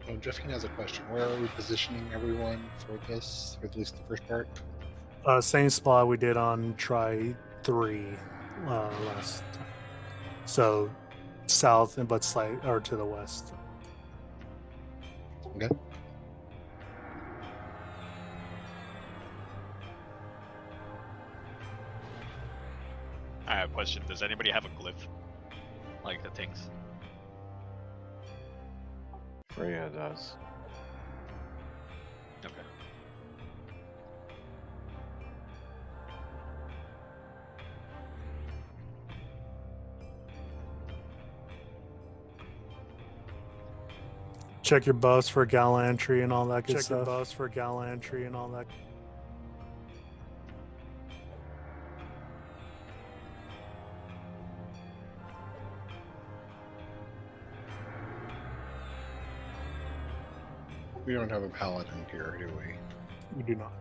Oh, Jeffy has a question. Where are we positioning everyone for this, for at least the first part? Same spot we did on try 3 last time. So south, but slight or to the west. Okay. I have a question. Does anybody have a glyph? Like the things? Freya does. Okay. Check your buffs for gallantry and all that good Check stuff. your buffs for gallantry and all that. We don't have a paladin here, do we? We do not.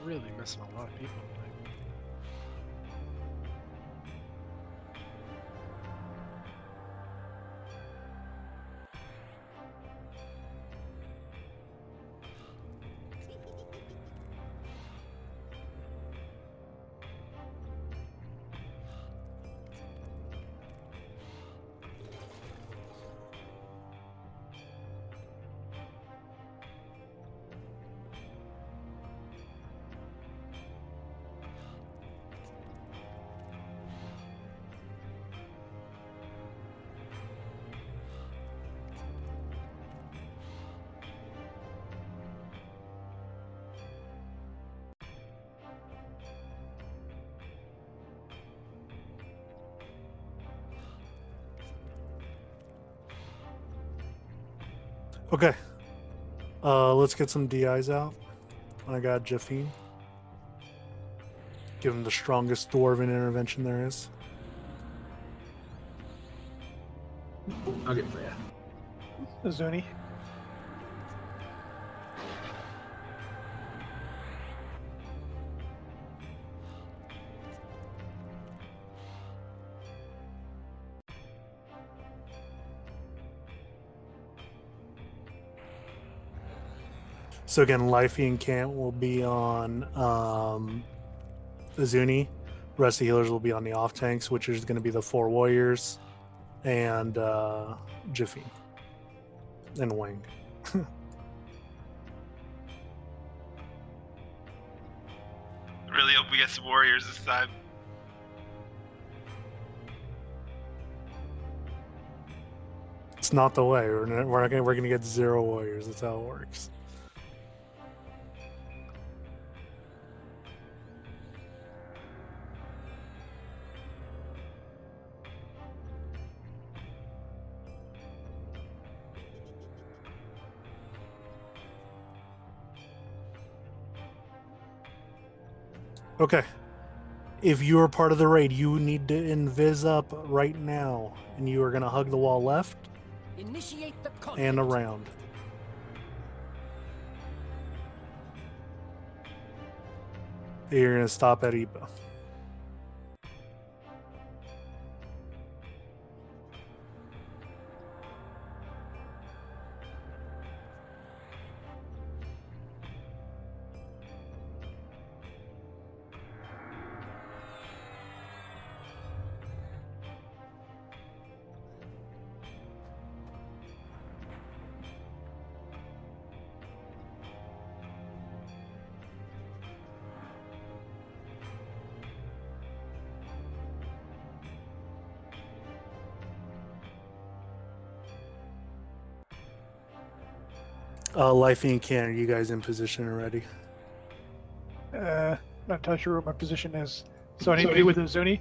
We're really missing a lot of people tonight. Okay. Let's get some DIs out. I got Jeffine. Give him the strongest dwarven intervention there is. I'll get Freya. Zuni. So again, Lifey and Cant will be on Zuni. The rest of the healers will be on the off tanks, which is going to be the 4 warriors and Jeffine and Wang. Really hope we get some warriors this time. It's not the way. We're gonna get 0 warriors. That's how it works. Okay. If you are part of the raid, you need to invis up right now, and you are gonna hug the wall left Initiate the conflict. and around. You're gonna stop at Iba. Lifey and Ken, are you guys in position already? Not entirely sure what my position is. So I need to be with Zuni.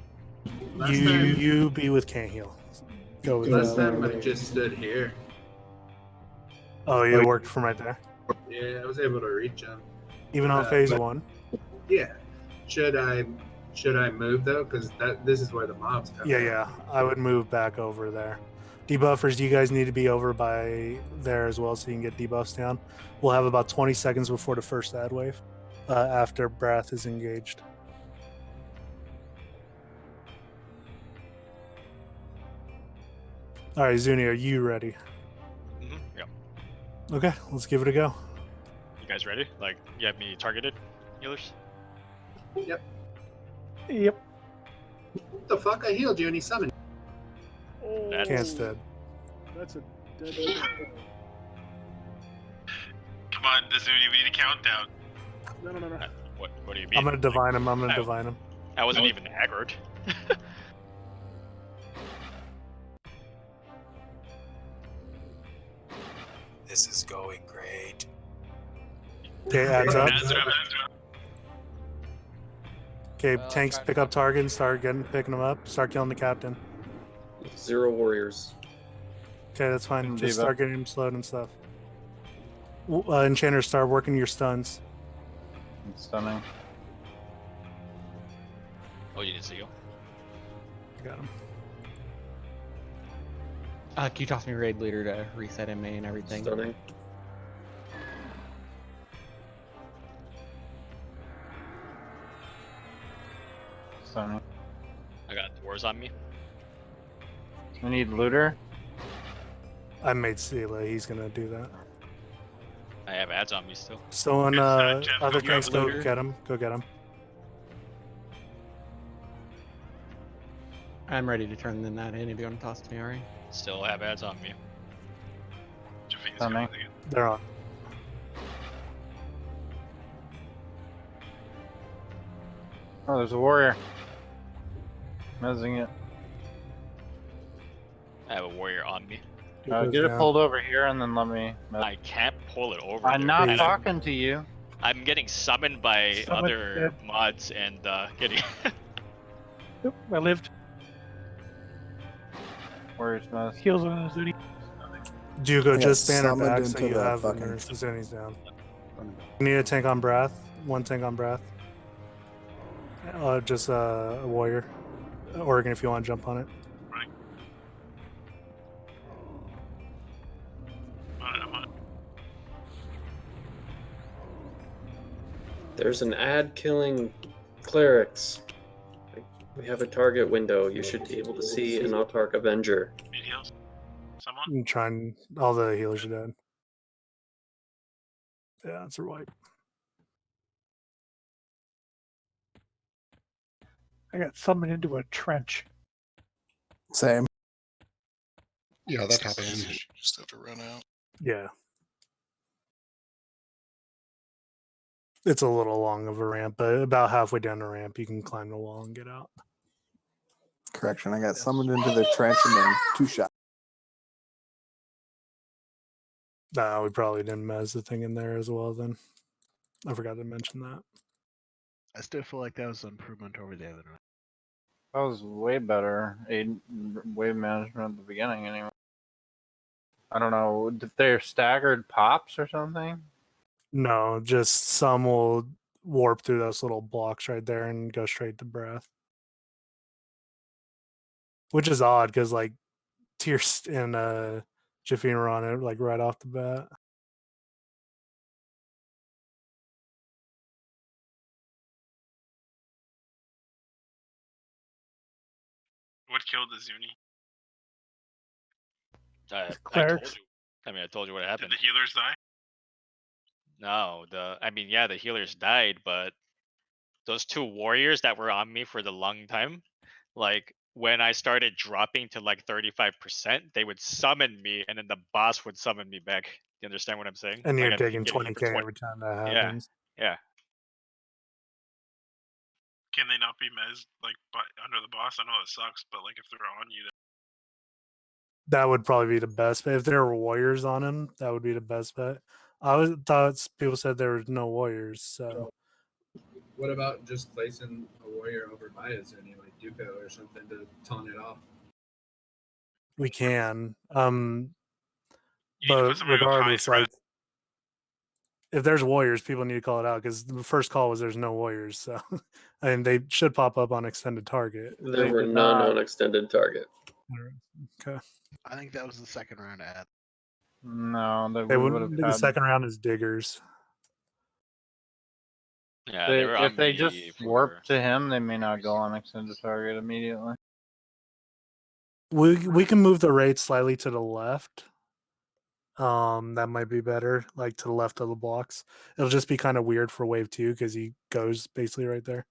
Last You time- you be with Can't Heal. Go with Last that. time I just stood here. Oh, you worked from right there. Yeah, I was able to reach him. Even on phase one. Yeah. Should I move though? Because this is where the mobs come. Yeah. I would move back over there. Debuffers, do you guys need to be over by there as well so you can get debuffs down? We'll have about 20 seconds before the first ad wave after Brath is engaged. All right, Zuni, are you ready? Yeah. Okay, let's give it a go. You guys ready? Like, you have me targeted, healers? Yep. What the fuck? I healed you and he summoned. That's Can's dead. That's a dead end. Come on, Dazuni, we need a countdown. No. What do you mean? I'm gonna divine him. I'm gonna Oh. divine him. I wasn't even aggroed. This is going great. Okay, adds up. Ezra. Okay, tanks pick up target and start picking them up. Start killing the captain. 0 warriors. Okay, that's fine. Just Debuff. start getting him slowed and stuff. Enchanter, start working your stuns. Stunning. Oh, you didn't see you? Got him. Can you toss me raid leader to reset MA and everything? Stunning. Stunning. I got dwarves on me. We need looter. I made Selo. He's gonna do that. I have ads on me still. So on Jeff, other you have tanks, go looter? get him. Go get him. I'm ready to turn that in if you want to toss me, Ari. Still have ads on me. Jafine's Stunning. going again. They're on. Oh, there's a warrior. Mezzing it. I have a warrior on me. Get it pulled over here and then let me. I can't pull it over. I'm there. not And talking to you. I'm getting summoned by Summoned, other mods and getting. Yep, I lived. Warrior's mess. Heals on Zuni. Dugo, I got just banner summoned back so into you the have fucking- the Zuni's down. You need a tank on Brath. One tank on Brath. Just a warrior. Oregon, if you want to jump on it. I'm on. There's an ad killing clerics. We have a target window. You should be able to see an Autarch Avenger. Need heals? Someone? I'm trying. All the healers are dead. Yeah, it's a wipe. I got summoned into a trench. Same. Yeah, that happens. You just have to run out. Yeah. It's a little long of a ramp, but about halfway down the ramp, you can climb the wall and get out. Correction. I got summoned into the trench and then 2 shots. No, we probably didn't mez the thing in there as well then. I forgot to mention that. I still feel like that was an improvement over the other night. That was way better. Wave management at the beginning, anyway. I don't know. Did they staggered pops or something? No, just some will warp through those little blocks right there and go straight to Brath. Which is odd because like Tierst and Jafine were on it like right off the bat. What killed the Zuni? I told Clerics. you. I told you what Did happened. the healers die? No, the healers died, but those 2 warriors that were on me for the long time, like when I started dropping to like 35%, they would summon me, and then the boss would summon me back. You understand what I'm saying? And you're Like, I'd be taking getting hit 20k for 20 every time that Yeah. happens. Yeah. Can they not be mezzed like under the boss? I know that sucks, but like if they're on you, That would probably be the best bet. If there were warriors on him, that would be the best bet. thought people said there were no warriors, so What about just placing a warrior over by a Zuni, like Duco or something, to taunt it off? we can. You need to put But somebody with high regardless, threat. like if there's warriors, people need to call it out because the first call was there's no warriors. So, I mean, they should pop up on extended target. There They were did none not. on extended target. Okay. I think that was the second round ad. No, They we would have the had. second round is diggers. Yeah, they were on If they me just for. warp to him, they may not go on extended target immediately. We can move the rate slightly to the left. That might be better, like to the left of the blocks. It'll just be kind of weird for wave 2 because he goes basically right there.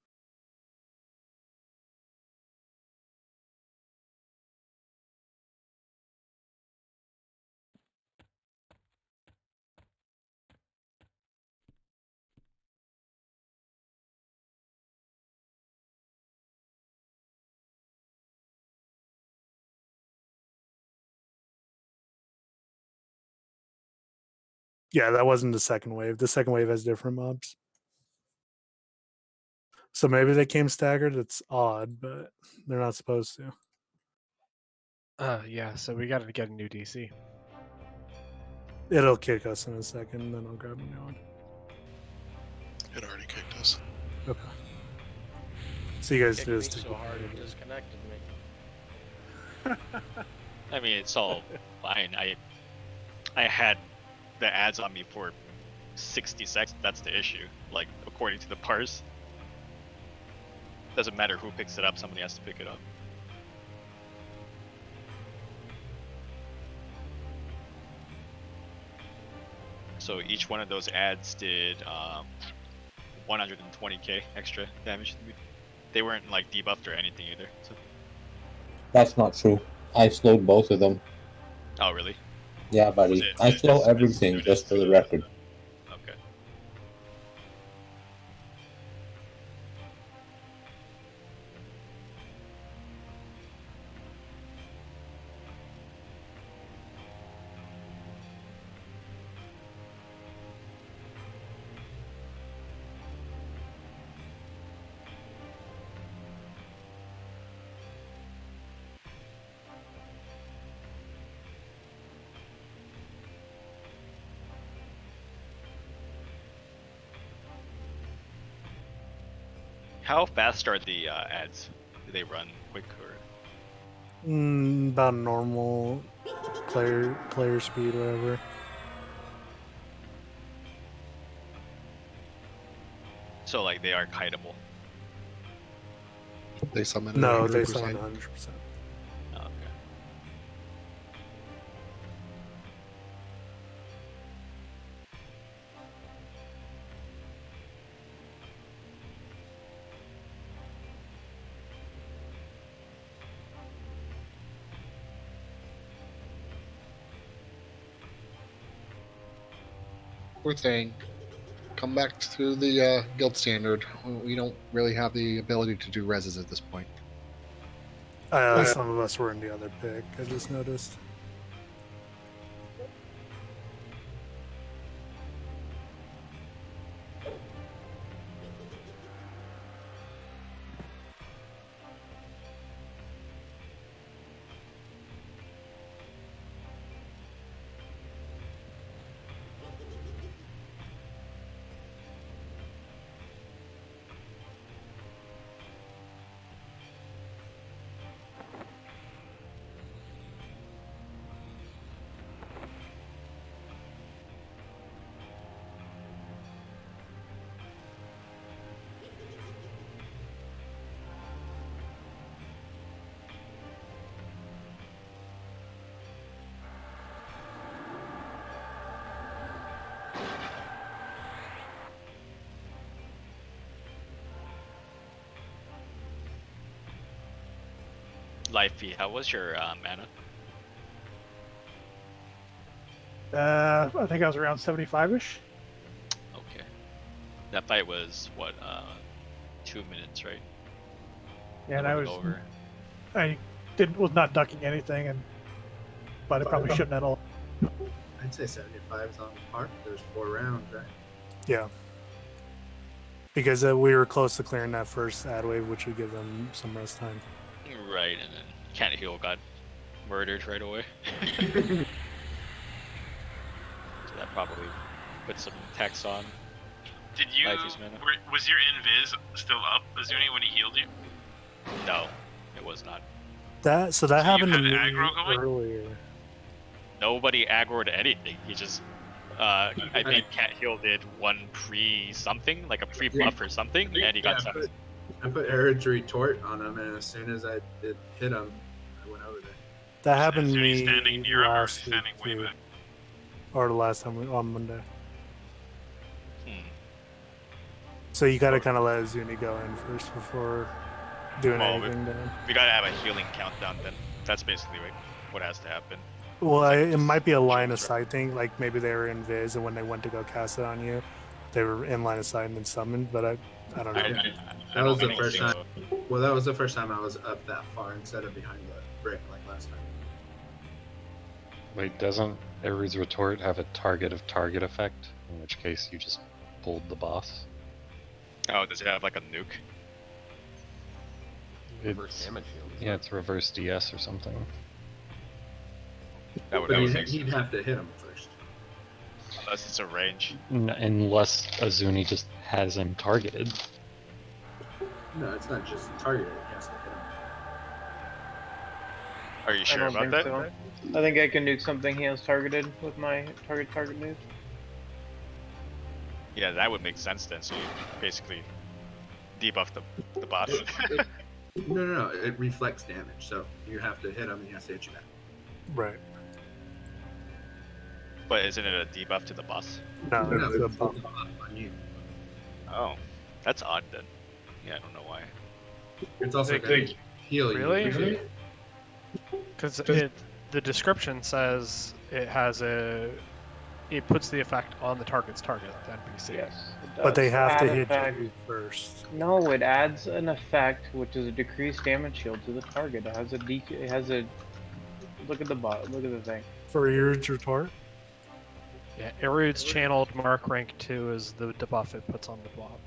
Yeah, that wasn't the second wave. The second wave has different mobs. So maybe they came staggered. It's odd, but they're not supposed to. Yeah, so we got to get a new DC. It'll kick us in a second, then I'll grab a new one. It already kicked us. Okay. So you guys Kicked just me so hard it disconnected me. I mean, it's all fine. I had the ads on me for 60 seconds. That's the issue. Like, according to the parse. Doesn't matter who picks it up, somebody has to pick it up. So each one of those ads did 120k extra damage to me. They weren't like debuffed or anything either. So. That's not true. I slowed both of them. Oh, really? Yeah, buddy. I slow everything, just for the record. Okay. How fast are the ads? Do they run quick or? About normal player speed, whatever. So like they are kiteable. They summon. No, they 100%. summon 100%. Oh, okay. We're saying, come back to the guild standard. We don't really have the ability to do reses at this point. Some of us were in the other pick. I just noticed. Lifey, how was your mana? I think I was around 75-ish. Okay. That fight was what, 2 minutes, right? And A I little was, over. I was not ducking anything, but I probably shouldn't at all. I'd say 75 is on par. There's 4 rounds, right? Yeah. Because we were close to clearing that first ad wave, which would give them some rest time. Right, and then Can't Heal got murdered right away. So that probably put some tax on. Did you? Life is mana. Was your invis still up, Azuni, when he healed you? No, it was not. That So happened to you me had aggro going? earlier. Nobody aggroed anything. He just, I think Cat Heal did one pre-something, like a pre-buff or something, and he got sent. I put Arid Retort on him, and as soon as I hit him, I went over there. That happened to Azuni me standing near him, or is last he week standing way too, back? or the last time on Monday. Hmm. So you got to kind of let Zuni go in first before doing Well, anything down. we gotta have a healing countdown then. That's basically what has to happen. Well, Like, it might be a line of choose, sight thing. Like maybe they were in Viz, and when they went to go cast it on you, they were in line of sight and then summoned. But I don't know. That was the first time. Well, that was the first time I was up that far instead of behind the brick like last time. Wait, doesn't Ares Retort have a target of target effect? In which case you just pulled the boss. Oh, does it have like a nuke? Reverse damage shield. Yeah, it's reverse DS or something. That would But make sense. he'd have to hit him first. Unless it's a range. Unless Azuni just has him targeted. No, it's not just targeted. He has to hit him. Are you sure about that? So. I think I can nuke something he has targeted with my target nuke. Yeah, that would make sense then. So you basically debuff the boss. No. It reflects damage, so you have to hit him and he has to hit you back. Right. But isn't it a debuff to the boss? No, No, it's a it's buff. on you. Oh, that's odd then. Yeah, I don't know why. It's also going to heal you. Really? Because the description says it puts the effect on the target's target, the NPC. Yes. But they have to hit effect. you first. No, it adds an effect which is a decreased damage shield to the target. It has a look at the look at the thing. For your retort? Yeah, Erud's channeled mark rank 2 is the debuff it puts on the blob.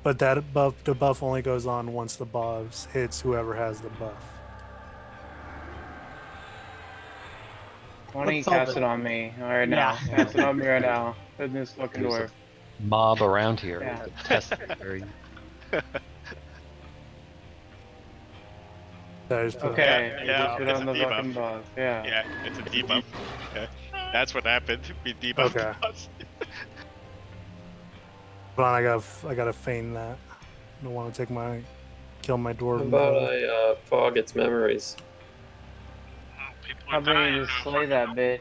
But that the buff only goes on once the boss hits whoever has the buff. Why don't you cast it on me right now? Cast it on me right now. In this fucking door. Mob around here. Yeah. Test very. Okay, Yeah, put it's on a the debuff. fucking boss. Yeah. Yeah, it's a debuff. Yeah. That's what happened. We debuffed the Okay. boss. Hold on, I gotta feign that. I don't want to kill my dwarf. How about I fog its memories? How about you just slay that bitch?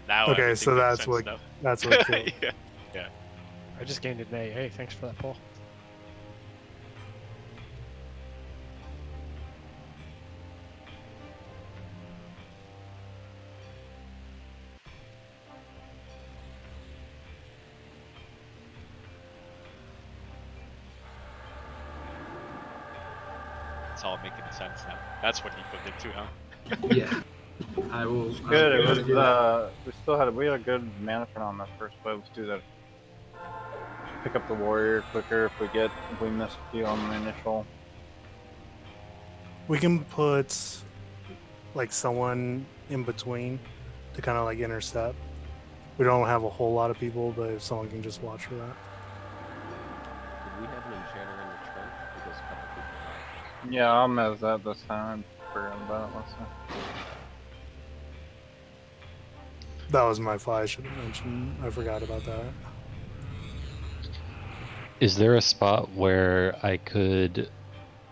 Now Okay, everything so makes that's sense what now. that's what killed. Yeah. I just gained an A. Hey, thanks for that pull. It's all making sense now. That's what he put it to, huh? Yeah. I will. Good. It was. We had a good mana turn on that first play. Let's do that. Pick up the warrior quicker if we miss a few on the initial. We can put like someone in between to kind of like intercept. We don't have a whole lot of people, but if someone can just watch for that. Did we have an enchanter in the trench? Because a couple people died. Yeah, I'll mess that this time. I forgot about it last time. That was my fault. I should have mentioned. I forgot about that. Is there a spot where I could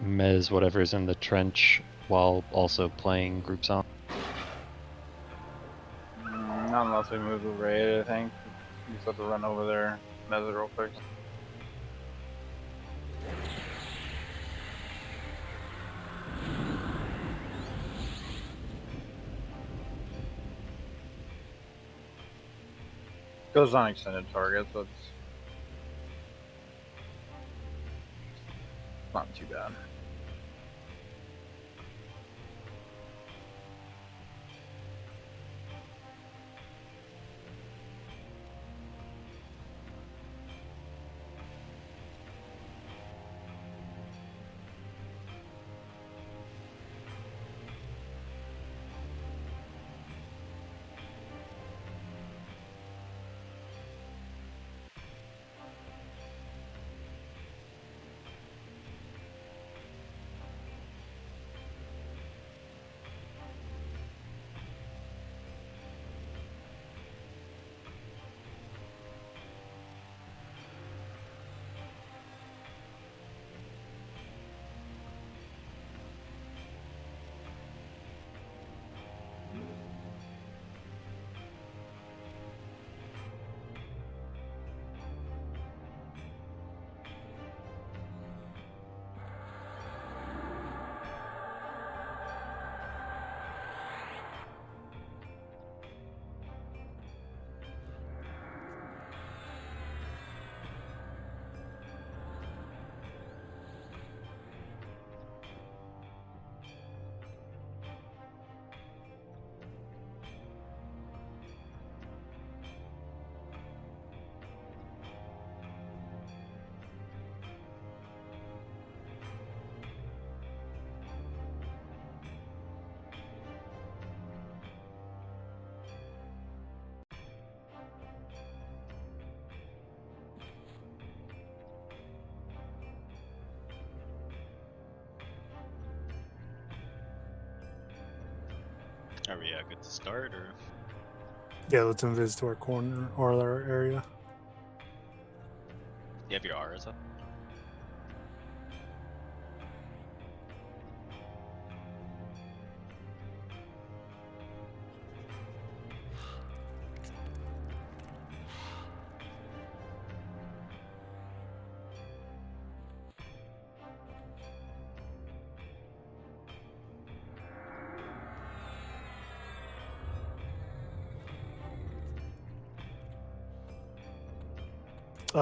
mez whatever's in the trench while also playing group song? Not unless we move the raid, I think. You just have to run over there, mez it real quick. Goes on extended target, so it's not too bad. Are we good to start or? Yeah, let's invis to our corner or our area. You have your R's up?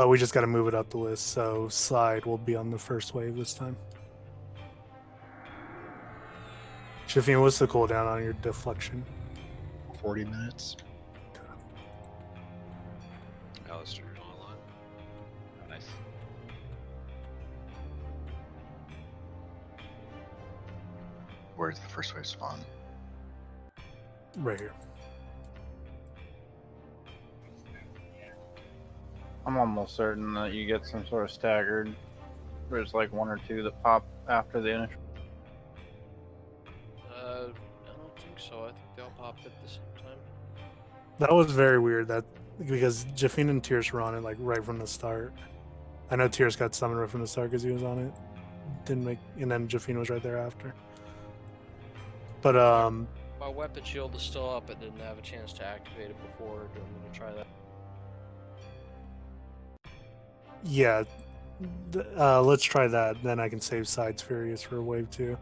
We just got to move it up the list, so slide will be on the first wave this time. Shifting, what's the cooldown on your deflection? 40 minutes. Alistair's online. Oh, nice. Where's the first wave spawn? Right here. I'm almost certain that you get some sort of staggered. There's like one or two that pop after the initial. I don't think so. I think they all popped at the same time. That was very weird. That because Jafine and Tierce were on it like right from the start. I know Tierce got summoned right from the start because he was on it. Didn't make, and then Jafine was right there after. But my weapon shield is still up. It didn't have a chance to activate it before. Do you want me to try that? yeah, let's try that. Then I can save Sides Furious for wave 2.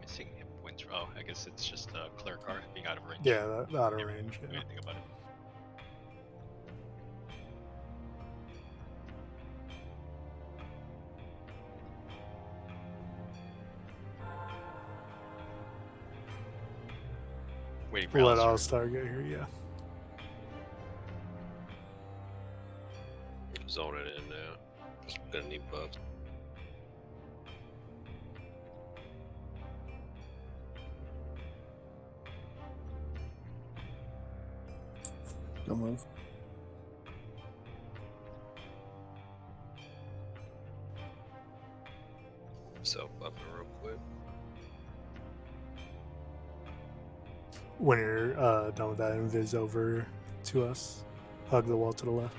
Missing hit points. Oh, I guess it's just a clear car being out of range. Yeah, out of Never range. knew Yeah. anything about it. Waiting for We'll let Alistair. All-Star get here, yeah. Zone it in now. Just gonna need buffs. Don't move. Self buffing real quick. When you're done with that, invis over to us. Hug the wall to the left.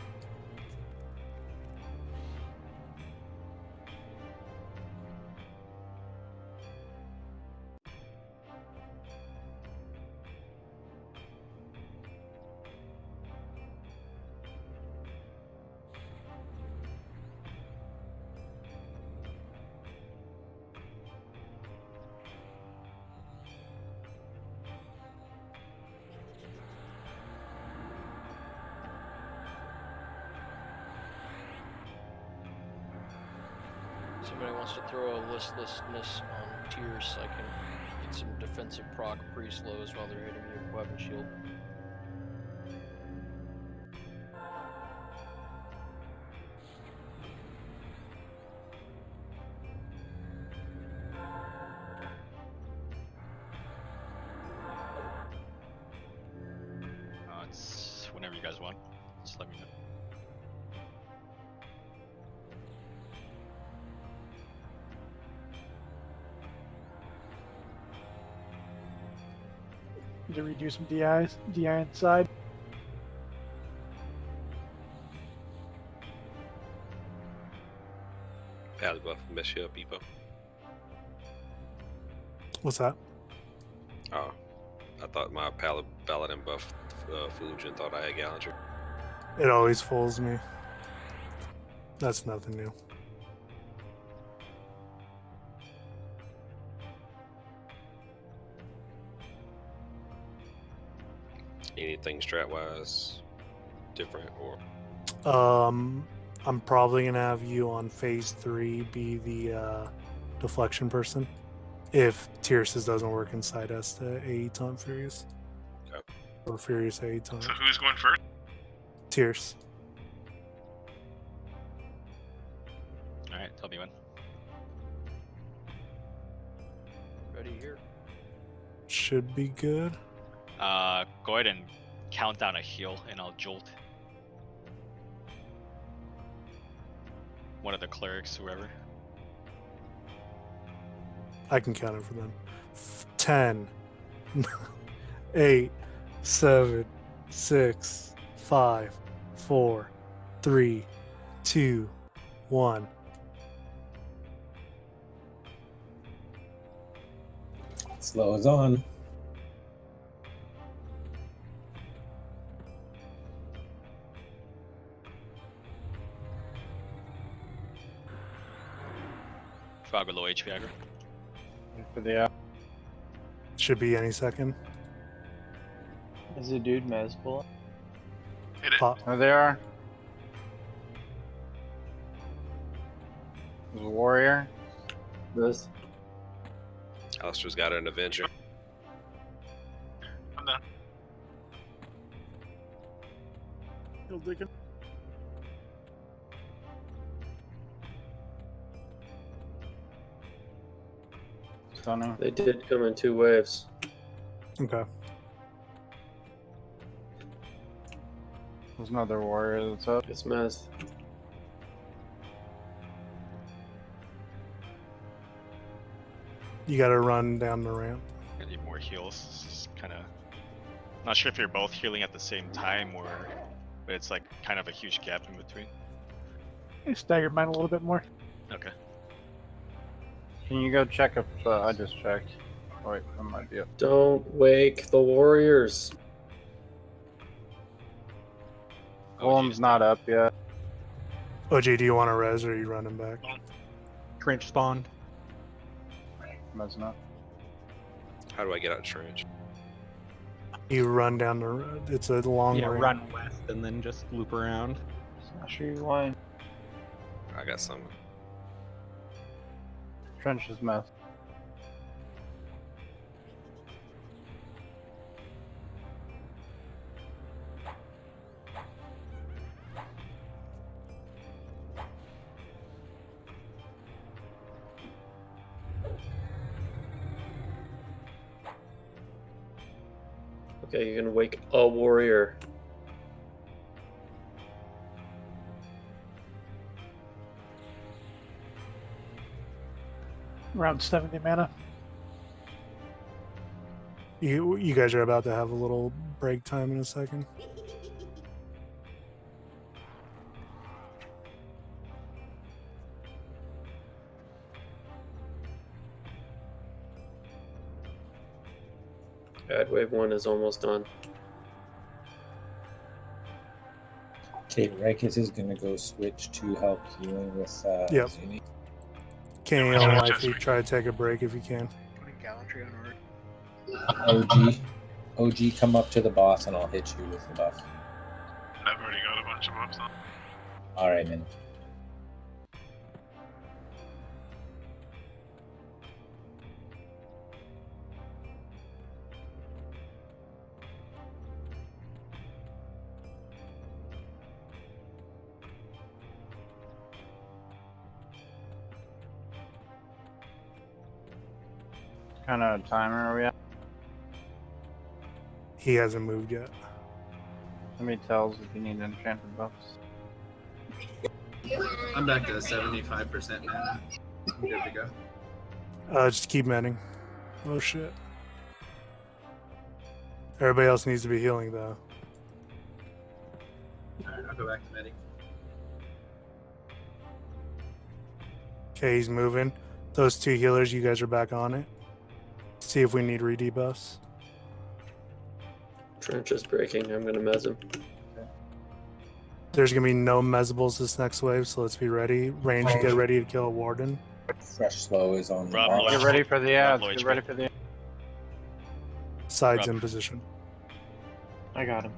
Somebody wants to throw a listlessness on Tears, I can get some defensive proc pre-slows while they're hitting your weapon shield. It's whenever you guys want. Just let me know. Need to redo some DI inside. Pally buff mess you up, Epo. What's that? Oh, I thought my paladin buff fooled you and thought I had gallantry. It always fools me. That's nothing new. Anything strat wise different or? I'm probably gonna have you on phase 3 be the deflection person. If Tierces doesn't work inside us, the AE taunt Furious. Okay. Or Furious AE taunt. So who's going first? Tierce. Alright, tell me when. Ready here. Should be good. Go ahead and count down a heal and I'll jolt. One of the clerics, whoever. I can count it for them. 10, 8, 7, 6, 5, 4, 3, 2, 1. Slow is on. Frog with low HP aggro. For the Should be any second. Is the dude Mezbul? Hit it. Pop. Oh, they are. There's a warrior. This. Alistair's got an Avenger. I'm done. He'll dig it. Stunning. They did come in 2 waves. Okay. There's another warrior that's up. It's messed. You gotta run down the ramp. I need more heals. It's kind of not sure if you're both healing at the same time or, but it's like kind of a huge gap in between. I staggered mine a little bit more. Okay. Can you go check if I just checked? Oh, wait, that might be up. Don't wake the warriors. Golem's not up yet. OJ, do you want to res or are you running back? Trench spawned. That's not. How do I get out of trench? You run down the. It's a long Yeah, ramp. run west and then just loop around. Smash your line. I got some. Trench is messed. Okay, you're gonna wake a warrior. Around 70 mana. You guys are about to have a little break time in a second. Bad wave 1 is almost done. Okay, Rikus is gonna go switch to help healing with Yep. Zuni. Can't Yeah, life you try to take a break if you can. Putting gallantry on already. OG, come up to the boss and I'll hit you with the buff. I've already got a bunch of buffs on. Alright, man. kind of timer are we at? He hasn't moved yet. How many tells if you need enchanted buffs? I'm back to 75% mana. I'm good to go. Just keep mending. Oh shit. Everybody else needs to be healing though. Alright, I'll go back to medic. Okay, he's moving. Those two healers, you guys are back on it. See if we need redebuffs. Trench is breaking. I'm gonna mez him. There's gonna be no mezzables this next wave, so let's be ready. Range, get ready to kill a warden. Fresh slow is on the Rob mark. low Get HP. ready for the ads. low Get HP. ready for the. Sides Rob. in position. I got him.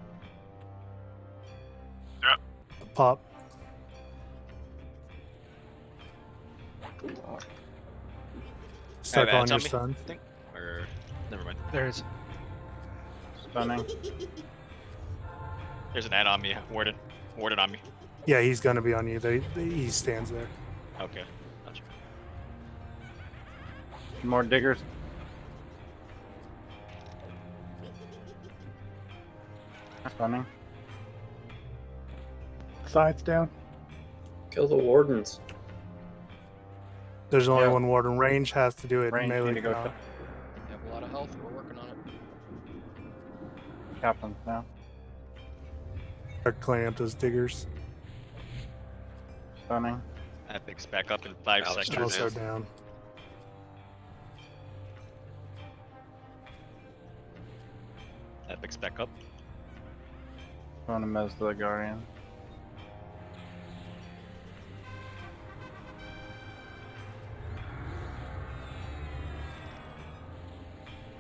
Pop. Stuck I have on your ads me, stun. I think. Or never mind. There's Stunning. There's an ad on me, Warden. Warden on me. Yeah, he's gonna be on you. He stands there. Okay. Gotcha. More diggers. Stunning. Sides down. Kill the wardens. There's only Yeah. one warden. Range has to do it Range melee. need to go count. You have a lot of health. We're working on it. Captains now. Start cleaning up those diggers. Stunning. Epic's back up in 5 Alex, seconds. Also down. Epic's back up. Going to mez the Guardian.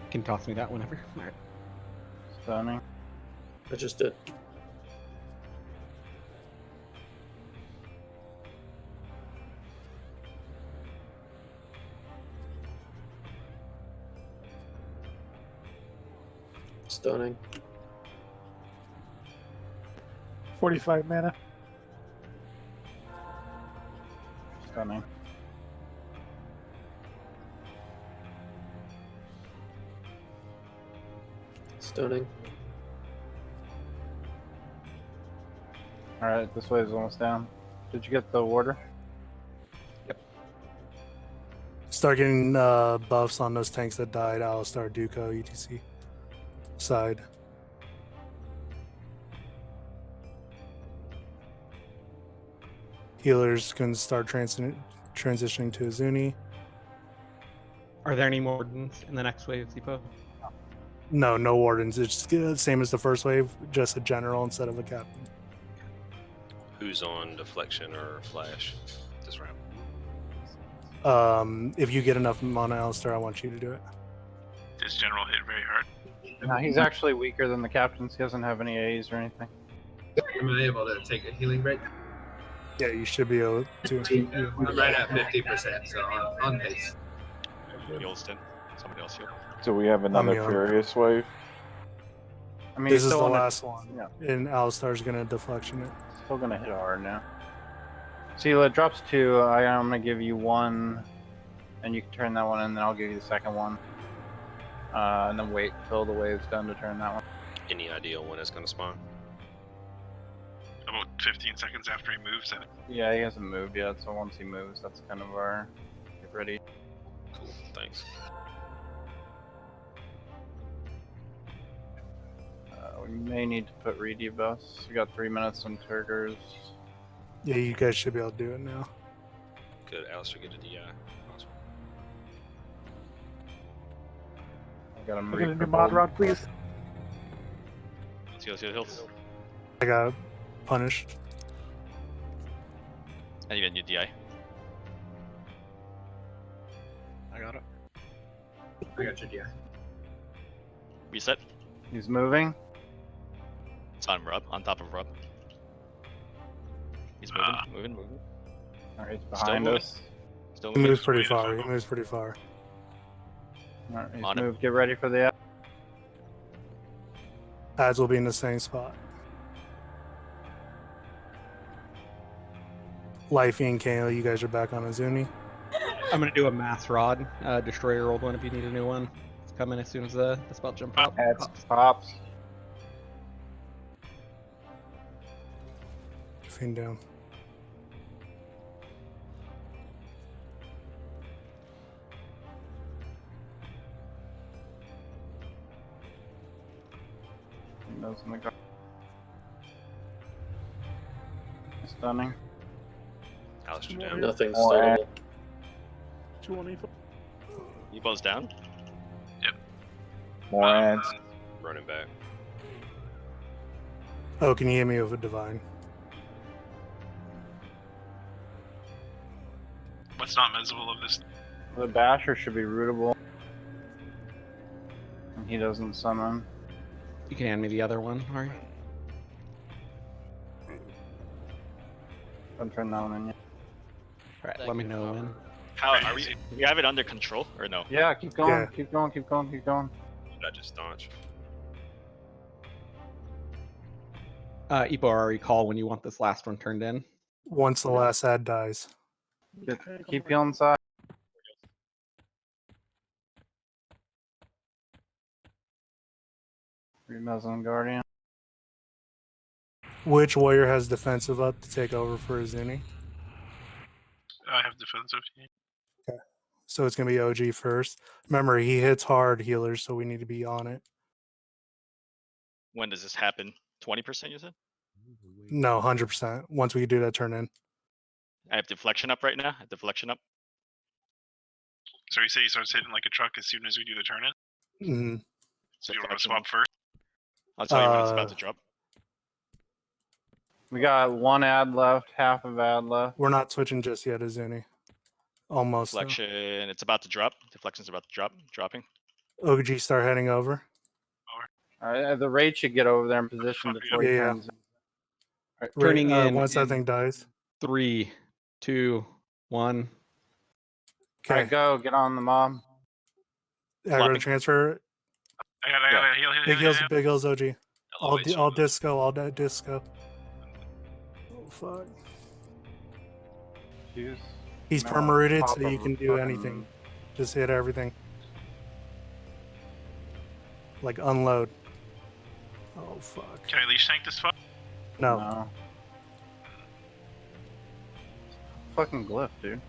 You can toss me that whenever. Alright. Stunning. I just did. Stunning. 45 mana. Stunning. Stunning. Alright, this wave's almost down. Did you get the warder? Start getting buffs on those tanks that died. Alistar, Duco, etc. Side. Healers can start transitioning to Azuni. Are there any more wardens in the next wave, Zipo? No wardens. It's same as the first wave, just a general instead of a captain. Who's on deflection or flash this round? If you get enough mana, Alistar, I want you to do it. This general hit very hard. No, he's actually weaker than the captains. He doesn't have any A's or anything. Am I able to take a healing break? Yeah, you should be able to. I'm right at 50%, so on pace. Yolston. Somebody else heal. So we have another young. Furious wave. I mean, This he's is the still on last it. one. Yeah. And Alistar's gonna deflection it. Still gonna hit hard now. Selo, it drops 2. I'm gonna give you 1, and you can turn that one in, then I'll give you the second one. And then wait till the wave's done to turn that one. Any idea when it's gonna spawn? About 15 seconds after he moves, I think. Yeah, he hasn't moved yet, so once he moves, that's kind of our get ready. Cool, thanks. We may need to put redebuffs. We got 3 minutes on Turgers. Yeah, you guys should be able to do it now. Good, Alistair get a DI. Awesome. I got him. Look at a new mod rod, please. Heals. I got punished. I need a new DI. I got it. I got your DI. Reset. He's moving. It's on Rob. On top of Rob. He's moving. Alright, he's Still behind moving. us. Still He moving. moves pretty far. He moves pretty far. Alright, he's On him. moved. Get ready for the. Ads will be in the same spot. Lifey and Kale, you guys are back on Azuni. I'm gonna do a mass rod. Destroy your old one if you need a new one. It's coming as soon as the spell jump Pops. Fiend down. Those in the guard. Stunning. Alistair down. Nothing More stunnable. 2-1 Evo's down. More ads. Running back. Oh, can you hit me with a divine? What's not measurable of this? The basher should be rootable. And he doesn't summon. You can hand me the other one, Ari. Don't turn that one in yet. Alright, let me know when. How are we? Do we have it under control or no? Yeah, keep going, Yeah. keep going, keep going, keep going. Should I just staunch? Epo Ari, call when you want this last one turned in. Once the last ad dies. Keep healing side. Remuzzling Guardian. Which warrior has defensive up to take over for Izuni? I have defensive. Okay. So it's going to be OG first. Remember, he hits hard healers, so we need to be on it. When does this happen? 20% you said? No, 100%. Once we do that turn in. I have deflection up right now. I have deflection up. So you say he starts hitting like a truck as soon as we do the turn in? Mm-hmm. So you want to swap first? I'll tell you when it's about to drop. We got one ad left, half of ad left. We're not switching just yet, Izuni. Almost. though. Deflection, it's about to drop. Deflection's about to drop. Dropping. OG start heading over. Alright, the raid should get over there in position before he Yeah. turns. Alright, turning in. Once that thing dies. 3, 2, 1. Alright, go. Get on the mob. Aggro transfer. I got heal. Big heals, OG. All disco, all that disco. Oh, fuck. He's No, perma-rooted, top so you of can a do fucking- anything. Just hit everything. Like unload. Oh, fuck. Can I leash tank this fuck? No. Fucking glyph, dude.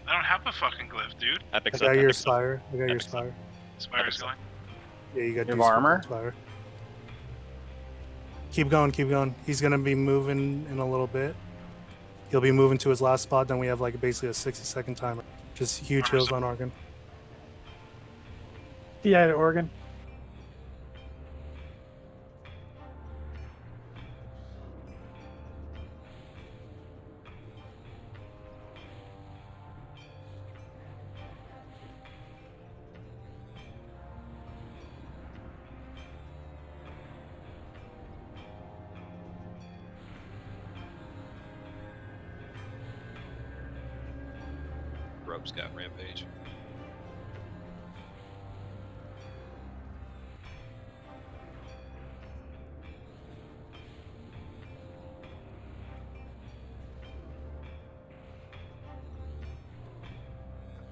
I don't have a fucking glyph, dude. I got your spire. I got your spire. Spire's going. Yeah, you got You have armor? Spire. Keep going, keep going. He's gonna be moving in a little bit. He'll be moving to his last spot, then we have like basically a 60-second timer. Just huge heals on Organ. Yeah, to Oregon. Rope's got rampage.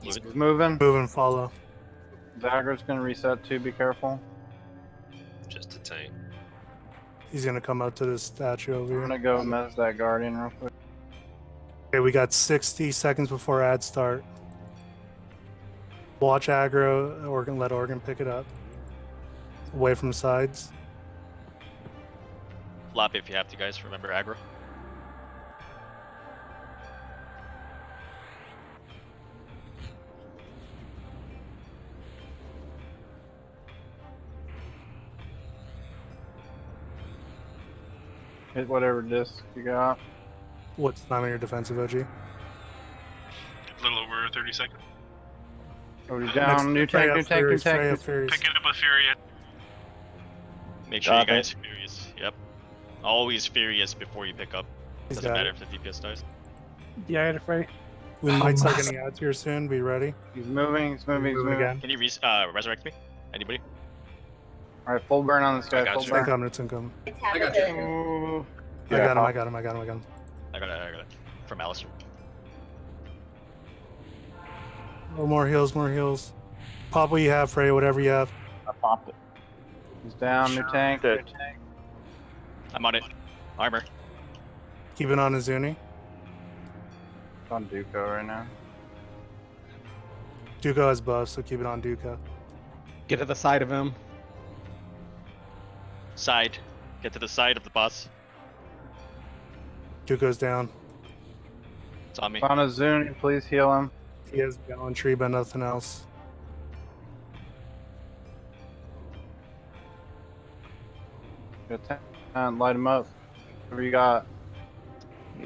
He's moving. Moving, follow. Dagger's gonna reset too, be careful. Just a tank. He's gonna come up to this statue over here. I'm gonna go mess that Guardian real quick. Okay, we got 60 seconds before ads start. Watch aggro, Organ, let Organ pick it up. Away from sides. Flop if you have to, guys. Remember aggro. Hit whatever disc you got. What's the time on your defensive, OG? A little over 30 seconds. Already down. New tank, new tank, new tank. Picking up a Fury. Make sure you Got it. guys furious. Yep. Always furious before you pick up. He's Doesn't got matter it. if the DPS dies. Yeah, I had a fray. We might start getting ads here soon. Be ready. He's moving, he's moving, he's Moving moving. again. Can you resurrect me? Anybody? Alright, full burn on this guy, full It's burn. incoming, it's incoming. I got you. I got him, I got him, I got him, I got him. I got it. From Alistair. Oh, more heals, more heals. Pop what you have, Frey, whatever you have. I popped it. He's down. New tank. New tank. I'm on it. Armor. Keep it on Izuni. It's on Duco right now. Duco has buffs, so keep it on Duco. Get to the side of him. Side. Get to the side of the boss. Duco's down. It's on me. It's on Izuni. Please heal him. He has gallantry, but nothing else. Good time. Light him up. Whatever you got.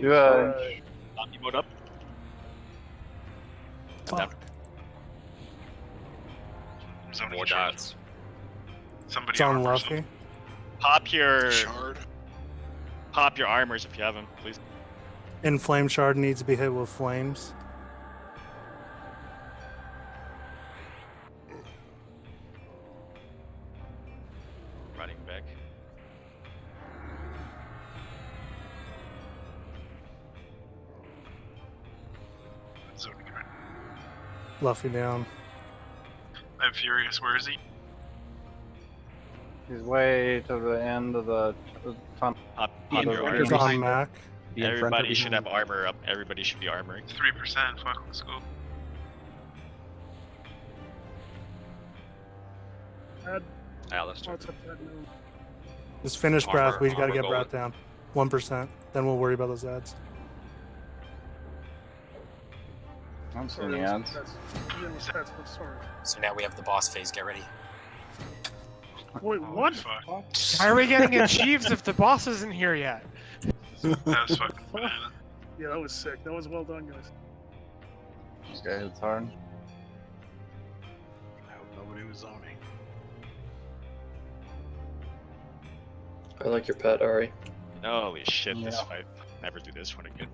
Do a. Zombie mode up. I'm down. Somebody More charge. dots. Somebody It's on armor Luffy. something. Pop your Shard. pop your armors if you have them, please. Inflame Shard needs to be hit with flames. Running back. Zoning around. Luffy down. I'm furious. Where is he? He's way to the end of the tunnel. Pop In your front armor. of He's on behind. Mac. Be in front or Everybody should have behind. armor up. Everybody should be armoring. 3%. Fuck, let's go. Alistair. Just finish Armor- Brath. We gotta armor get gold. Brath down. 1%. Then we'll worry about those ads. I don't see any ads. So now we have the boss phase. Get ready. Wait, Holy what? fuck. Why are we getting achieves if the boss isn't here yet? That was fucking banana. Yeah, that was sick. That was well done, guys. This guy hits hard. I hope nobody was zoning. I like your pet, Ari. Holy shit, this Yeah. fight. Never do this one again.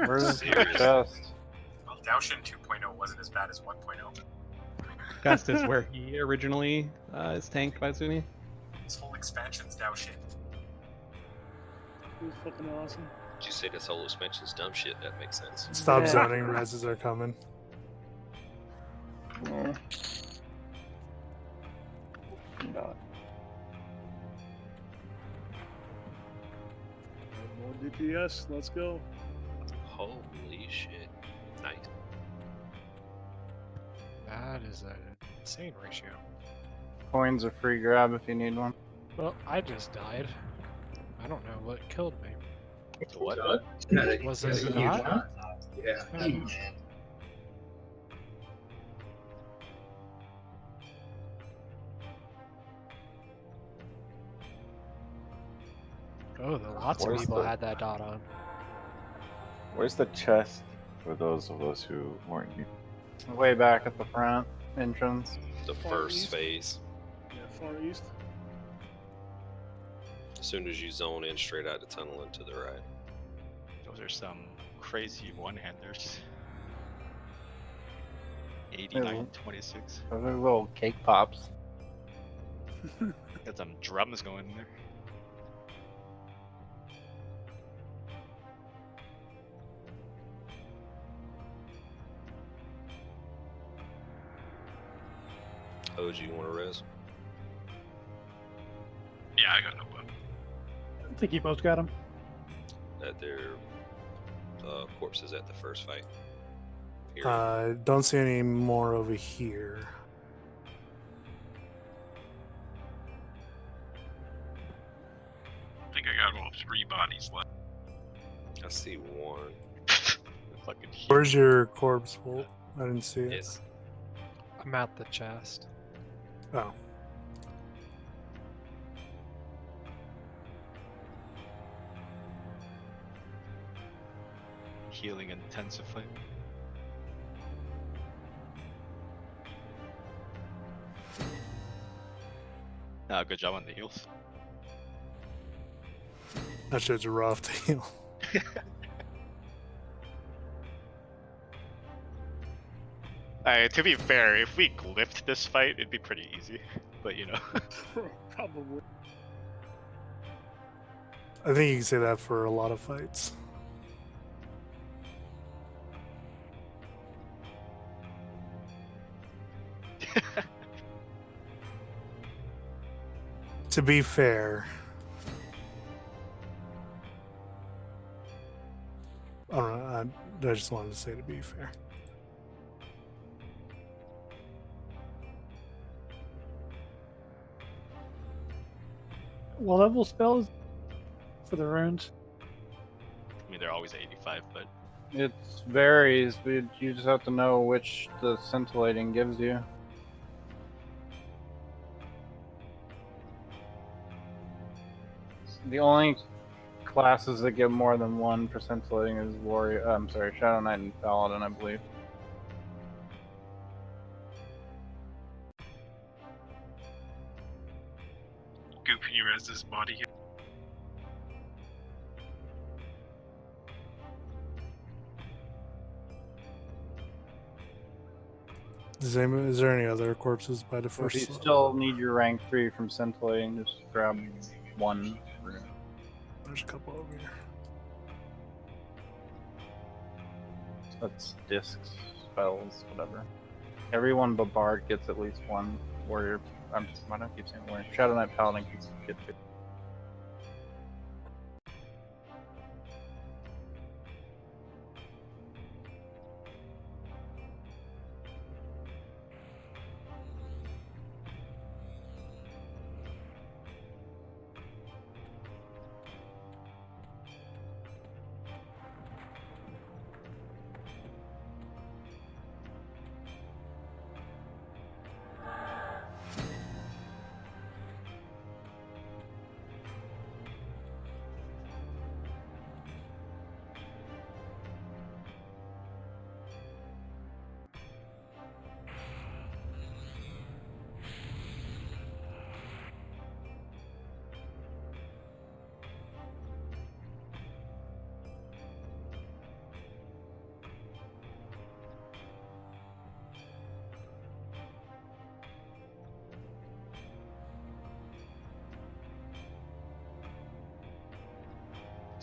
Where's the Serious. chest? Well, Daoshin 2.0 wasn't as bad as 1.0. Gust is where he originally is tanked by Zuni. This whole expansion's Daoshin. It was fucking awesome. Did you say this whole expansion's dumb shit? That makes sense. Stop Yeah. zoning. Reses are coming. More DPS. Let's go. Holy shit. Nice. That is an insane ratio. Coins are free grab if you need one. Well, I just died. I don't know what killed me. What? Was it not? Yeah. Oh, the lots of Where's people the- had that dot on. Where's the chest for those of us who weren't here? Way back at the front entrance. The Far first east. phase. Yeah, far east. As soon as you zone in straight out the tunnel and to the right. Those are some crazy one-handers. Yeah. 89-26. Those are little cake pops. Got some drums going in there. OG, you want to res? Yeah, I got no button. I think you both got him. That their corpses at the first fight. Here. Don't see any more over here. I think I got all 3 bodies left. I see one. Fucking huge. Where's your corpse, Bolt? I didn't see it. It's I'm at the chest. Oh. Healing intensifying. Ah, good job on the heals. That shit's rough to heal. To be fair, if we glyphed this fight, it'd be pretty easy. But you know. Probably. I think you can say that for a lot of fights. To be fair, I don't know. I just wanted to say to be fair. What level spells for the runes? I mean, they're always 85, but It varies, but you just have to know which the scintillating gives you. The only classes that get more than one for scintillating is Warrior. I'm sorry, Shadow Knight and Paladin, I believe. Goop, can you res this body here? Is there any other corpses by the If first you slot? still need your rank 3 from scintillating, just grab one rune. There's a couple over here. That's discs, spells, whatever. Everyone but Bard gets at least one warrior. Why do I keep saying warrior? Shadow Knight Paladin can get two.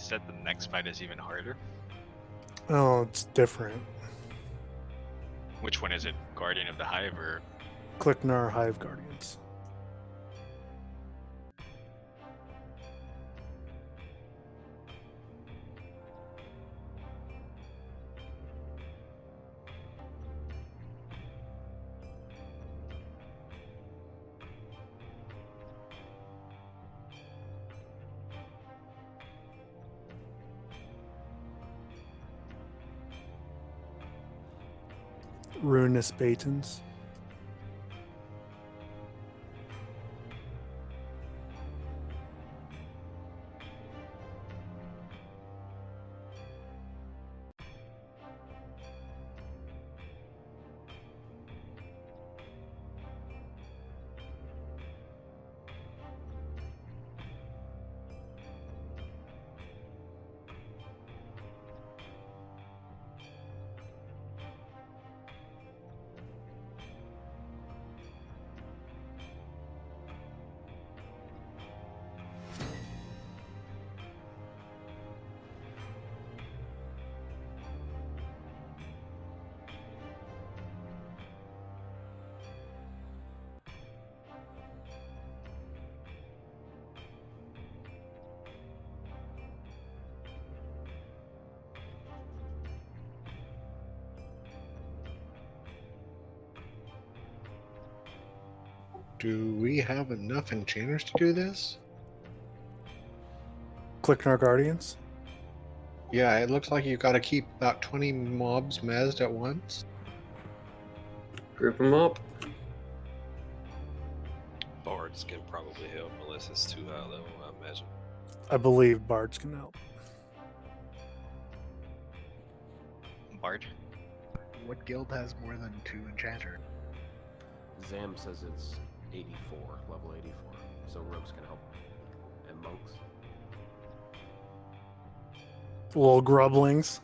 you said the next fight is even harder. Oh, it's different. Which one is it? Guardian of the Hive or? Klicknar Hive Guardians. Ruinous Batons. Do we have enough enchanters to do this? Klicknar Guardians. Yeah, it looks like you've got to keep about 20 mobs mezzed at once. Group them up. Bards can probably help unless it's too high level, I imagine. I believe Bards can help. Bard? What guild has more than 2 enchanters? Zam says it's 84, level 84. So rogues can help. And monks. Little grublings.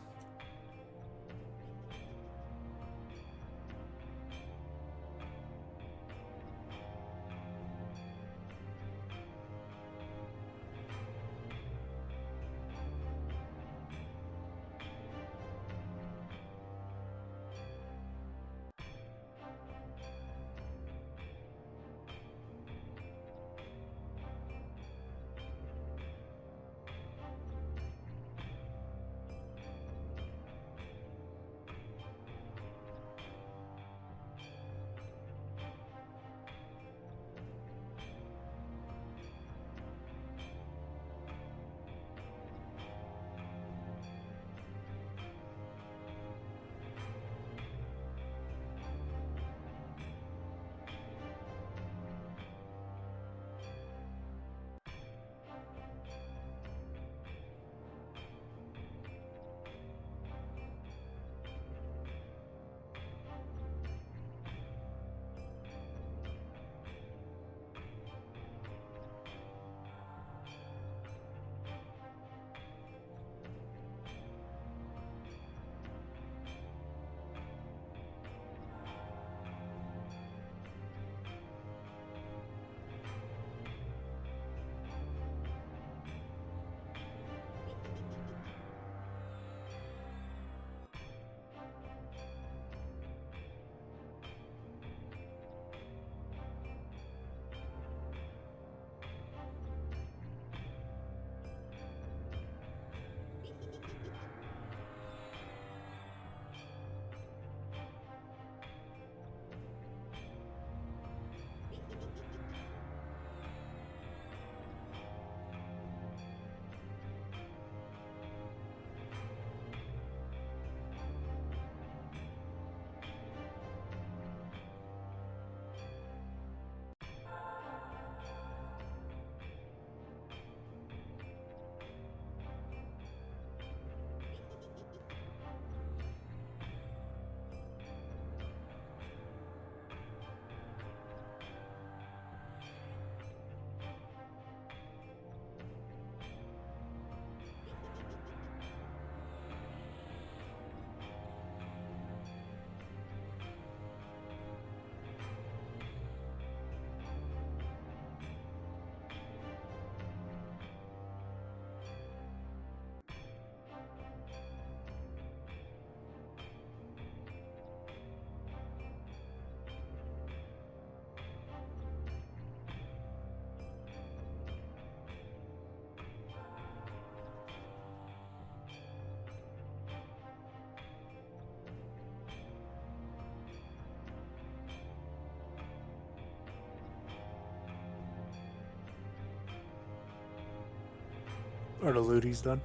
Are the looties done?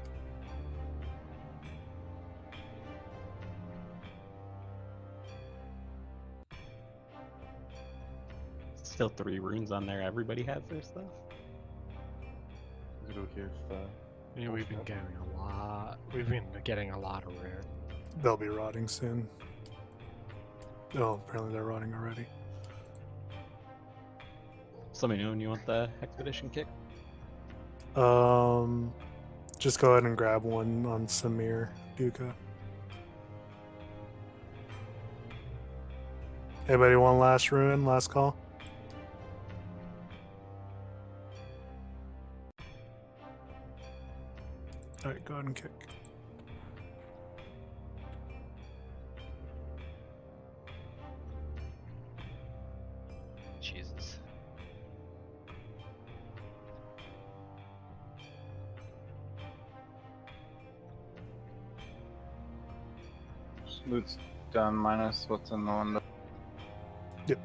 Still 3 runes on there. Everybody has their stuff. Zero here's Yeah, we've been getting a lot. We've been getting a lot of rare. They'll be rotting soon. Oh, apparently they're rotting already. Somebody know when you want the expedition kick? Just go ahead and grab one on Samir, Duka. Anybody want last rune, last call? Alright, go ahead and kick. Jesus. Loot's done minus what's in the window. Yep.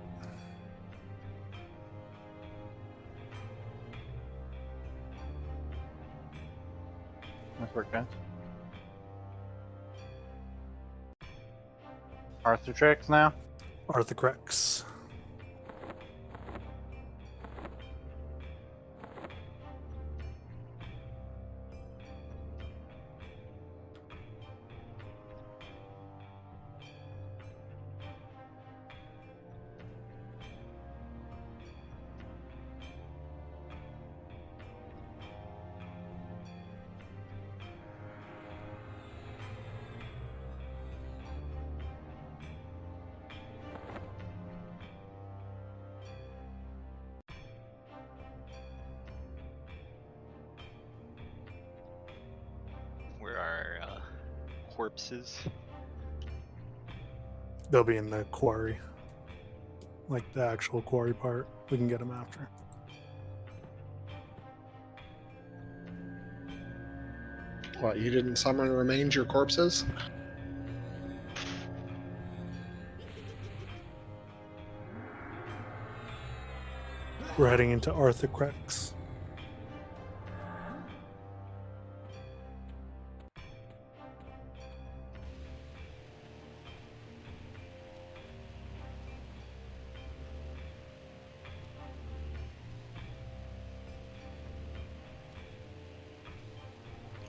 Nice work, guys. Arthur tricks now. Arthur Crex. Where are corpses? They'll be in the quarry. Like the actual quarry part. We can get them after. What, you didn't summon remains your corpses? We're heading into Arthur Crex.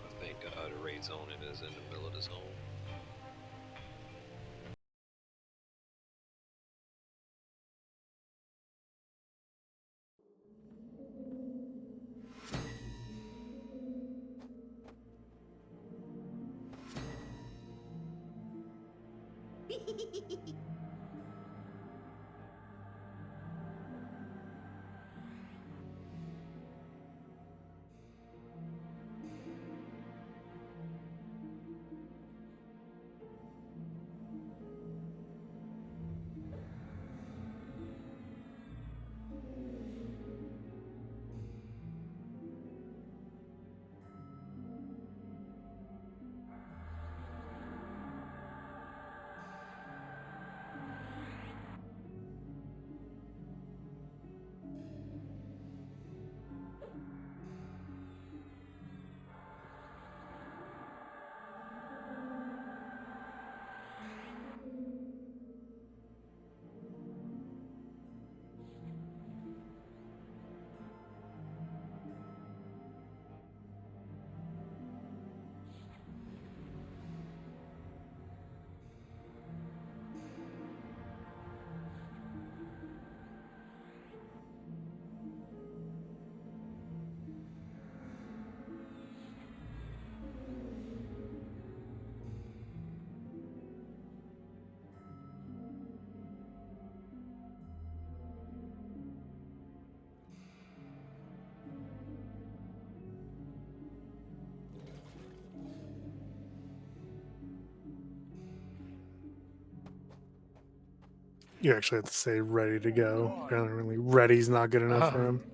I think the raid zone is in the middle of the zone. You actually have to say ready to go. Apparently ready's not good enough for him.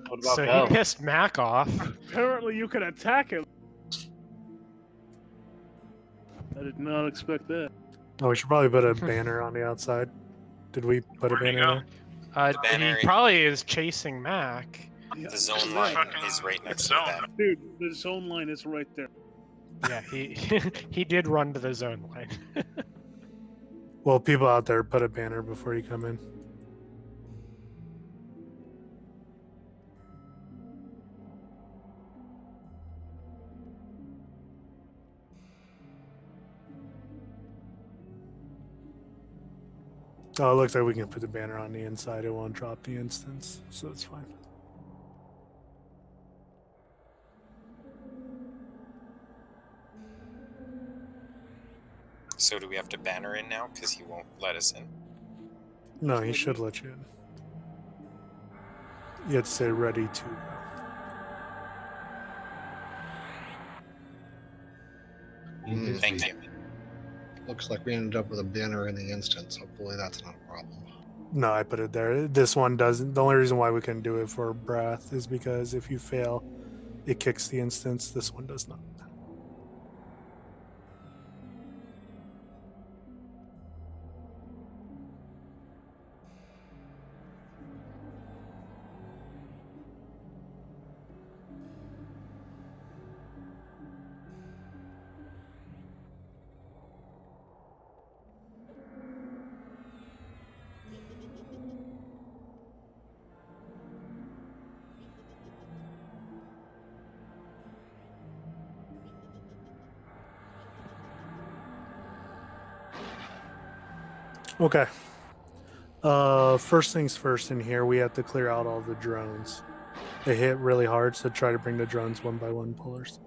What about So go? he pissed Mac off. Apparently, you can attack him. I did not expect that. Oh, we should probably put a banner on the outside. Did we put a Where'd he banner go? there? The banner He probably is chasing Mac. The zone line is right next to them. Dude, the zone line is right there. Yeah, he he did run to the zone line. Well, people out there, put a banner before you come in. Oh, it looks like we can put the banner on the inside. It won't drop the instance, so it's fine. So do we have to banner in now? Because he won't let us in. No, he should let you in. You have to say ready to go. Thank you. Looks like we ended up with a banner in the instance. Hopefully that's not a problem. No, I put it there. This one doesn't. The only reason why we couldn't do it for Brath is because if you fail, it kicks the instance. This one does not. Okay. First things first in here, we have to clear out all the drones. They hit really hard, so try to bring the drones one by one pullers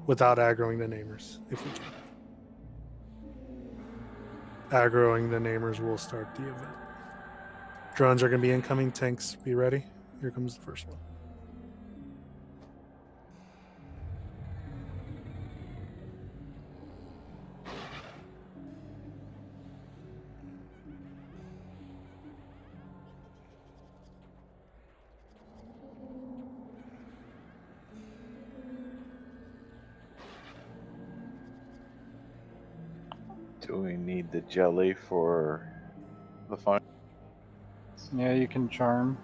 without aggroing the namers, if we can. Aggroing the namers will start the event. Drones are going to be incoming. Tanks, be ready. Here comes the first one. Do we need the jelly for the fun? Yeah, you can charm.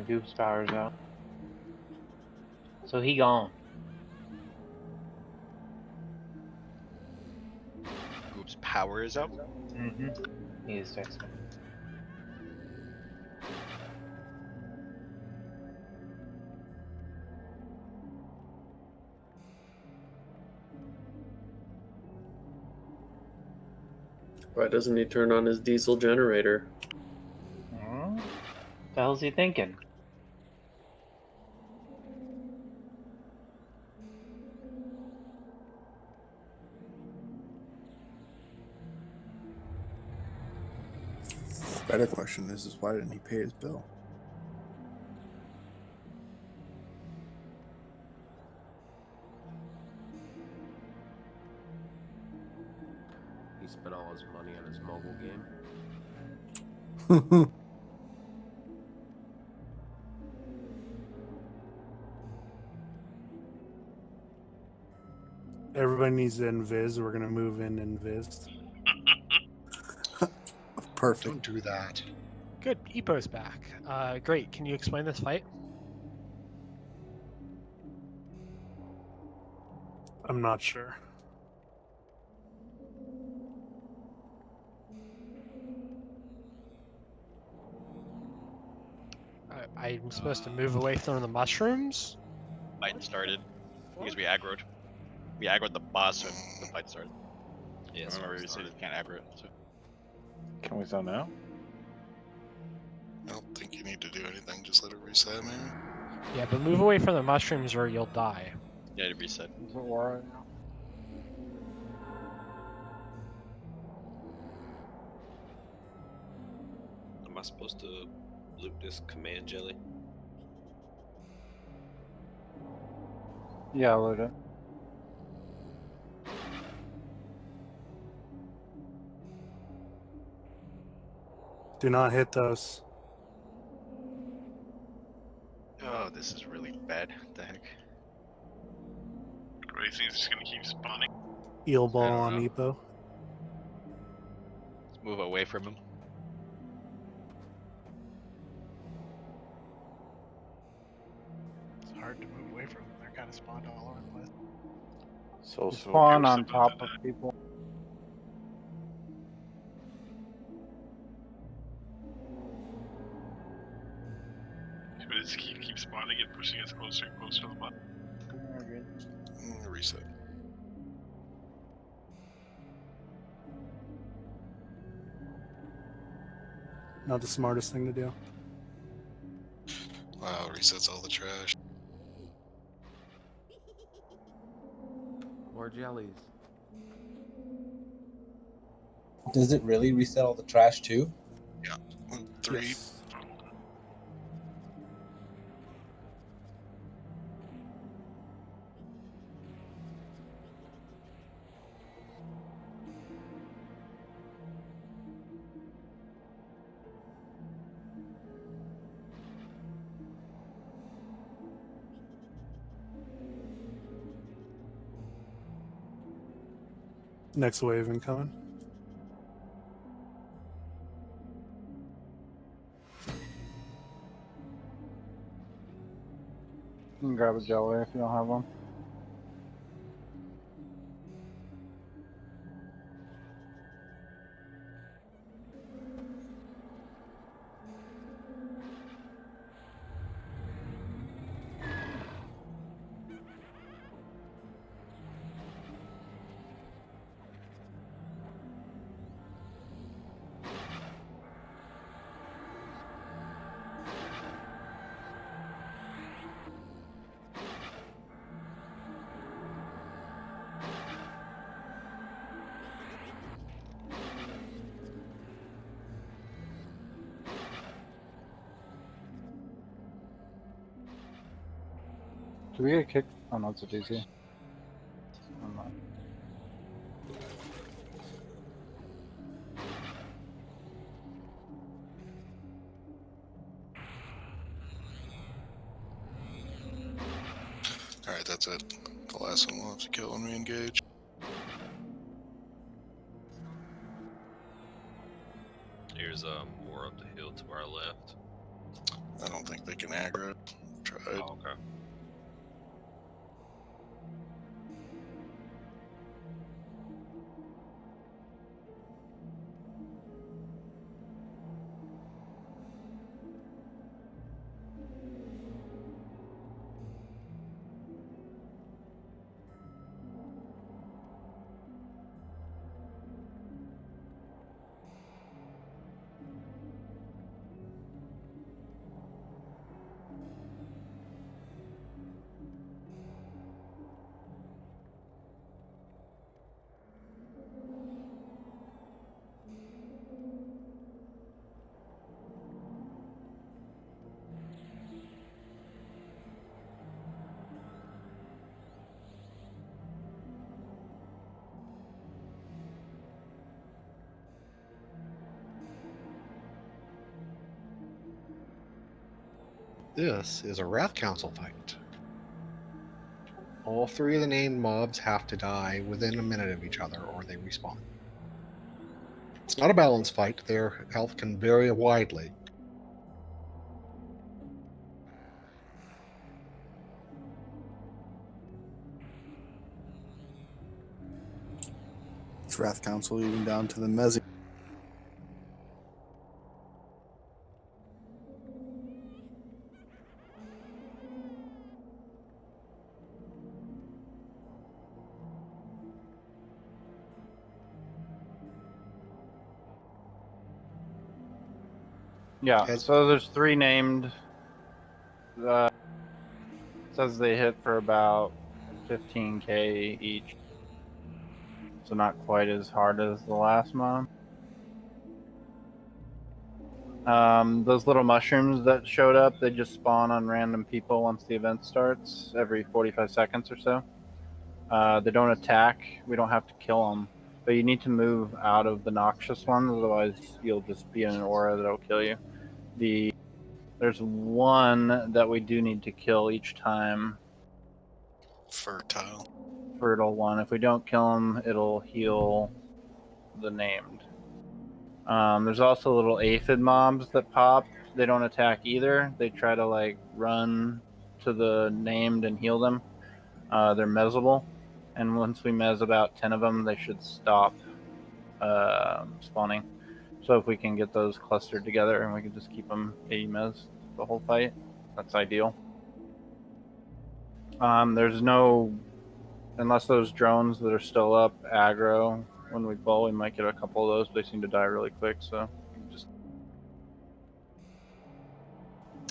Goop's power's out. So he gone. Goop's power is up. Mm-hmm. He is texting. Why doesn't he turn on his diesel generator? What the hell's he thinking? Better question is why didn't he pay his bill? He spent all his money on his mobile game. Everybody needs to invis. We're going to move in invis. Perfect. Don't do that. Good. Epo's back. Great. Can you explain this fight? I'm not sure. I'm supposed to move away from the mushrooms? Fight started because we aggroed. We aggroed the boss when the fight started. Yeah, I that's remember what you I said you can't aggro it. So. Can we zone out? I don't think you need to do anything. Just let it reset, maybe. Yeah, but move away from the mushrooms or you'll die. Yeah, to reset. Is it aura now? Am I supposed to loot this command jelly? Yeah, load it. Do not hit those. Oh, this is really bad. What the heck? What do you think? It's just gonna keep spawning? Eel I ball don't on know. Epo. Let's move away from him. It's hard to move away from them. They're kind of spawned all over the place. So You spawn on top of people. But it's keep spawning and pushing us closer and closer to the bottom. Reset. Not the smartest thing to do. Wow, resets all the trash. More jellies. Does it really reset all the trash too? Yeah. 3. Yes. Next wave incoming. You can grab a jelly if you don't have one. Do we get kicked? Oh no, it's a DC. Never mind. Alright, that's it. The last one we'll have to kill when we engage. Here's more up the hill to our left. I don't think they can aggro. Tried. Oh, okay. This is a Wrath Council fight. All 3 of the named mobs have to die within a minute of each other or they respawn. It's not a balanced fight, their health can vary widely. It's Wrath Council even down to the Mezzi. Yeah. So there's 3 named. Says they hit for about 15k each. So not quite as hard as the last month. Those little mushrooms that showed up, they just spawn on random people once the event starts, every 45 seconds or so. They don't attack. We don't have to kill them. But you need to move out of the noxious ones, otherwise you'll just be in an aura that'll kill you. There's one that we do need to kill each time. Fertile one. If we don't kill him, it'll heal the named. There's also little aphid mobs that pop. They don't attack either. They try to like run to the named and heal them. They're mezzable, and once we mez about 10 of them, they should stop spawning. So if we can get those clustered together and we can just keep them 80 mez the whole fight, that's ideal. There's no, unless those drones that are still up aggro when we pull, we might get a couple of those, but they seem to die really quick, so just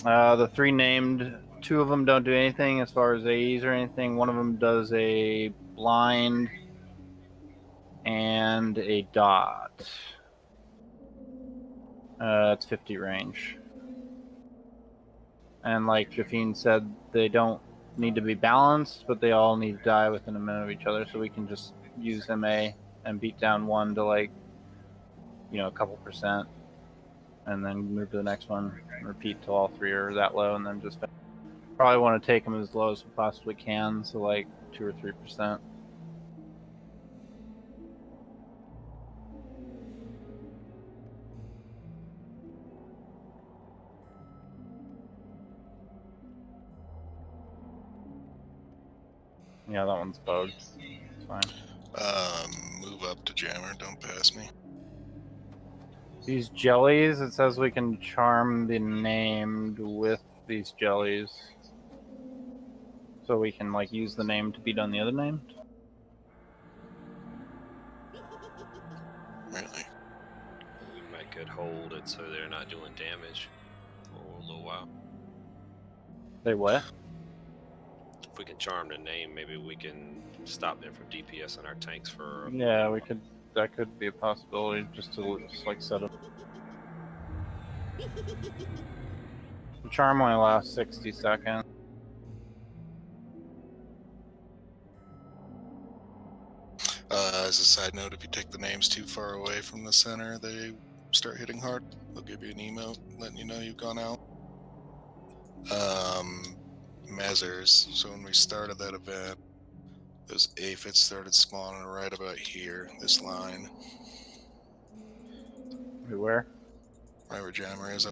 the 3 named, 2 of them don't do anything as far as AEs or anything. One of them does a blind and a dot. It's 50 range. And like Jafine said, they don't need to be balanced, but they all need to die within a minute of each other, so we can just use MA and beat down one to like, a couple percent, and then move to the next one, repeat till all 3 are that low, and then just probably want to take them as low as we possibly can, so like 2 or 3%. Yeah, that one's bugged. It's fine. Move up to Jammer. Don't pass me. These jellies, it says we can charm the named with these jellies. So we can like use the name to beat on the other name. Really? We might could hold it so they're not doing damage for a little while. They what? If we can charm the name, maybe we can stop them from DPS on our tanks for. Yeah, we could. That could be a possibility, just to like set up. The charm only lasts 60 seconds. As a side note, if you take the names too far away from the center, they start hitting hard. They'll give you an emote letting you know you've gone out. Measures. So when we started that event, those aphids started spawning right about here, this line. Where? Right where Jammer is.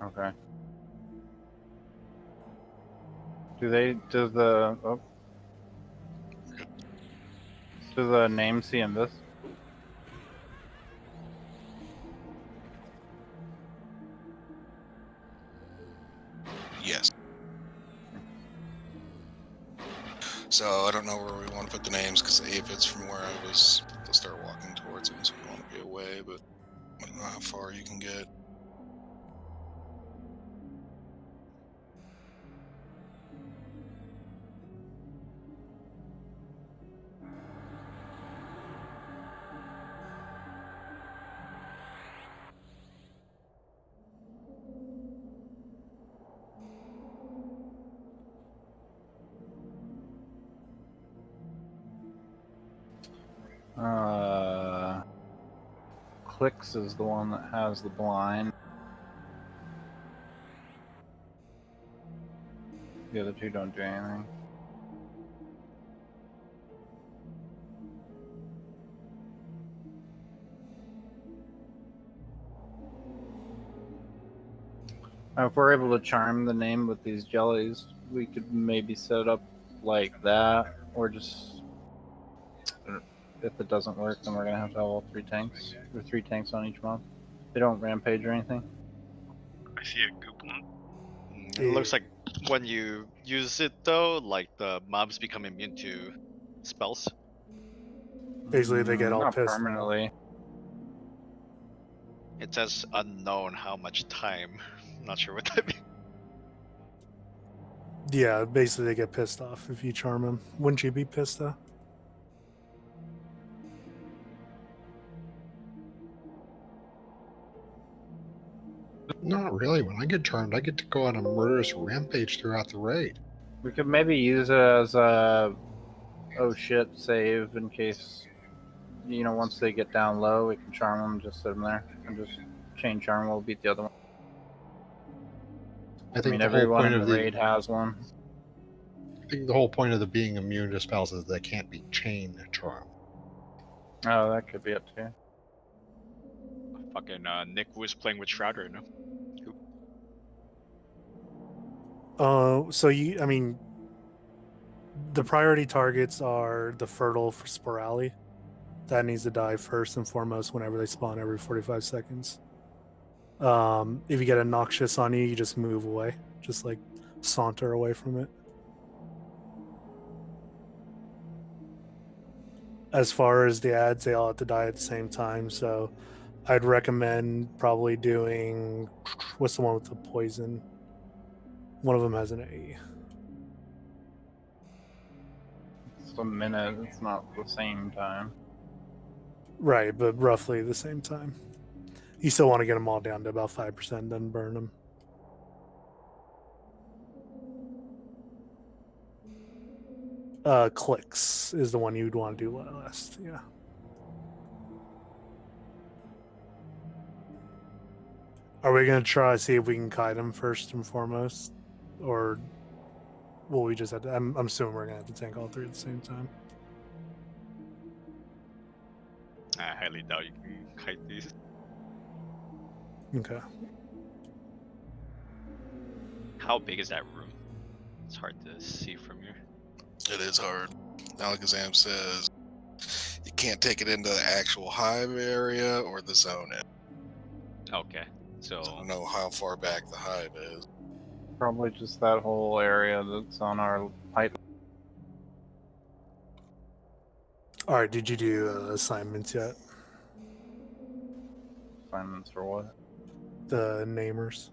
Okay. Does the name see in this? Yes. So I don't know where we want to put the names because the aphids from where I was, they'll start walking towards them, so we want to be away, but I don't know how far you can get. Clicks is the one that has the blind. The other 2 don't do anything. If we're able to charm the name with these jellies, we could maybe set it up like that, or just, if it doesn't work, then we're gonna have to have all 3 tanks, or 3 tanks on each mob. They don't rampage or anything. I see a goop one. It looks like when you use it though, like the mobs become immune to spells. Basically, they get all Not pissed. permanently. says unknown how much time. I'm not sure what that means. Yeah, basically they get pissed off if you charm them. Wouldn't you be pissed though? Not really. When I get charmed, I get to go on a murderous rampage throughout the raid. We could maybe use it as a oh shit save in case, once they get down low, we can charm them, just sit them there, and just chain charm will beat the other one. I think the whole everyone point in of the the raid has one. I think the whole point of the being immune to spells is they can't be chain charmed. Oh, that could be it too. Fucking Nick Wu's playing with Shroud right now. So the priority targets are the fertile for Sporali. That needs to die first and foremost whenever they spawn every 45 seconds. If you get a noxious on you, you just move away. Just like saunter away from it. As far as the ads, they all have to die at the same time. So I'd recommend probably doing, what's the one with the poison? One of them has an A. It's a minute, it's not the same time. Right, but roughly the same time. You still want to get them all down to about 5%, then burn them. Clicks is the one you'd want to do last. Yeah. Are we going to try to see if we can kite them first and foremost? Or will we just have to? I'm assuming we're going to have to tank all three at the same time. I highly doubt you can kite these. Okay. How big is that room? It's hard to see from here. It is hard. Alakazam says you can't take it into the actual hive area or the zone. Okay, So I so don't know how far back the hive is. Probably just that whole area that's on our height. All right. Did you do assignments yet? Assignments for what? The namers.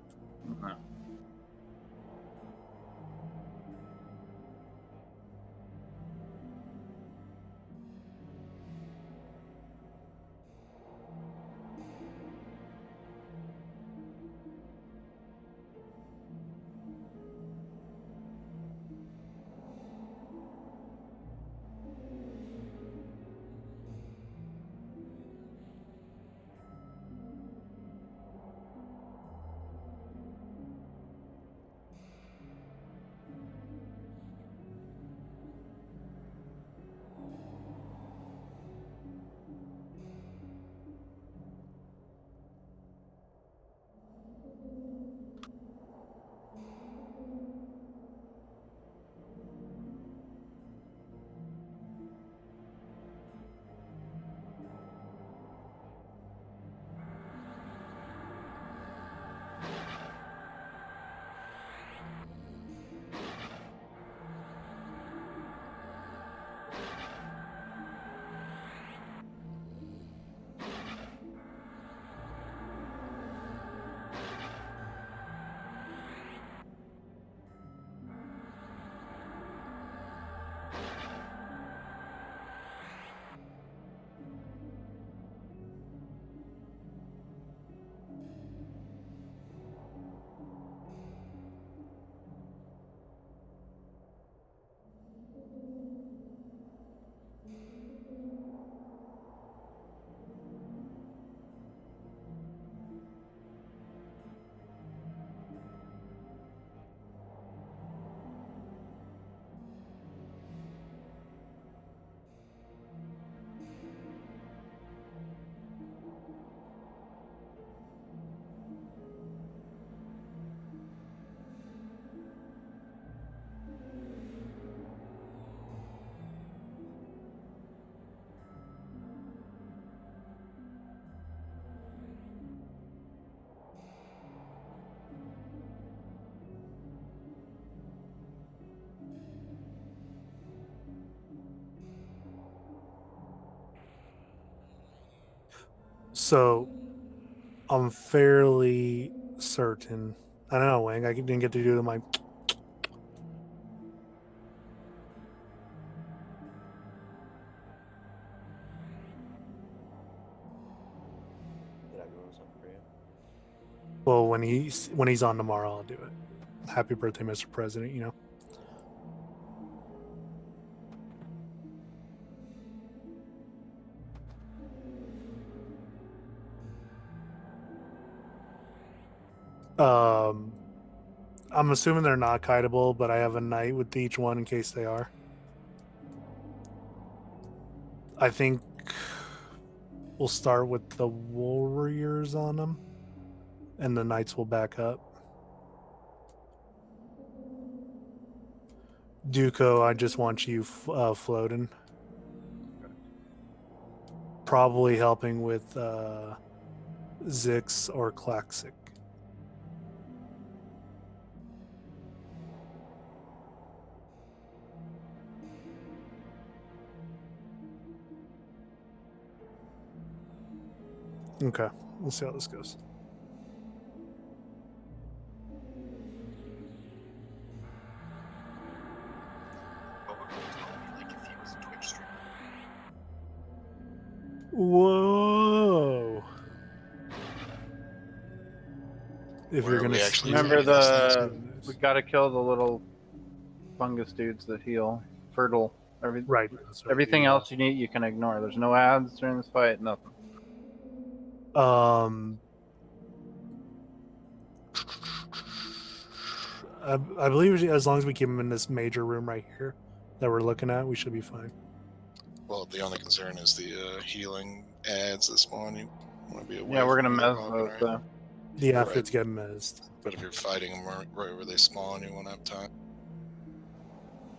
No. So I'm fairly certain. I don't know, Wang. I didn't get to do my. Did I ruin something for you? Well, when he's on tomorrow, I'll do it. Happy birthday, Mr. President. You know. I'm assuming they're not kiteable, but I have a knight with each one in case they are. I think we'll start with the warriors on them, and the knights will back up. Duco, I just want you floating. Probably helping with Zix or Klaxic. Okay, we'll see how this goes. What would Roll 12 be like if he was a Twitch streamer? Whoa! If Where you're are gonna we actually Remember fighting these things? we gotta kill the little fungus dudes that heal. Fertile. Right. That's right. Everything else you need you can ignore. There's no ads during this fight, nothing. I believe as long as we keep them in this major room right here that we're looking at, we should be fine. Well, the only concern is the healing ads that spawn. You want to be away. Yeah, we're gonna from where they're mess popping, those right? though. The Right. outfits get mezzed. But if you're fighting them right where they spawn, you won't have time.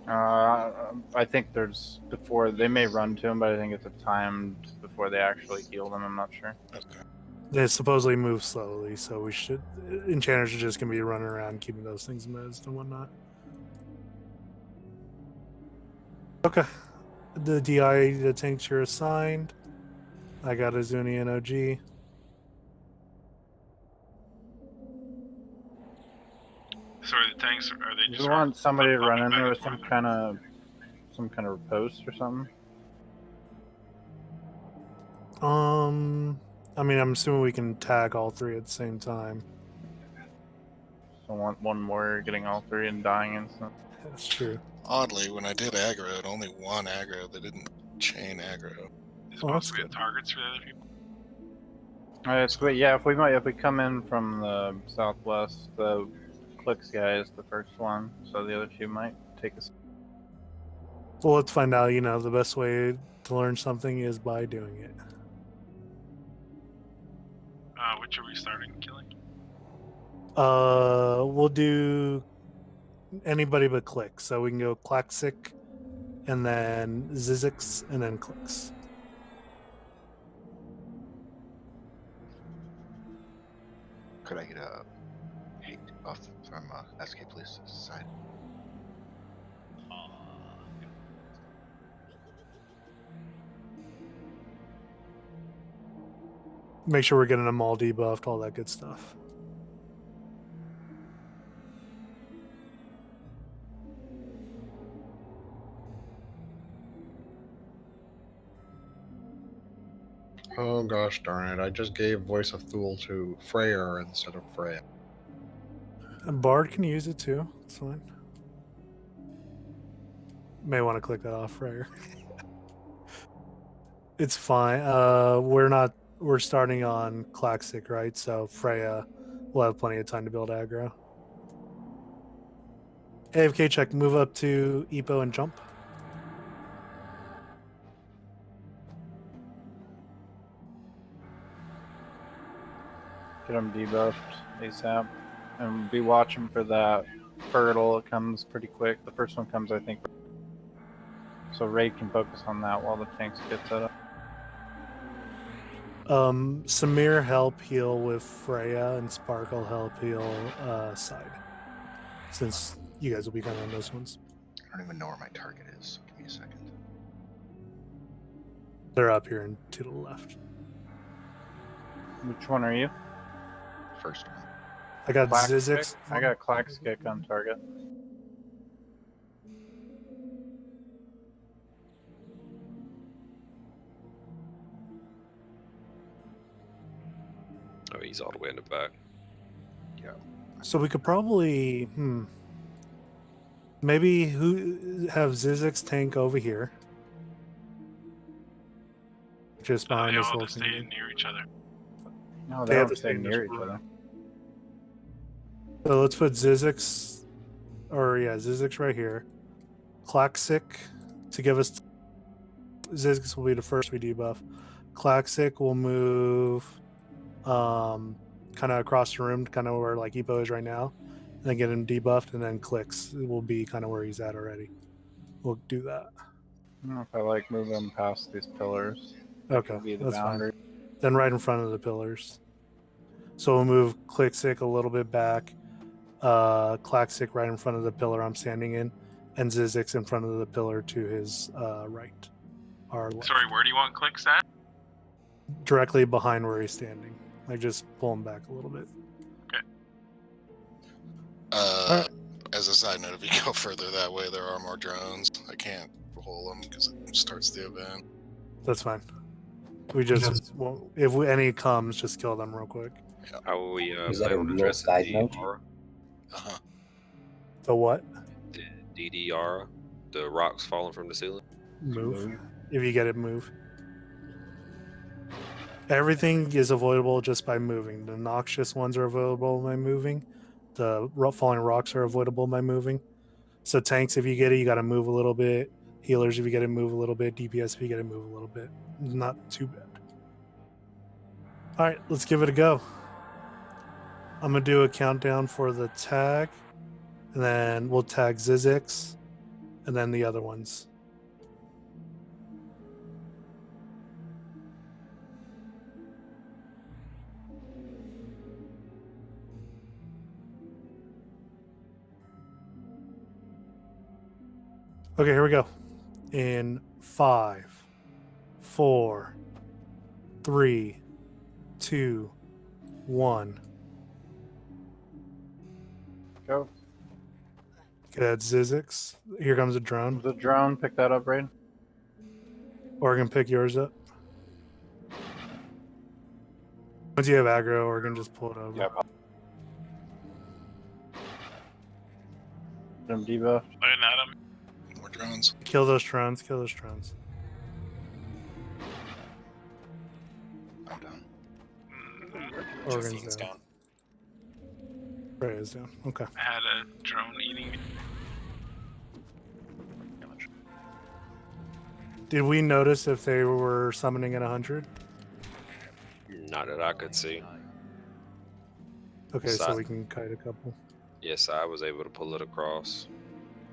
I think there's before they may run to them, but I think it's a timed before they actually heal them. I'm not sure. Okay. They supposedly move slowly, so we should. Enchanters are just gonna be running around keeping those things mezzed and whatnot. Okay. The DI, the tanks you're assigned. I got a Zuni and OG. So are the tanks? Are they Do just? you want somebody to run in back there and with some forth? kind of post or something? I mean, I'm assuming we can tag all three at the same time. So one warrior getting all three and dying instant. That's true. Oddly, when I did aggro, it only one aggro. They didn't chain aggro. Is it supposed to be targets for the other people? If we come in from the southwest, the Clicks guy is the first one, so the other two might take us. Well, let's find out. You know, the best way to learn something is by doing it. Which are we starting killing? We'll do anybody but Click. So we can go Klaxic, and then Zizix, and then Clicks. Could I get a hate buff from SK Police side? Make sure we're getting them all debuffed, all that good stuff. Oh gosh darn it, I just gave Voice of Thule to Freyr instead of Freya. And Bard can use it too. It's fine. May want to click that off, Freyr. It's fine. We're starting on Klaxic, right? So Freya will have plenty of time to build aggro. AFK check, move up to Epo and jump. Get them debuffed ASAP, and be watching for that fertile. It comes pretty quick. The first one comes, I think. So Raid can focus on that while the tanks get set up. Samir help heal with Freya, and Sparkle help heal side. Since you guys will be kind of on those ones. I don't even know where my target is. Give me a second. They're up here and to the left. Which one are you? first one. I got Clax Zizix. kick? I got Clax kick on target. Oh, he's all the way in the back. Yeah. So we could probably maybe have Zizix tank over here. Just behind They this all little just stay community. near each other. No, They they have don't to stay stay near just each other. So let's put Zizix, Zizix right here. Klaxik to give us. Zizix will be the first we debuff. Klaxik will move kind of across the room, kind of where like Epo is right now, and then get him debuffed, and then Clicks will be kind of where he's at already. We'll do that. I don't know if I like moving past these pillars. That Okay, could be the that's boundary. fine. Then right in front of the pillars. So we'll move Clixic a little bit back, Klaxik right in front of the pillar I'm standing in, and Zizix in front of the pillar to his right. Our left. Sorry, where do you want clicks at? Directly behind where he's standing. Like just pull him back a little bit. As a side note, if you go further that way, there are more drones. I can't pull them because it starts the event. That's fine. We just won't, if any comes, just kill them real quick. How will we Is that plan a on real addressing side the note? aura? The what? The DDR, the rocks falling from the ceiling. Move. If you get it, move. Everything is avoidable just by moving. The noxious ones are avoidable by moving. The falling rocks are avoidable by moving. So tanks, if you get it, you got to move a little bit. Healers, if you get it, move a little bit. DPS, if you get it, move a little bit. Not too bad. All right, let's give it a go. I'm gonna do a countdown for the tag, and then we'll tag Zizix, and then the other ones. Okay, here we go. In 5, 4, 3, 2, 1. Go. Okay, that's Zizix. Here comes a drone. The drone, pick that up, Raiden. Oregon, pick yours up. Once you have aggro, Oregon, just pull it over. Yep. Them debuff. Looking at him. More drones. Kill those drones. Kill those drones. I'm done. Oregon's down. Right is down. Okay. I had a drone eating me. Did we notice if they were summoning at 100? Not that I could see. Okay, so we can kite a couple. Yes, I was able to pull it across.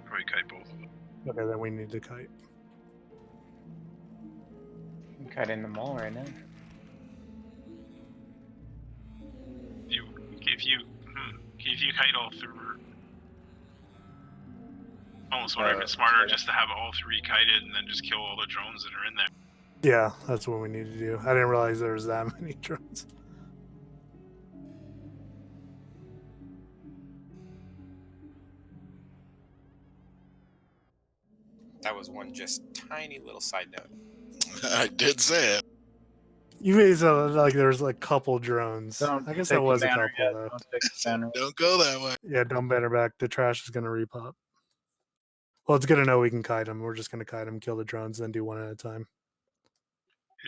Probably kite both of them. Okay, then we need to kite. I'm kiting them all right now. If you kite all through, almost would have been smarter just to have all three kited and then just kill all the drones that are in there. Yeah, that's what we need to do. I didn't realize there was that many drones. That was one just tiny little side note. I did say it. You made it sound like there's like couple drones. Don't I guess take that was the a banner couple yet. though. Don't take the banner. Don't go that way. Yeah, don't banner back. The trash is gonna repop. Well, it's good to know we can kite them. We're just gonna kite them, kill the drones, then do one at a time.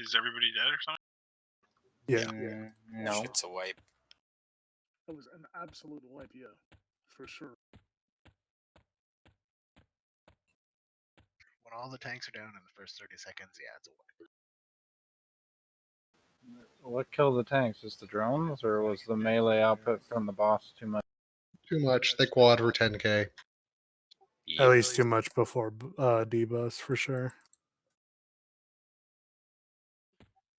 Is everybody dead or something? Yeah. No. Shit's a wipe. It was an absolute wipe, yeah, for sure. When all the tanks are down in the first 30 seconds, yeah, it's a wipe. What killed the tanks? Just the drones, or was the melee output from the boss too much? Too much. They quad for 10k. At least too much before debuffs for sure.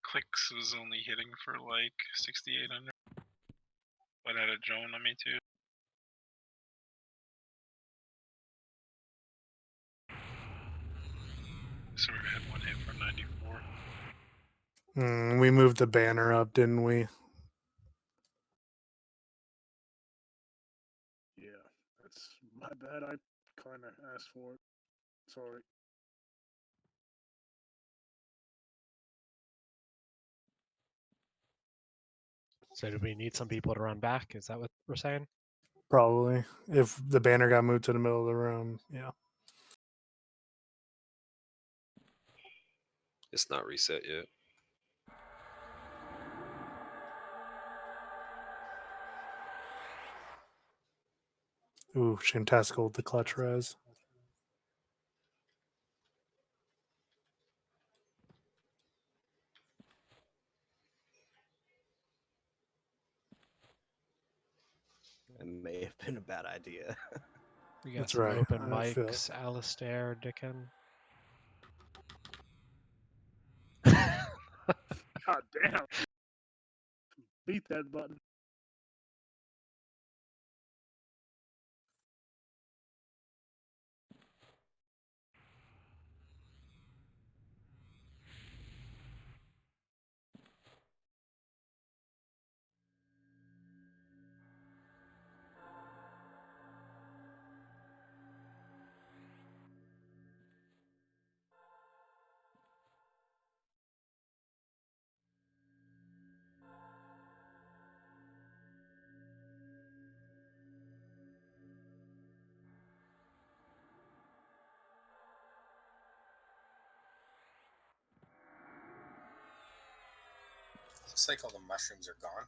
Clicks was only hitting for like 6,800. But I had a drone on me too. So I had one hit for 94. We moved the banner up, didn't we? bad. I kind of asked for it. Sorry. So do we need some people to run back? Is that what we're saying? Probably. If the banner got moved to the middle of the room, yeah. It's not reset yet. Ooh, Shamtastical with the clutch res. It may have been a bad idea. We got That's some right. open I feel mics. Alistair, Dickon. God damn. Beat that button. Looks like all the mushrooms are gone.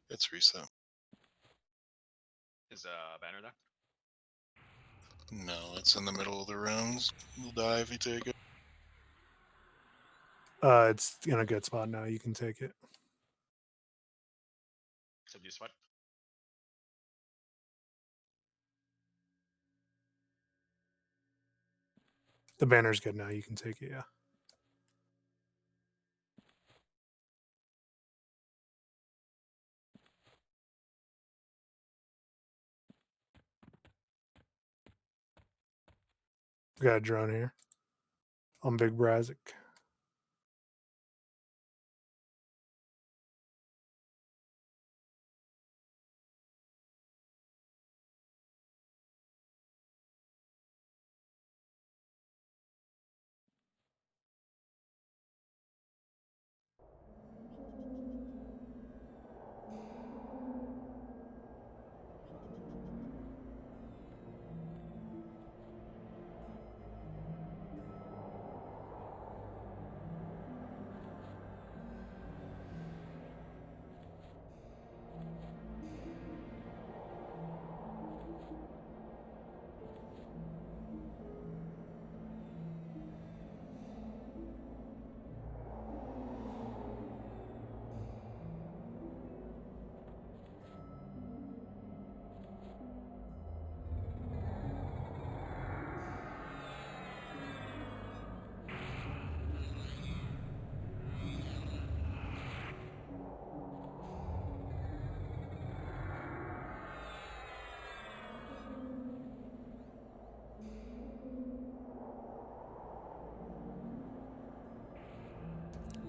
It's reset. Is banner there? No, it's in the middle of the rounds. You'll die if you take it. It's in a good spot now. You can take it. So do you sweat? The banner's good now. You can take it, yeah. We got a drone here. On Big Brazic.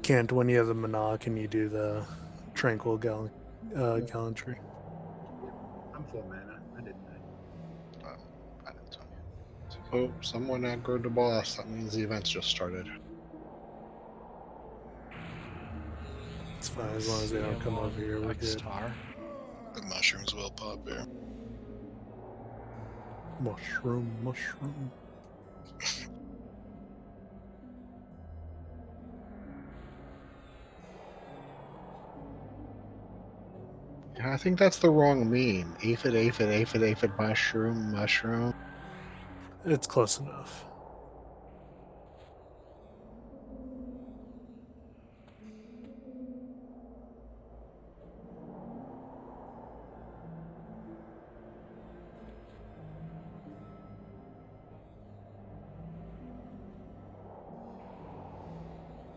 Can't, when you have the Mana, can you do the Tranquil Gallantry? I'm full mana. I didn't die. I didn't tell you. Oh, someone aggroed the boss. That means the event's just started. It's fine as long as they don't come over here. We're good. The mushrooms will pop here. Mushroom. Yeah, I think that's the wrong meme. Aphid, mushroom. It's close enough.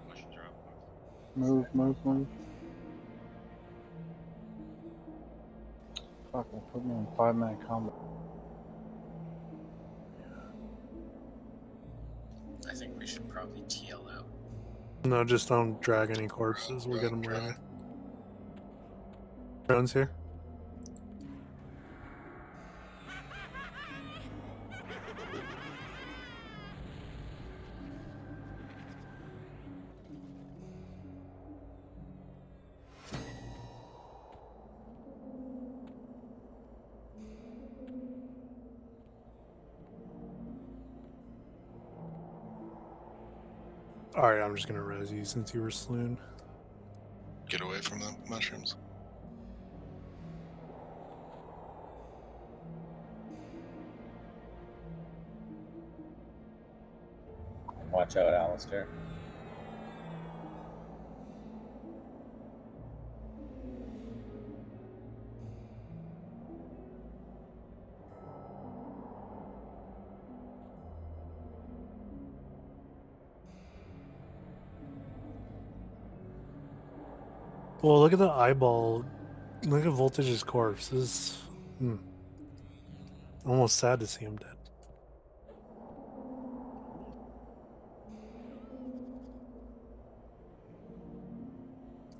Mushrooms are up. Move. Fucking put me in 5-minute combat. I think we should probably TL out. No, just don't drag any corpses. We'll get them later. Drone's here. Alright, I'm just gonna res you since you were swoon. Get away from the mushrooms. Watch out, Alistair. Well, look at the eyeball. Look at Voltage's corpse. This is almost sad to see him dead.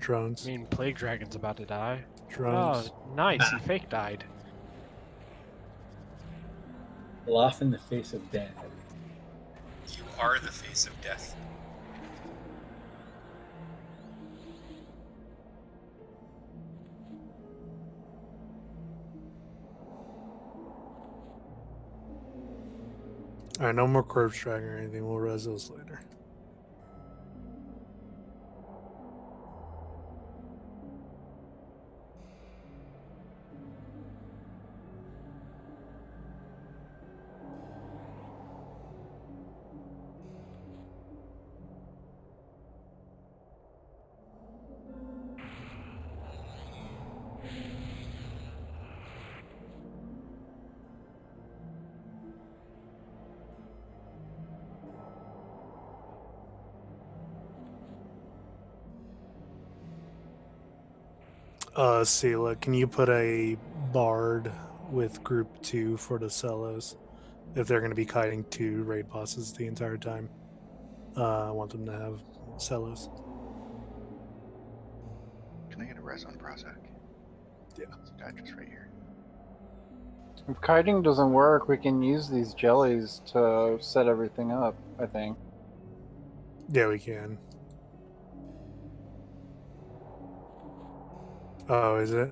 Drones. I mean, Plague Dragon's about to die. Drones. Oh, nice. He fake died. Laugh in the face of death. You are the face of death. Alright, no more corpse dragon or anything. We'll res those later. Sela, can you put a bard with group 2 for the Selos? If they're going to be kiting 2 raid bosses the entire time. I want them to have Selos. Can I get a res on Prozac? Yeah. It's just right here. If kiting doesn't work, we can use these jellies to set everything up, I think. Yeah, we can. Oh, is it?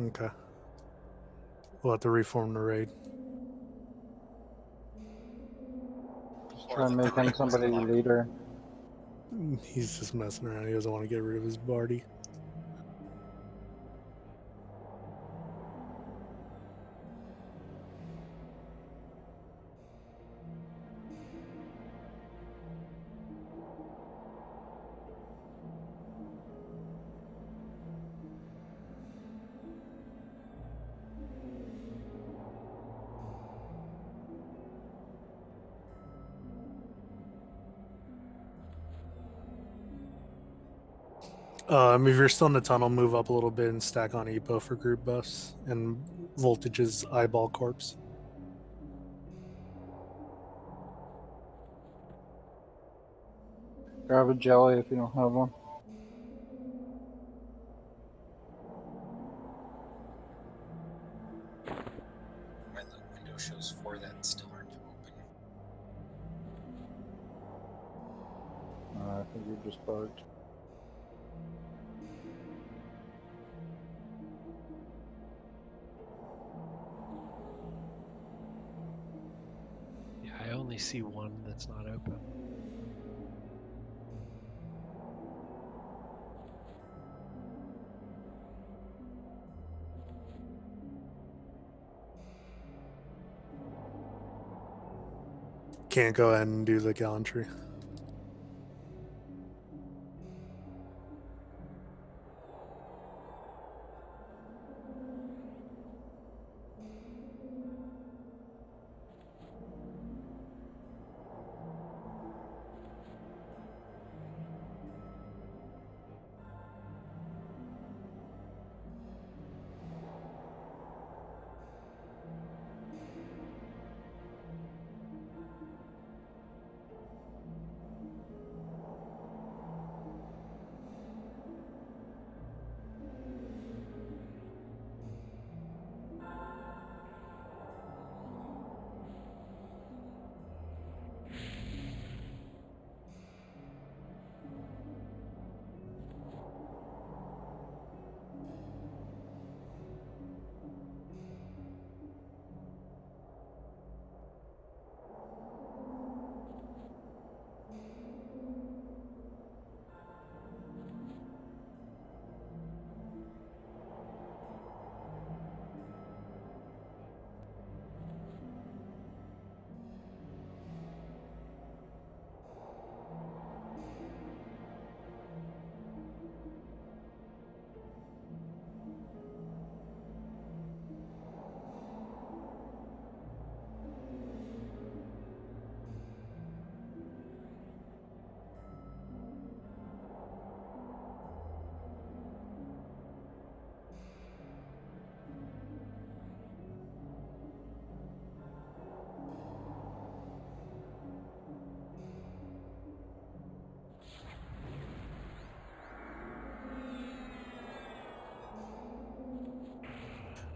Okay. We'll have to reform the raid. Just try and make him somebody leader. He's just messing around. He doesn't want to get rid of his Bardy. If you're still in the tunnel, move up a little bit and stack on Epo for group buffs and Voltage's eyeball corpse. Grab a jelly if you don't have one. My loot window shows 4 that still aren't open. I think you just bugged. Yeah, I only see one that's not open. Can't go ahead and do the gallantry.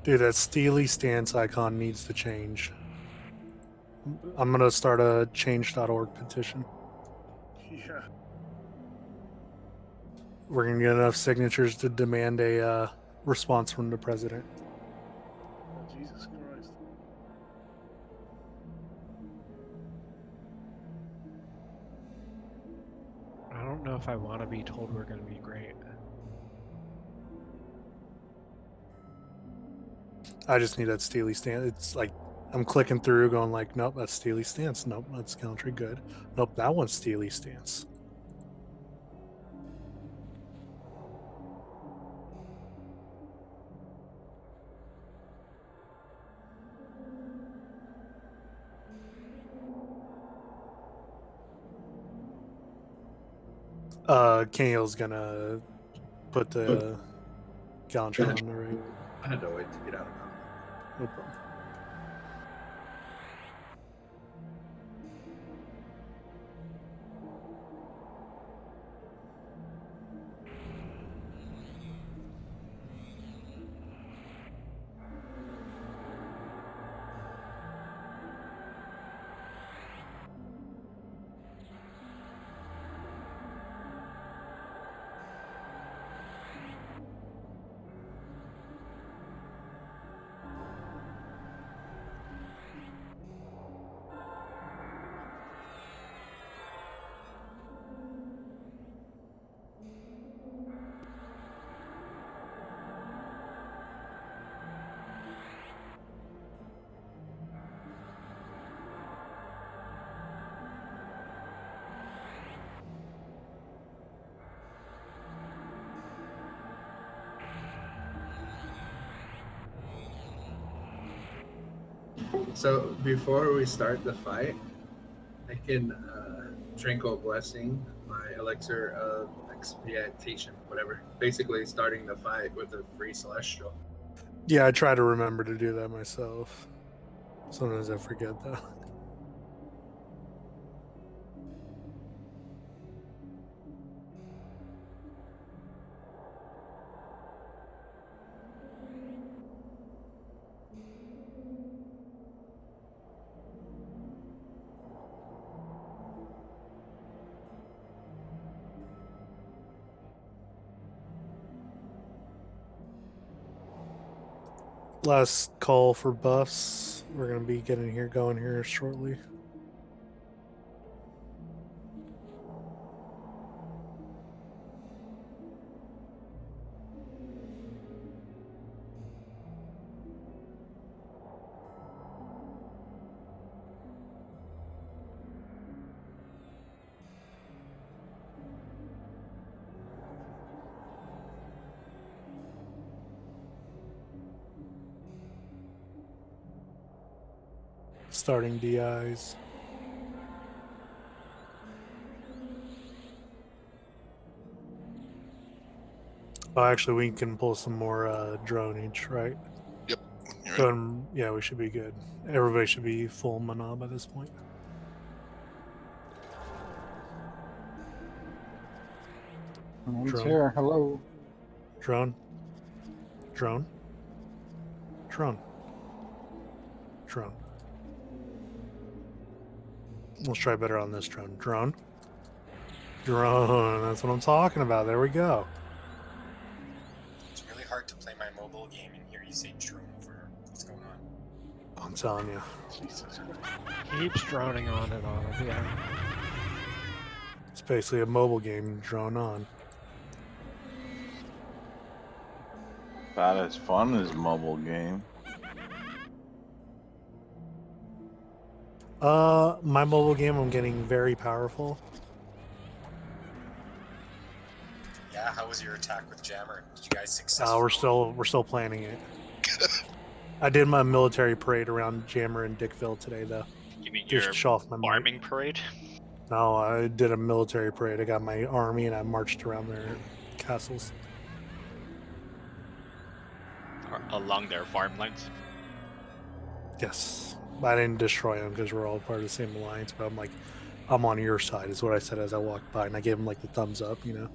Dude, that steely stance icon needs to change. I'm gonna start a change.org petition. Yeah. We're gonna get enough signatures to demand a response from the president. Oh, Jesus Christ. I don't know if I want to be told we're going to be great. I just need that steely stance. It's like I'm clicking through, going like, nope, that's steely stance. Nope, that's country good. Nope, that one's steely stance. Kenyo's gonna put the gallantry on the right. I had to wait to get out of combat. No problem. So before we start the fight, I can Tranquil Blessing, my elixir of expiation, whatever. Basically, starting the fight with a free celestial. Yeah, I try to remember to do that myself. Sometimes I forget though. Last call for buffs. We're gonna be going here shortly. Starting DIs. Oh, actually, we can pull some more dronage, right? Yep. Yeah, we should be good. Everybody should be full mana by this point. Someone's Drone. here. Hello. Drone. Drone. Drone. Drone. Let's try better on this drone. Drone. Drone. That's what I'm talking about. There we go. It's really hard to play my mobile game and hear you say drone over what's going on. I'm telling you. Jesus Christ. Keeps droning on and on. Yeah. It's basically a mobile game drone on. About as fun as mobile game. My mobile game, I'm getting very powerful. Yeah, how was your attack with Jammer? Did you guys successfully? We're still planning it. I did my military parade around Jammer and Dickville today, though. You mean Just your show off my might. farming parade? No, I did a military parade. I got my army and I marched around their castles. Along their farmlands? Yes. I didn't destroy them because we're all part of the same alliance, but I'm like, I'm on your side, is what I said as I walked by, and I gave him like the thumbs up, you know?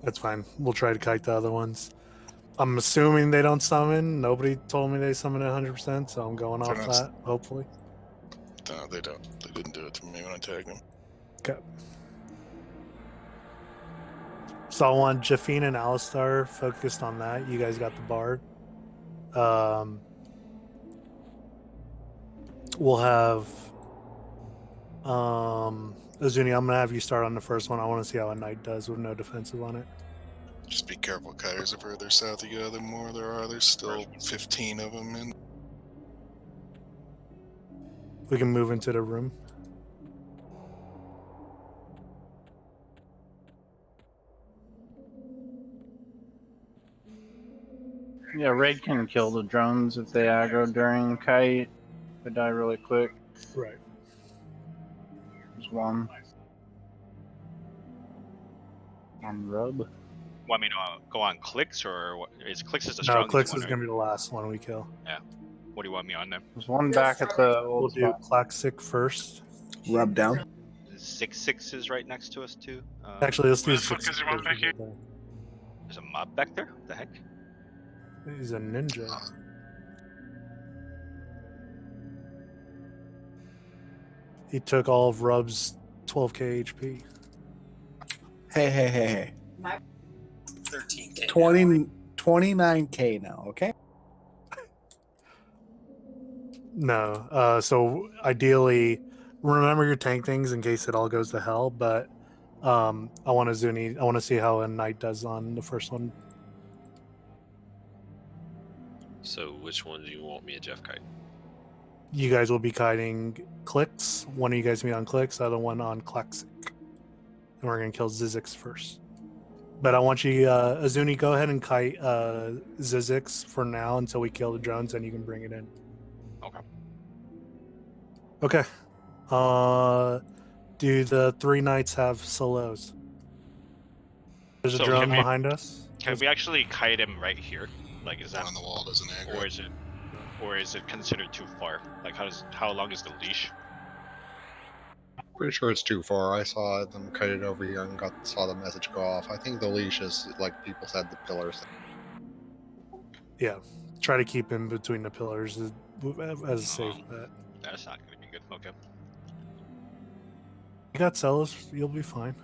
That's fine. We'll try to kite the other ones. I'm assuming they don't summon. Nobody told me they summon 100%, so I'm going off not- that, hopefully. No, they don't. They didn't do it to me when I tagged them. Okay. So I want Jafine and Alistar focused on that. You guys got the bard. We'll have Azuni, I'm gonna have you start on the first one. I want to see how a knight does with no defensive on it. Just be careful, Kiters. The further south you go, the more there are. There's still 15 of them in. We can move into the room. Yeah, raid can kill the drones if they aggro during kite. They die really quick. Right. There's one. On rub. Want me to go on clicks or what? Is clicks is the No, strongest Clicks one, is right? gonna be the last one we kill. Yeah. What do you want me on then? There's one back at the old We'll do spot. Klaxik first. Rub down. 6/6 is right next to us too. Actually, let's do Where the fuck 6. is your one back here? There's a mob back there? What the heck? He's a ninja. He took all of Rub's 12k HP. Hey. 13k. 29k now, okay? No. So ideally, remember your tank things in case it all goes to hell. But I want to Zuni. I want to see how a knight does on the first one. So which one do you want me and Jeff kite? You guys will be kiting Clicks. One of you guys meet on Clicks. The other one on Klaxik. And we're gonna kill Zizix first. But I want you, Azuni, go ahead and kite Zizix for now until we kill the drones, and you can bring it in. Okay. Okay. Do the 3 knights have solos? There's a So drone can we- behind us. Can we actually kite him right here? Like, is that on the wall doesn't aggro. or is it considered too far? Like, how long is the leash? Pretty sure it's too far. I saw them cut it over here and saw the message go off. I think the leash is, like people said, the pillars. Yeah. Try to keep him between the pillars as a safe bet. That's not gonna be good. Okay. You got Selos, you'll be fine.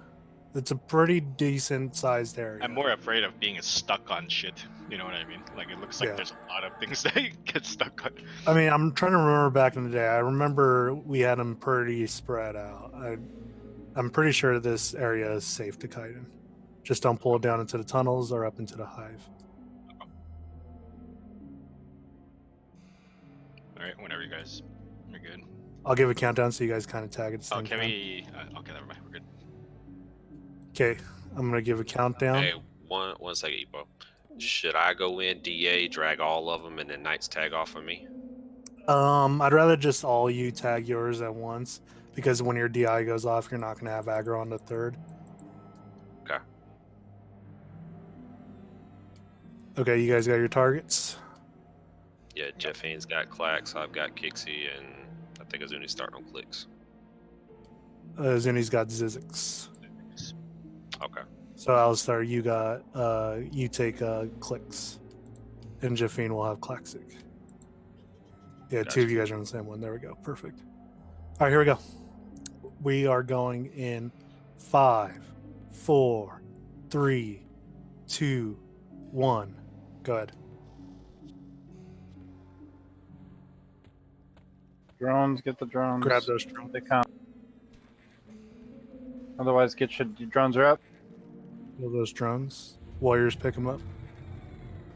It's a pretty decent sized area. I'm more afraid of being stuck on shit. You know what I mean? Like, it looks like Yeah. there's a lot of things that you get stuck on. I mean, I'm trying to remember back in the day. I remember we had them pretty spread out. I'm pretty sure this area is safe to kite in. Just don't pull it down into the tunnels or up into the hive. All right, whenever you guys are good. I'll give a countdown so you guys kind of tag at the Oh, same can time. we? Okay, never mind. We're good. Okay, I'm gonna give a countdown. Hey, one second, Epo. Should I go in DA, drag all of them, and then Knights tag off of me? I'd rather just all you tag yours at once because when your DI goes off, you're not gonna have aggro on the third. Okay. Okay, you guys got your targets. Yeah, Jeff Haynes got Clax, I've got Kixie, and I think Azuni's starting on clicks. Zuni's got Zizix. Okay. So Alistar, you got you take clicks, and Jafine will have Klaxik. Yeah, two of you guys are on the same one. There we go. Perfect. All right, here we go. We are going in 5, 4, 3, 2, 1. Go ahead. Drones, get the drones. Grab those drones. They come. Otherwise, get your drones are up. Kill those drones. Warriors pick them up.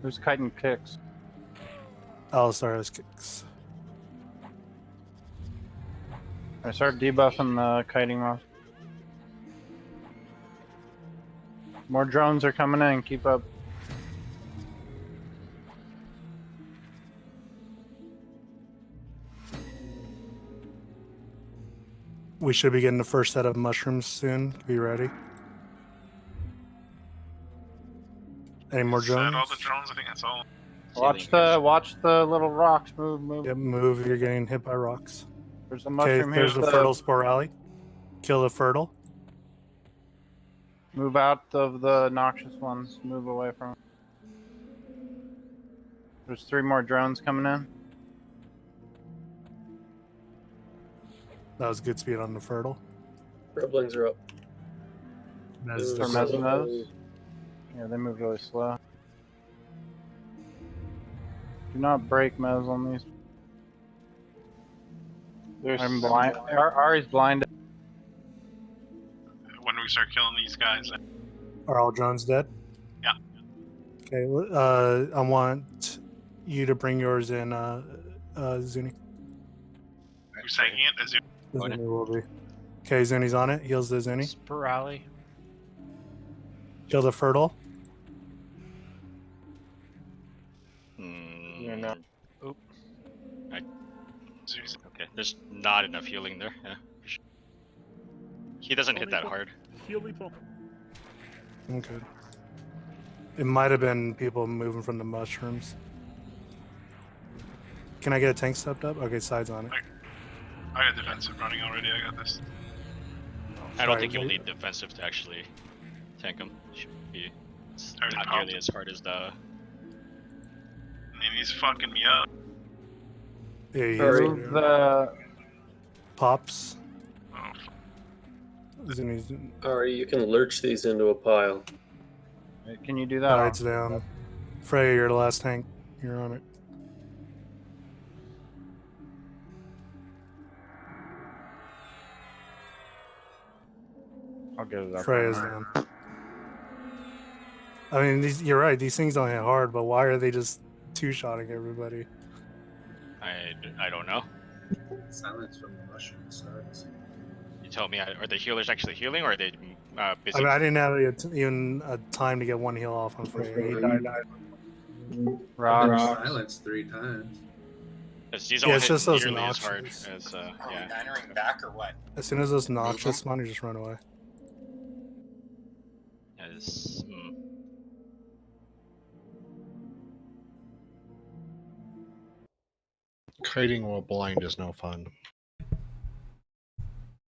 Who's kiting kicks? Alistar has kicks. I start debuffing the kiting mouse. More drones are coming in. Keep up. We should be getting the first set of mushrooms soon. Be ready. Any more Is that all drones? the drones? I think that's all. Watch the little rocks move. Yep, move. You're getting hit by rocks. There's a Okay, mushroom here. there's the fertile spore alley. Kill the fertile. Move out of the noxious ones. Move away from 'em. There's 3 more drones coming in. That was good speed on the fertile. Reblings are up. Mez For defending. Mesmos. Yeah, they move really slow. Do not break Mez on these. I'm blind. Ari's blinded. When we start killing these guys, Are all drones dead? yeah. Okay. I want you to bring yours in, Zuni. Who's taking it? As you Zuni will be. Okay, Zuni's on it. Heals the Zuni. Spirali. Kill the fertile. Oop. Okay, there's not enough healing there. Yeah. He doesn't hit that hard. Heal people. Okay. It might have been people moving from the mushrooms. Can I get a tank stepped up? Okay, side's on it. I got defensive running already. I got this. I don't think you'll need defensive to actually tank him. It's not nearly as hard as the. I mean, he's fucking me up. Yeah, he Move the pops. Oh. Zuni's. Alright, you can lurch these into a pile. Can you do that? Side's down. Freya, you're the last tank. You're on it. I'll get it up. Freya's down. I mean, you're right. These things don't hit hard, but why are they just two-shotting everybody? I don't know. Silence from the mushroom sucks. You tell me. Are the healers actually healing, or are they busy? I mean, I didn't have even a time to get one heal off on Freya. He died. Silence 3 times. These Yeah, don't it's hit just those nearly as hard noxious. as Are we yeah. dinering back or what? As soon as those noxious spawn, you just run away. As, Kiting while blind is no fun.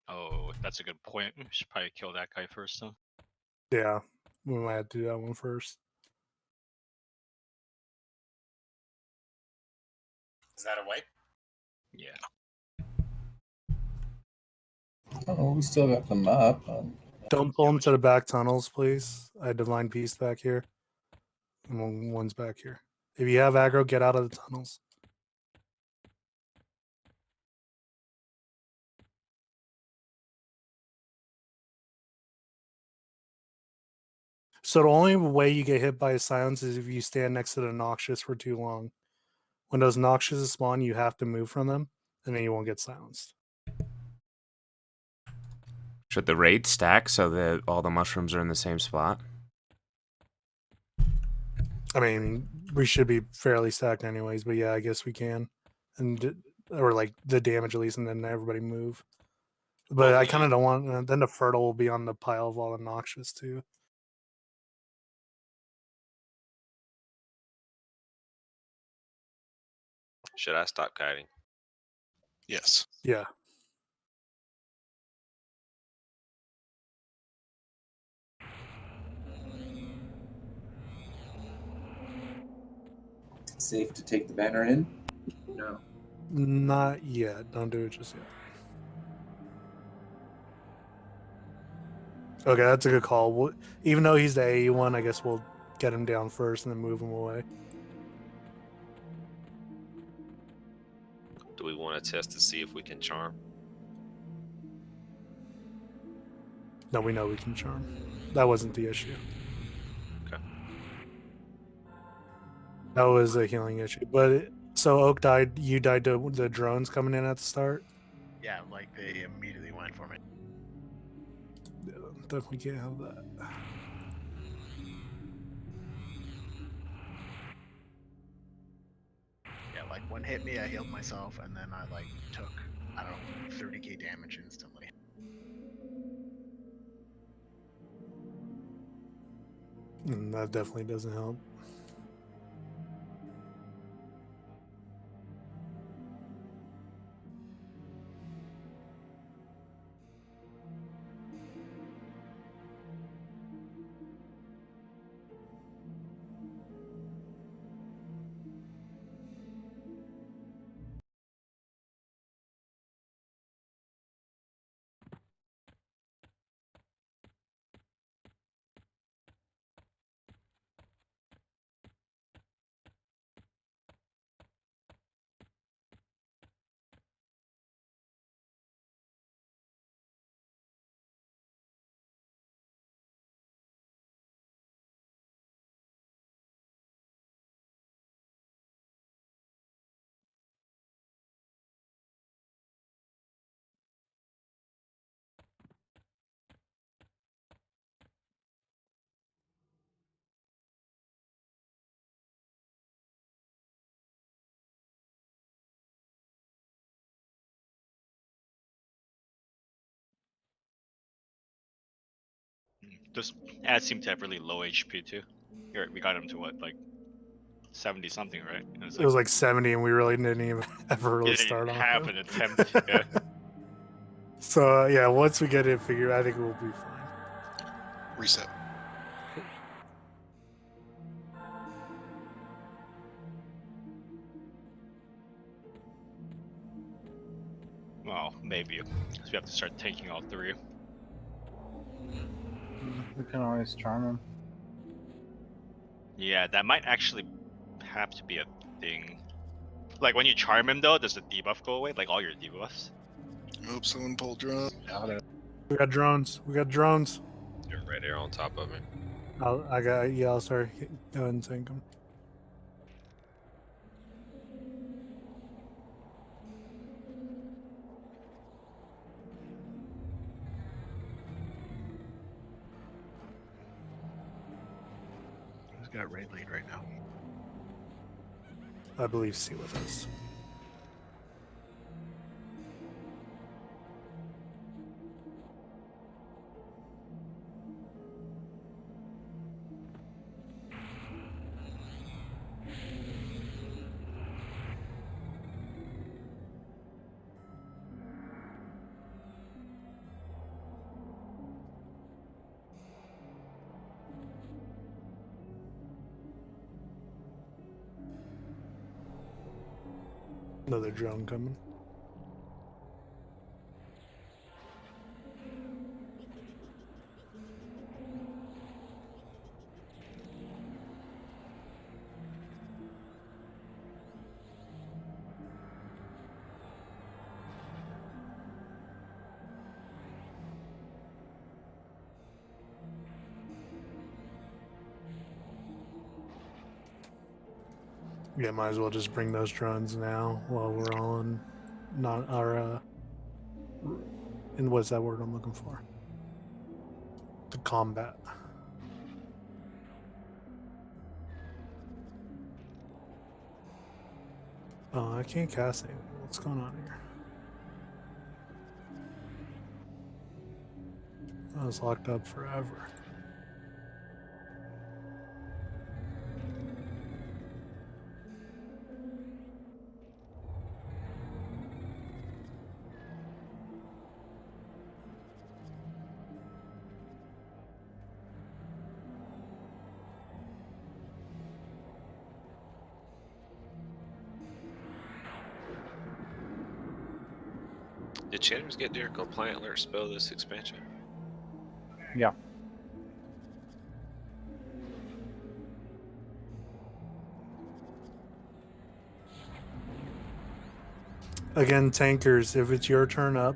Oh, that's a good point. We should probably kill that guy first, though. Yeah, we might have to do that one first. Is that a wipe? Yeah. Oh, we still got them up. Don't pull them to the back tunnels, please. I had Divine Beast back here. And one's back here. If you have aggro, get out of the tunnels. So the only way you get hit by a silence is if you stand next to the noxious for too long. When those noxious spawn, you have to move from them, and then you won't get silenced. Should the raid stack so that all the mushrooms are in the same spot? I mean, we should be fairly stacked anyways, but yeah, I guess we can. Or like the damage at least, and then everybody move. But I kind of don't want. Then the fertile will be on the pile of all the noxious too. Should I stop kiting? Yes. Yeah. Safe to take the banner in? No. Not yet. Don't do it just yet. Okay, that's a good call. Even though he's the AE one, I guess we'll get him down first and then move him away. Do we want to test to see if we can charm? No, we know we can charm. That wasn't the issue. Okay. That was a healing issue. But so Oak died. You died to the drones coming in at the start. Yeah, like they immediately went for me. Yeah, definitely can't have that. Yeah, like one hit me, I healed myself, and then I like took, I don't know, 30k damage instantly. That definitely doesn't help. Those ads seem to have really low HP too. Here, we got him to what, like 70 something, right? And it's It was like 70, and we really didn't even ever really you didn't start even on have him. an attempt. Yeah. So yeah, once we get it figured, I think we'll be fine. Reset. Well, maybe. Because we have to start tanking all three. We can always charm him. Yeah, that might actually have to be a thing. Like when you charm him though, does the debuff go away? Like all your debuffs? Oops, someone pulled drone. Got it. We got drones. We got drones. They're right there on top of me. I'll start. Go ahead and tank them. Who's got raid lead right now? I believe Selo does. Another drone coming. Yeah, might as well just bring those drones now while we're on not our and what's that word I'm looking for? To combat. Oh, I can't cast anything. What's going on here? I was locked up forever. Did Channers get their compliant alert spell this expansion? Yeah. Again, tankers, if it's your turn up,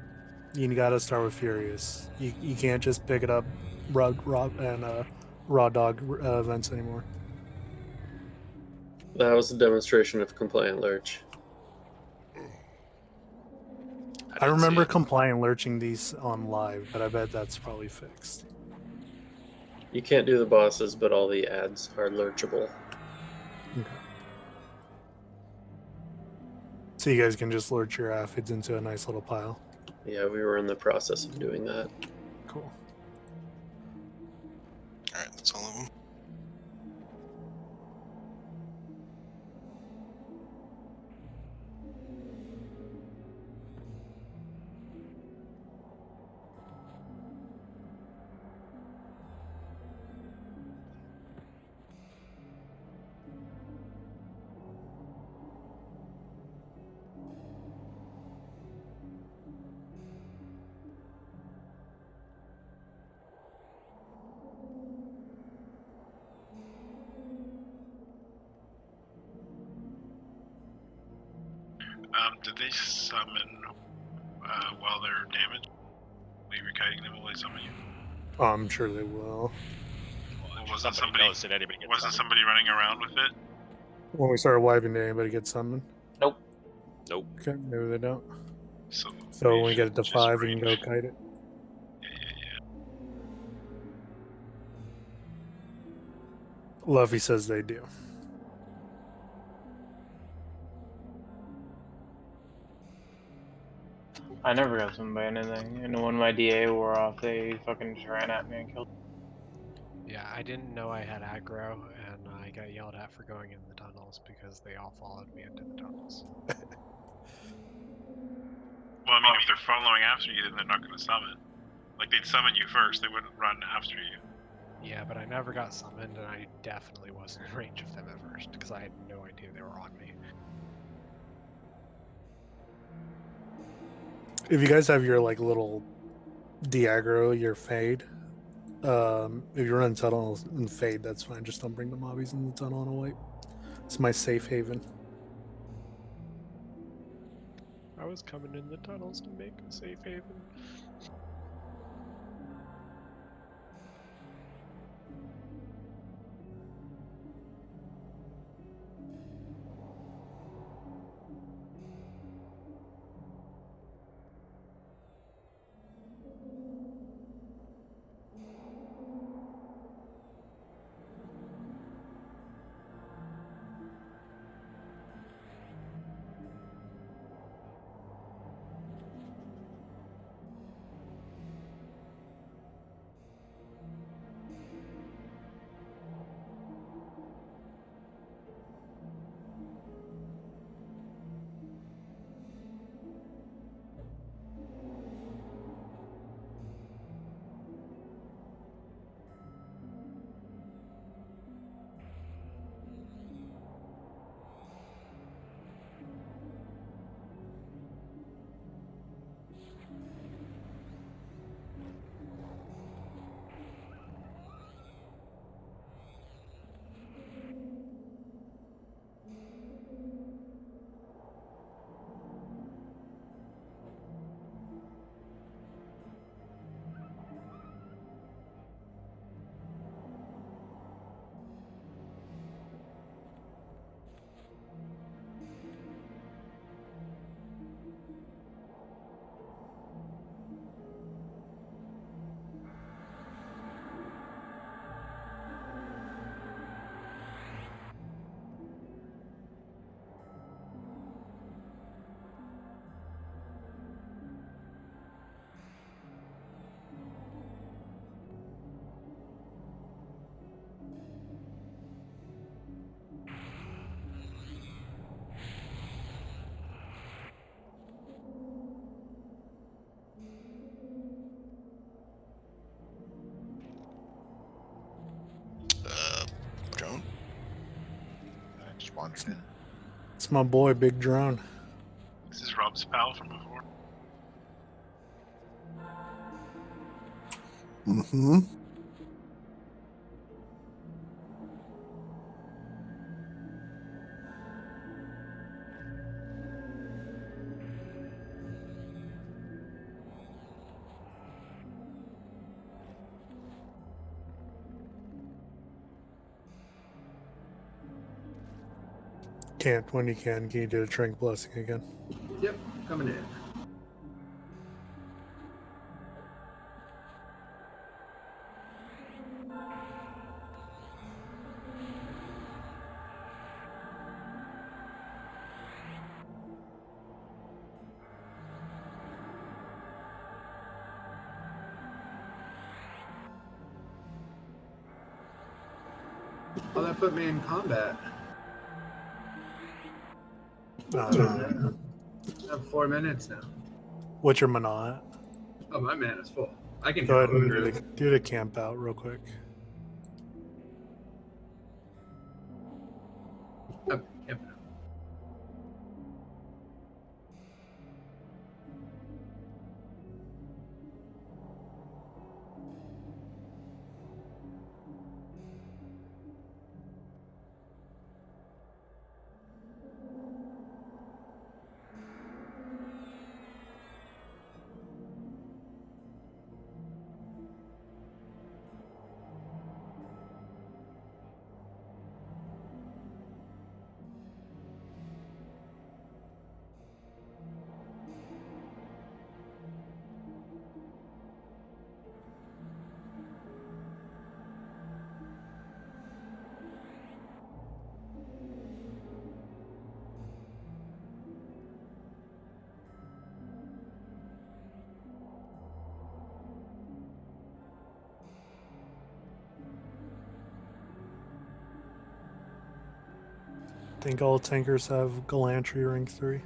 you gotta start with Furious. You can't just pick it up raw dog events anymore. That was a demonstration of compliant lurch. I remember compliant lurching these on live, but I bet that's probably fixed. You can't do the bosses, but all the ads are lurchable. Okay. So you guys can just lurch your aphids into a nice little pile. Yeah, we were in the process of doing that. Cool. Alright, that's all of them. Did they summon while they're damaged? Were you kiting them while they summon you? Oh, I'm sure they will. Well, wasn't somebody running around with it? When we started wiping, did anybody get summoned? Nope. Nope. Okay, maybe they don't. So when we get it to 5, we can go kite it. Luffy says they do. I never got some by anything, and when my DA wore off, they fucking just ran at me and killed me. Yeah, I didn't know I had aggro, and I got yelled at for going in the tunnels because they all followed me into the tunnels. Well, I mean, if they're following after you, then they're not going to summon. Like, they'd summon you first, they wouldn't run after you. Yeah, but I never got summoned, and I definitely wasn't in range of them at first because I had no idea they were on me. If you guys have your like little de-aggro, your fade, if you run tunnels and fade, that's fine. Just don't bring the mobbies in the tunnel on a wipe. It's my safe haven. I was coming in the tunnels to make a safe haven. Drone? I just wandered in. It's my boy, Big Drone. This is Rob's pal from before. Mm-hmm. Can't when you can. Can you do a drink blessing again? Yep, coming in. Oh, that put me in combat. I have 4 minutes now. What's your mana at? Oh, my mana's full. I can Go heal ahead and literally. do the camp out real quick. Oh, camp out. think all tankers have Galantry rank 3.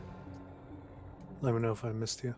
Let me know if I missed you.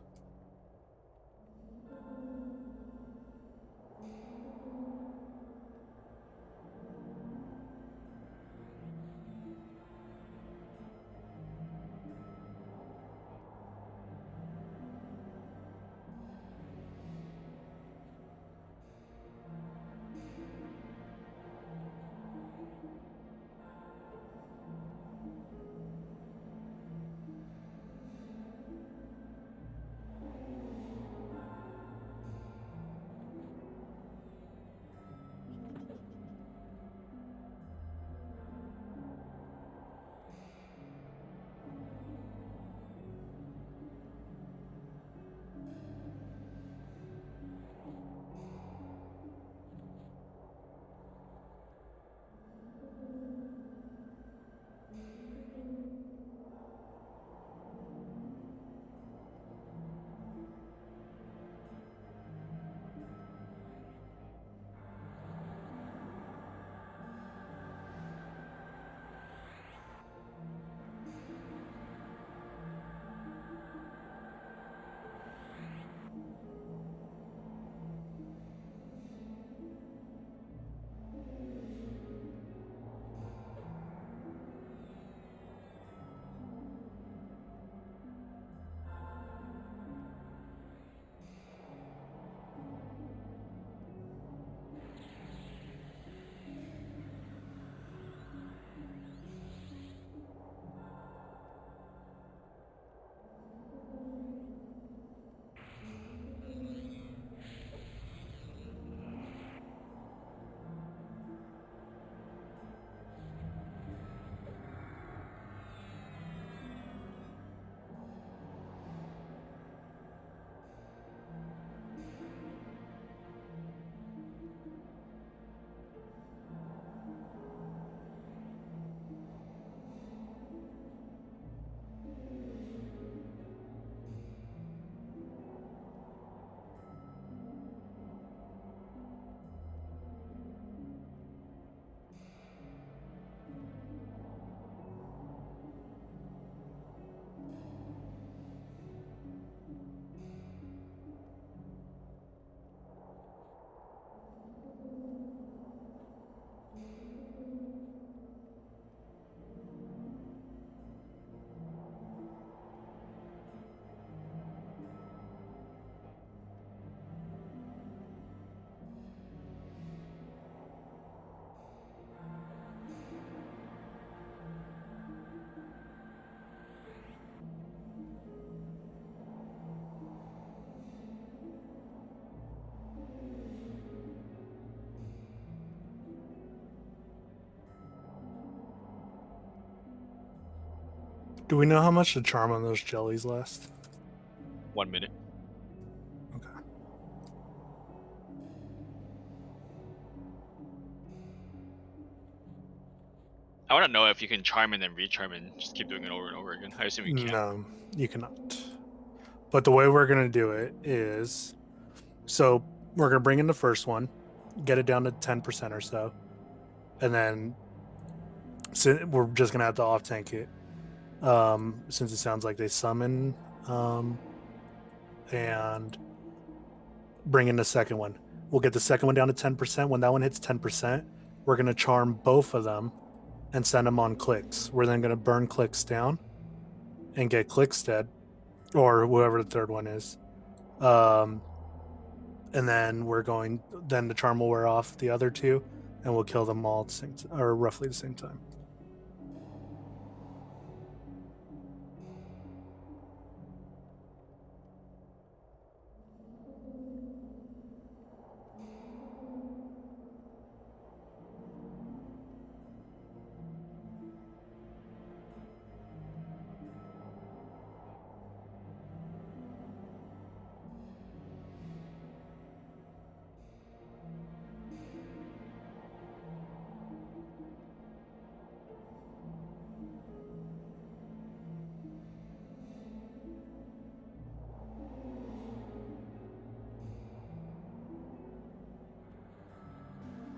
Do we know how much the charm on those jellies last? 1 minute. Okay. I want to know if you can charm and then recharm and just keep doing it over and over again. I assume you can. No, you cannot. But the way we're going to do it is, so we're going to bring in the first one, get it down to 10% or so, and then we're just going to have to off tank it. Since it sounds like they summon, and bring in the second one. We'll get the second one down to 10%. When that one hits 10%, we're going to charm both of them and send them on clicks. We're then going to burn clicks down and get clicks dead, or whoever the third one is. And then then the charm will wear off the other two, and we'll kill them all at the same or roughly the same time.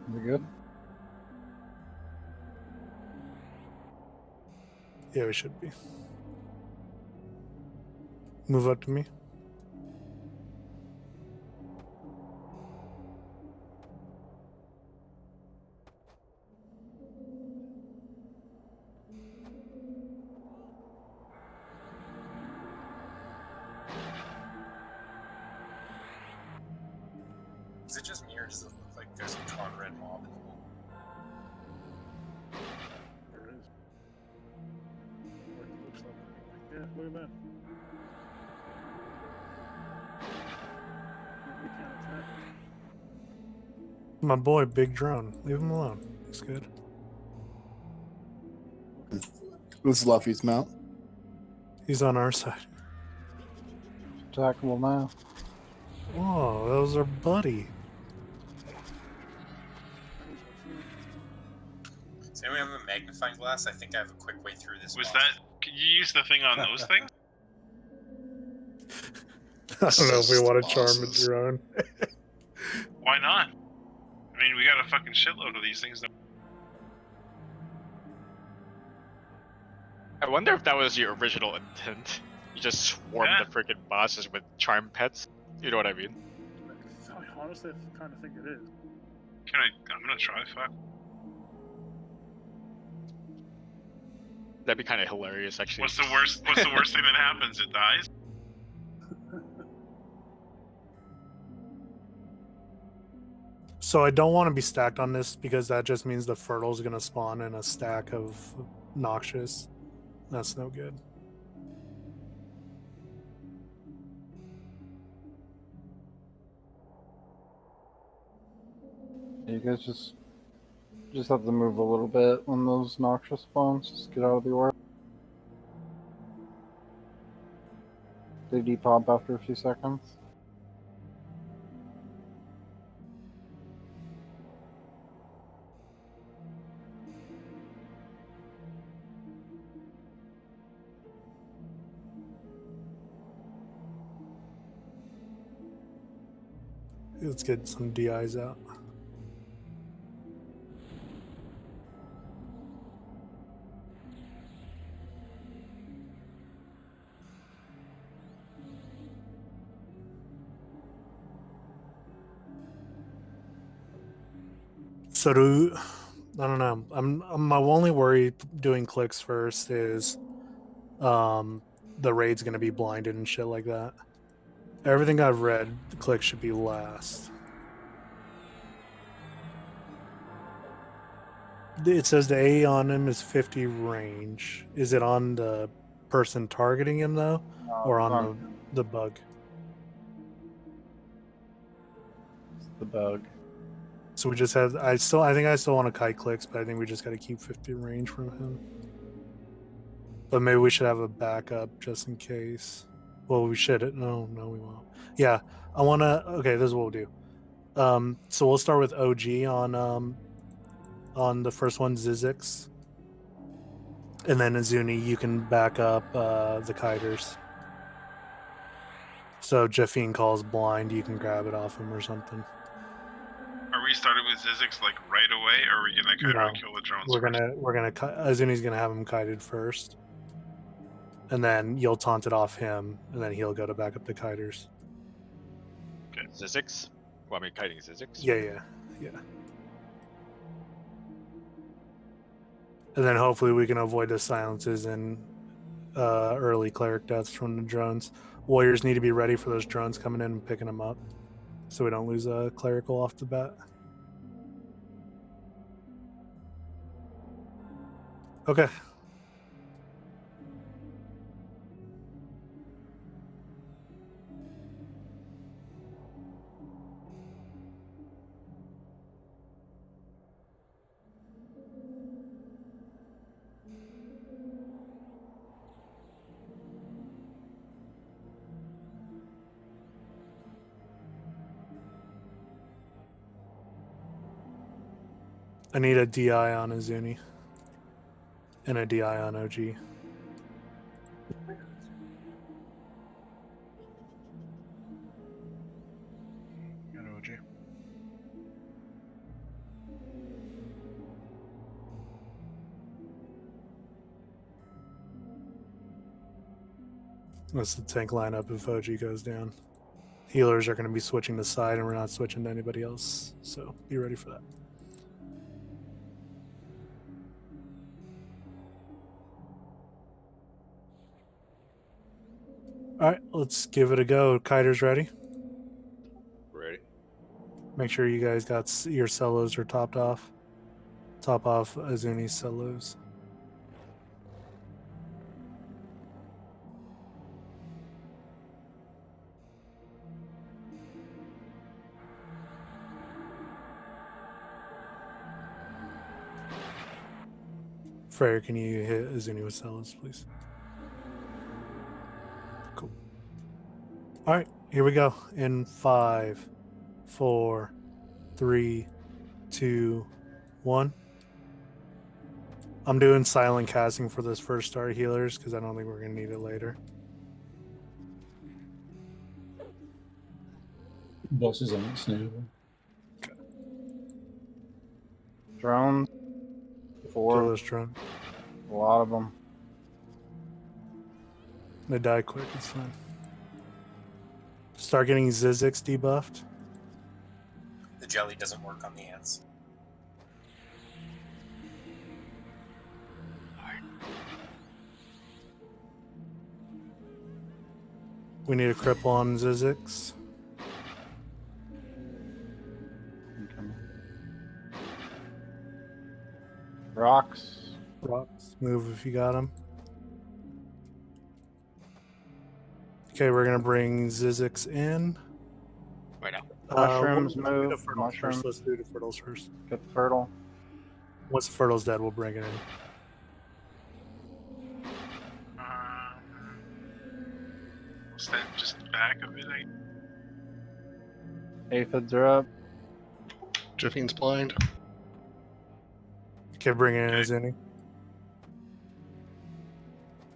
We good? Yeah, we should be. Move up to me. Is it just me or does it look like there's a Conrad mob in the hole? There is. Or it looks like it anyway. Yeah, look at that. We can't attack. My boy, Big Drone. Leave him alone. He's good. Who's Luffy's mount? He's on our side. Attackable now. Oh, that was our buddy. Does anyone have a magnifying glass? I think I have a quick way through this. Was boss. that? Can you use the thing on those things? I don't know if we Says the want to charm a bosses. drone. Why not? I mean, we got a fucking shitload of these things. I wonder if that was your original intent. You just swarm Yeah. the freaking bosses with charm pets. You know what I mean? I honestly kind of think it is. Can I? I'm gonna try. Fuck. That'd be kind of hilarious, actually. What's the worst? What's the worst thing that happens? It dies. So I don't want to be stacked on this because that just means the fertile is going to spawn in a stack of noxious. That's no good. You guys just have to move a little bit when those noxious spawns. Just get out of the way. They depop after a few seconds. Let's get some DIs out. So I don't know. I'm my only worry doing clicks first is the raid's gonna be blinded and shit like that. Everything I've read, the click should be last. It says the A on him is 50 range. Is it on the person targeting him though, or it's on the bug? It's the bug. So we just have. I think I still want to kite clicks, but I think we just got to keep 50 range from him. But maybe we should have a backup just in case. Well, we should. No, we won't. Yeah, I want to. Okay, this is what we'll do. So we'll start with OG on the first one, Zizix, and then Azuni, you can back up the kiters. So Jeffine calls blind, you can grab it off him or something. Are we starting with Zizix like right away, or are we gonna kind No, of kill the drones we're first? gonna Azuni's gonna have him kited first, and then you'll taunt it off him, and then he'll go to back up the kiters. Okay. Zizix? Well, I mean, kiting Zizix? Yeah. And then hopefully we can avoid the silences and early cleric deaths from the drones. Warriors need to be ready for those drones coming in and picking them up, so we don't lose a clerical off the bat. Okay. I need a DI on Azuni and a DI on OG. Got OG. That's the tank lineup if OG goes down. Healers are going to be switching the side, and we're not switching to anybody else. So be ready for that. All right, let's give it a go. Kiters ready? Ready? Make sure you guys got your Selos are topped off. Top off Azuni's Selos. Freyr, can you hit Azuni with Selos, please? Cool. All right, here we go. In 5, 4, 3, 2, 1. I'm doing silent casting for this first star healers because I don't think we're going to need it later. Bosses aren't snakeable. Drones. Kill 4. those drones. A lot of them. They die quick, it's fine. Start getting Zizix debuffed. The jelly doesn't work on the ants. We need a cripple on Zizix. Rocks. Rocks. Move if you got them. Okay, we're going to bring Zizix in. Right now. Mushrooms Let's do move. the fertles Mushrooms. first. Let's do the fertles first. Get the fertile. Once the fertile's dead, we'll bring it in. Stand just back of it. Aphids are up. Jiffine's blind. Okay, bring it in Azuni.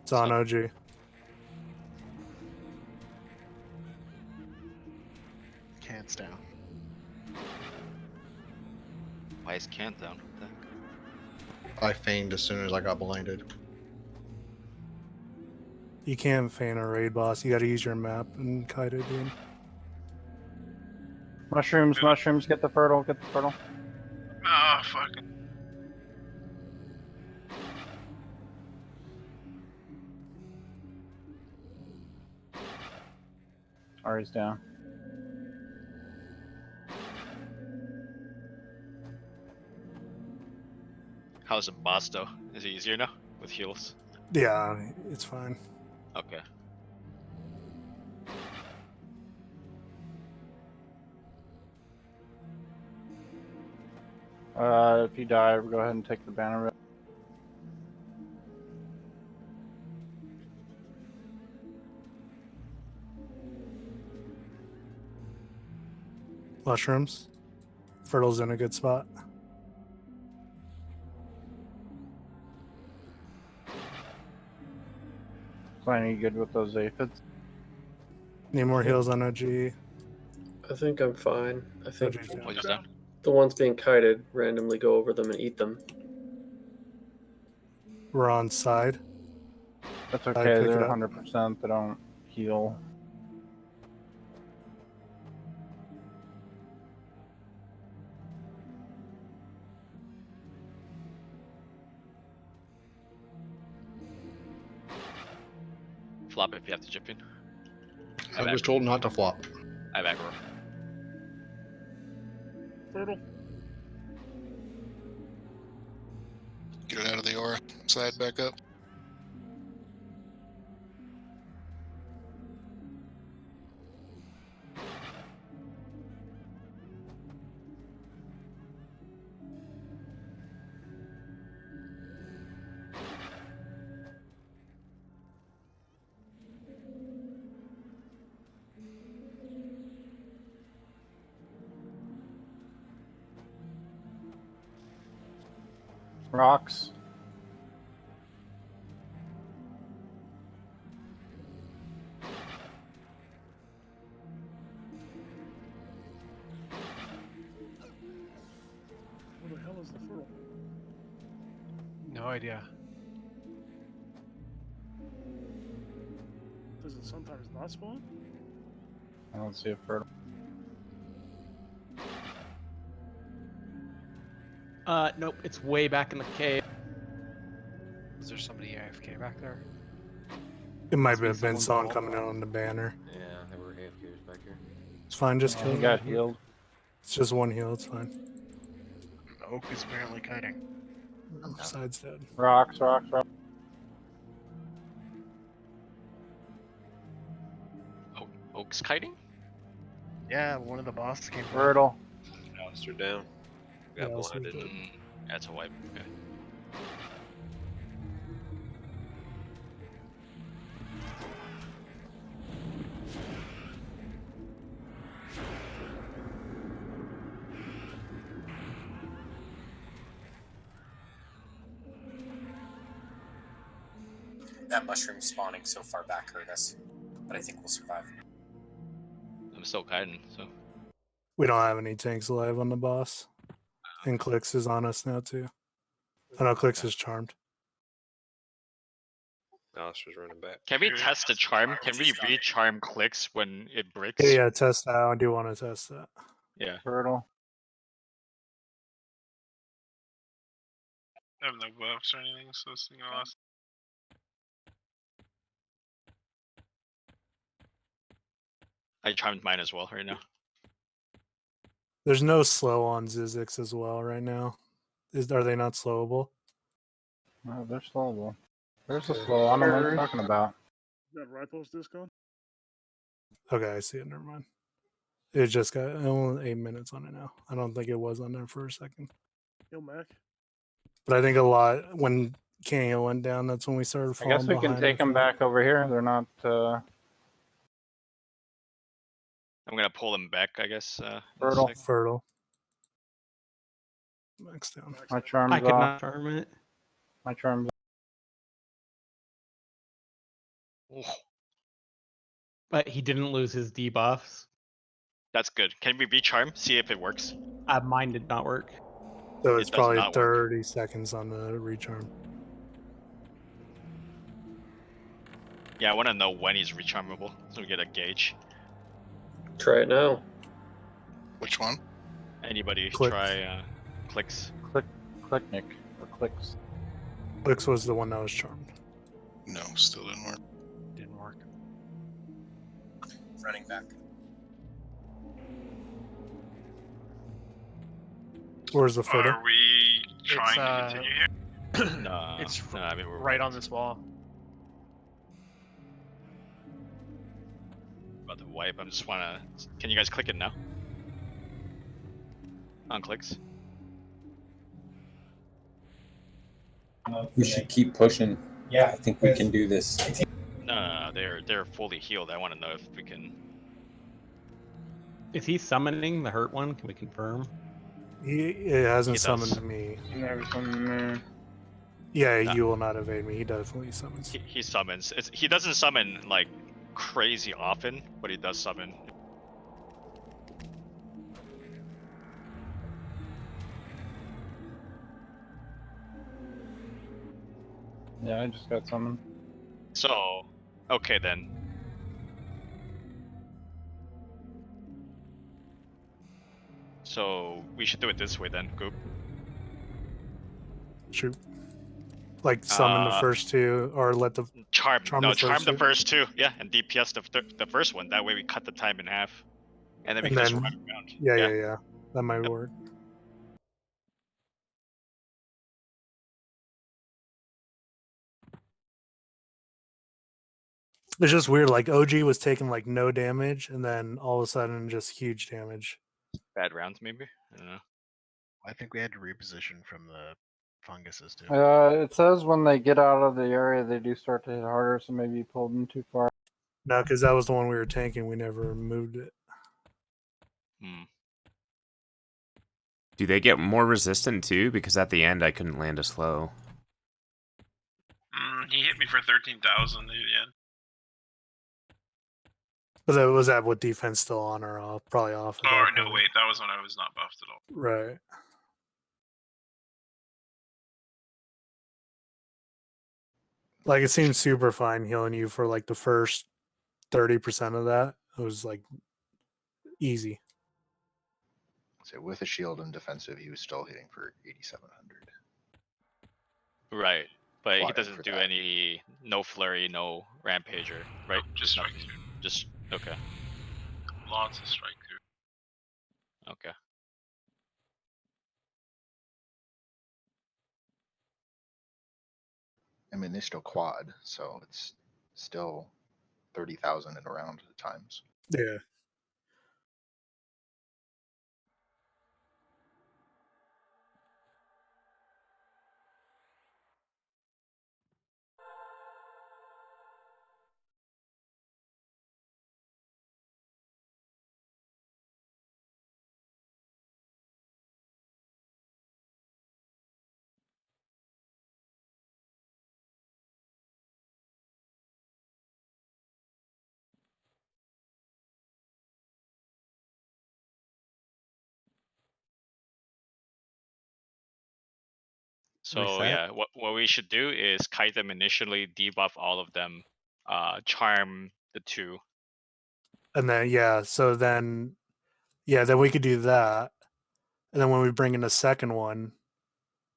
It's on OG. Cant's down. Why is Cant down? What the heck? I feigned as soon as I got blinded. You can't feign a raid boss. You got to use your map and kite it in. Mushrooms, mushrooms. Get the fertile. Get the fertile. Oh, fucking. Ari's down. How's the boss though? Is it easier now with heals? Yeah, it's fine. Okay. If you die, go ahead and take the banner. Mushrooms. Fertile's in a good spot. Are you good with those aphids? Need more heals on OG. I think I'm fine. I think OG's down. What is down? the ones being kited randomly go over them and eat them. We're on side. That's I okay. pick They're it up. 100%. They don't heal. Flop if you have to chip in. I was told not to flop. I have aggro. Fertile. Get it out of the aura. Side back up. Rocks. Where the hell is the fertile? No idea. Does it sometimes not spawn? I don't see a fertile. Nope, it's way back in the cave. Is there somebody AFK back there? It might Must be have been someone someone bubble. coming in on the banner. Yeah, there were AFKs back here. It's fine, just Oh, kill he them. got healed. It's just one heal, it's fine. Oak is apparently kiting. Side's dead. Rocks, rocks, rocks. Oak's kiting? Yeah, one of the bosses came back. Fertile. Alistair down. Got Yeah, Alistair's blinded. dead. That's a wipe. Okay. That mushroom spawning so far back hurt us, but I think we'll survive. I'm still kiting, so. We don't have any tanks alive on the boss. And Clicks is on us now, too. I know Clicks is charmed. Alistair's running back. Can we test the charm? Can we re-charm clicks when it breaks? Yeah, test that. I do want to test that. Yeah. Fertile. I have no buffs or anything, so this thing will last. I charmed mine as well right now. There's no slow on Zizix as well right now. Are they not slowable? No, they're slowable. There's a slow on them. What are you talking about? Is that rifles disc on? Okay, I see it. Never mind. It just got only 8 minutes on it now. I don't think it was on there for a second. Yo, Mac. But I think a lot when Canyon went down, that's when we started I falling guess we can behind take them with back over here. They're not. I'm gonna pull them back, I guess. In a Fertile. sec. Fertile. Max down. My charm's I could off. not charm it. My charm's But he didn't lose his debuffs. That's good. Can we re-charm? See if it works. Mine did not work. So It it's does probably not work. 30 seconds on the recharm. Yeah, I want to know when he's recharmable, so we get a gauge. Try it now. Which one? Anybody Clicks. try clicks? Clicknick or clicks. Clicks was the one that was charmed. No, still didn't work. Didn't work. Running back. Where's the Fertile? Are we trying to continue here? No, It's no, I mean we're right on this wall. about to wipe. I just wanna. Can you guys click it now? On clicks. We should keep pushing. Yeah, I think we can do this. No, they're fully healed. I want to know if we can. Is he summoning the hurt one? Can we confirm? It hasn't He does. summoned me. Never summoned me. Yeah, No. you will not evade me. He definitely summons. He summons. He doesn't summon like crazy often, but he does summon. Yeah, I just got summoned. So, okay then. So we should do it this way then, Goop. Shoot. Like summon the first two, or let the Charm the first the two? first two, yeah, and DPS the first one. That way we cut the time in half, and then we And can just then- run around. Yeah. That might work. It's just weird. Like OG was taking like no damage, and then all of a sudden just huge damage. Bad rounds maybe. I don't know. I think we had to reposition from the funguses too. It says when they get out of the area, they do start to hit harder. So maybe you pulled them too far. No, because that was the one we were tanking. We never moved it. Do they get more resistant too? Because at the end I couldn't land a slow. He hit me for 13,000 at the end. Was that with defense still on or off? Probably off. at Oh that no, point. wait, that was when I was not buffed at all. Right. Like it seems super fine healing you for like the first 30% of that. It was like easy. So with a shield and defensive, he was still hitting for 8,700. Right, but he Plotting doesn't for do that. any no flurry, no rampager, right? Just strike nothing. through. Just okay. Lots of strike through. Okay. I mean, they still quad, so it's still 30,000 in a round at times. Yeah. So Reset. yeah, what we should do is kite them initially, debuff all of them, charm the 2. And then so then then we could do that. And then when we bring in a second one,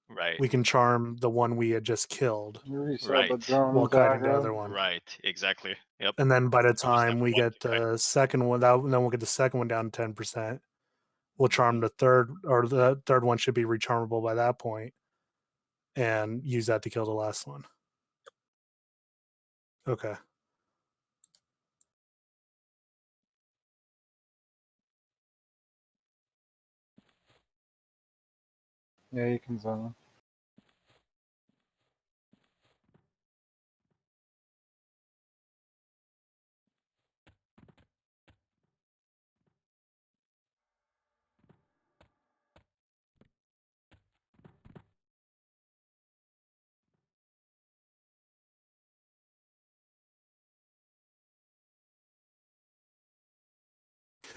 Right. we can charm the one we had just killed. Right. While kiting the other one. Right. Exactly. Yep. And then by the Use that time we one get to kite. the second one, then we'll get the second one down to 10%. We'll charm the third, or the third one should be recharmable by that point, and use that to kill the last one. Okay. Yeah, you can zone.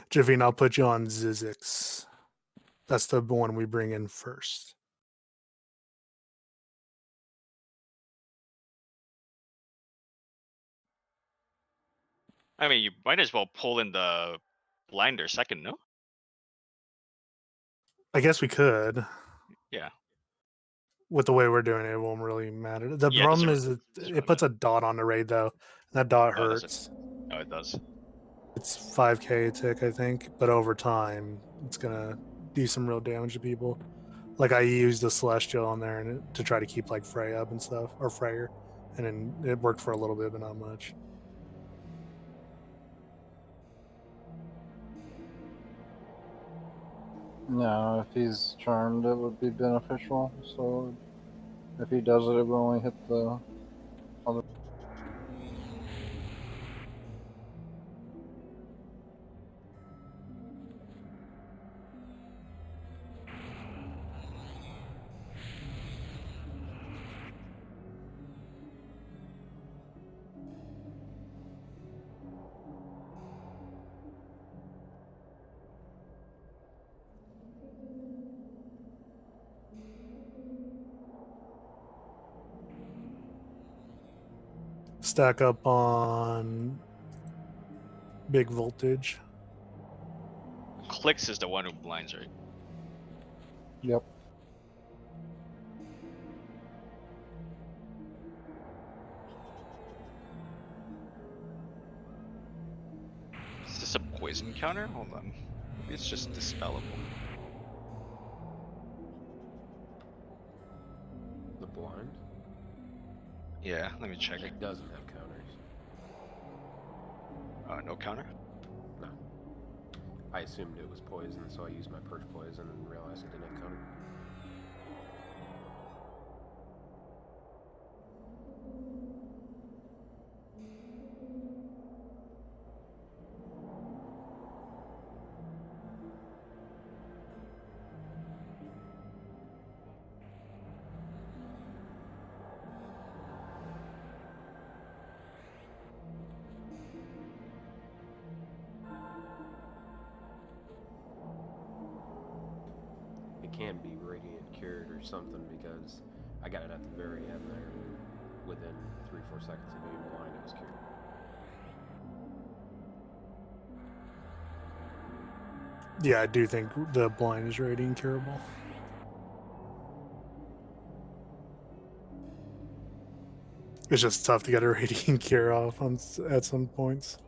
Javine, I'll put you on Zizix. That's the one we bring in first. I mean, you might as well pull in the blinder second, no? I guess we could. Yeah. With the way we're doing it, it won't really matter. The Yeah, it problem doesn't is it puts a dot on the raid, though. That dot Oh, does it? hurts. Oh, it does. It's 5k a tick, I think, but over time, it's gonna do some real damage to people. Like I used the Celestial on there and to try to keep like Frey up and stuff, or Freyer, and then it worked for a little bit, but not much. No, if he's charmed, it would be beneficial. So if he does it, it will only hit the other. Stack up on big voltage. Clicks is the one who blinds, right? Yep. Is this a poison counter? Hold on. Maybe it's just dispellable. The blind? Yeah, let me check. It doesn't have counters. No counter? No. I assumed it was poison, so I used my perch poison and realized it didn't have counter. It can't be radiant cured or something because I got it at the very end there. Within 3-4 seconds of being blind, it was cured. Yeah, I do think the blind is radiant curable. It's just tough to get a radiant cure off at some points.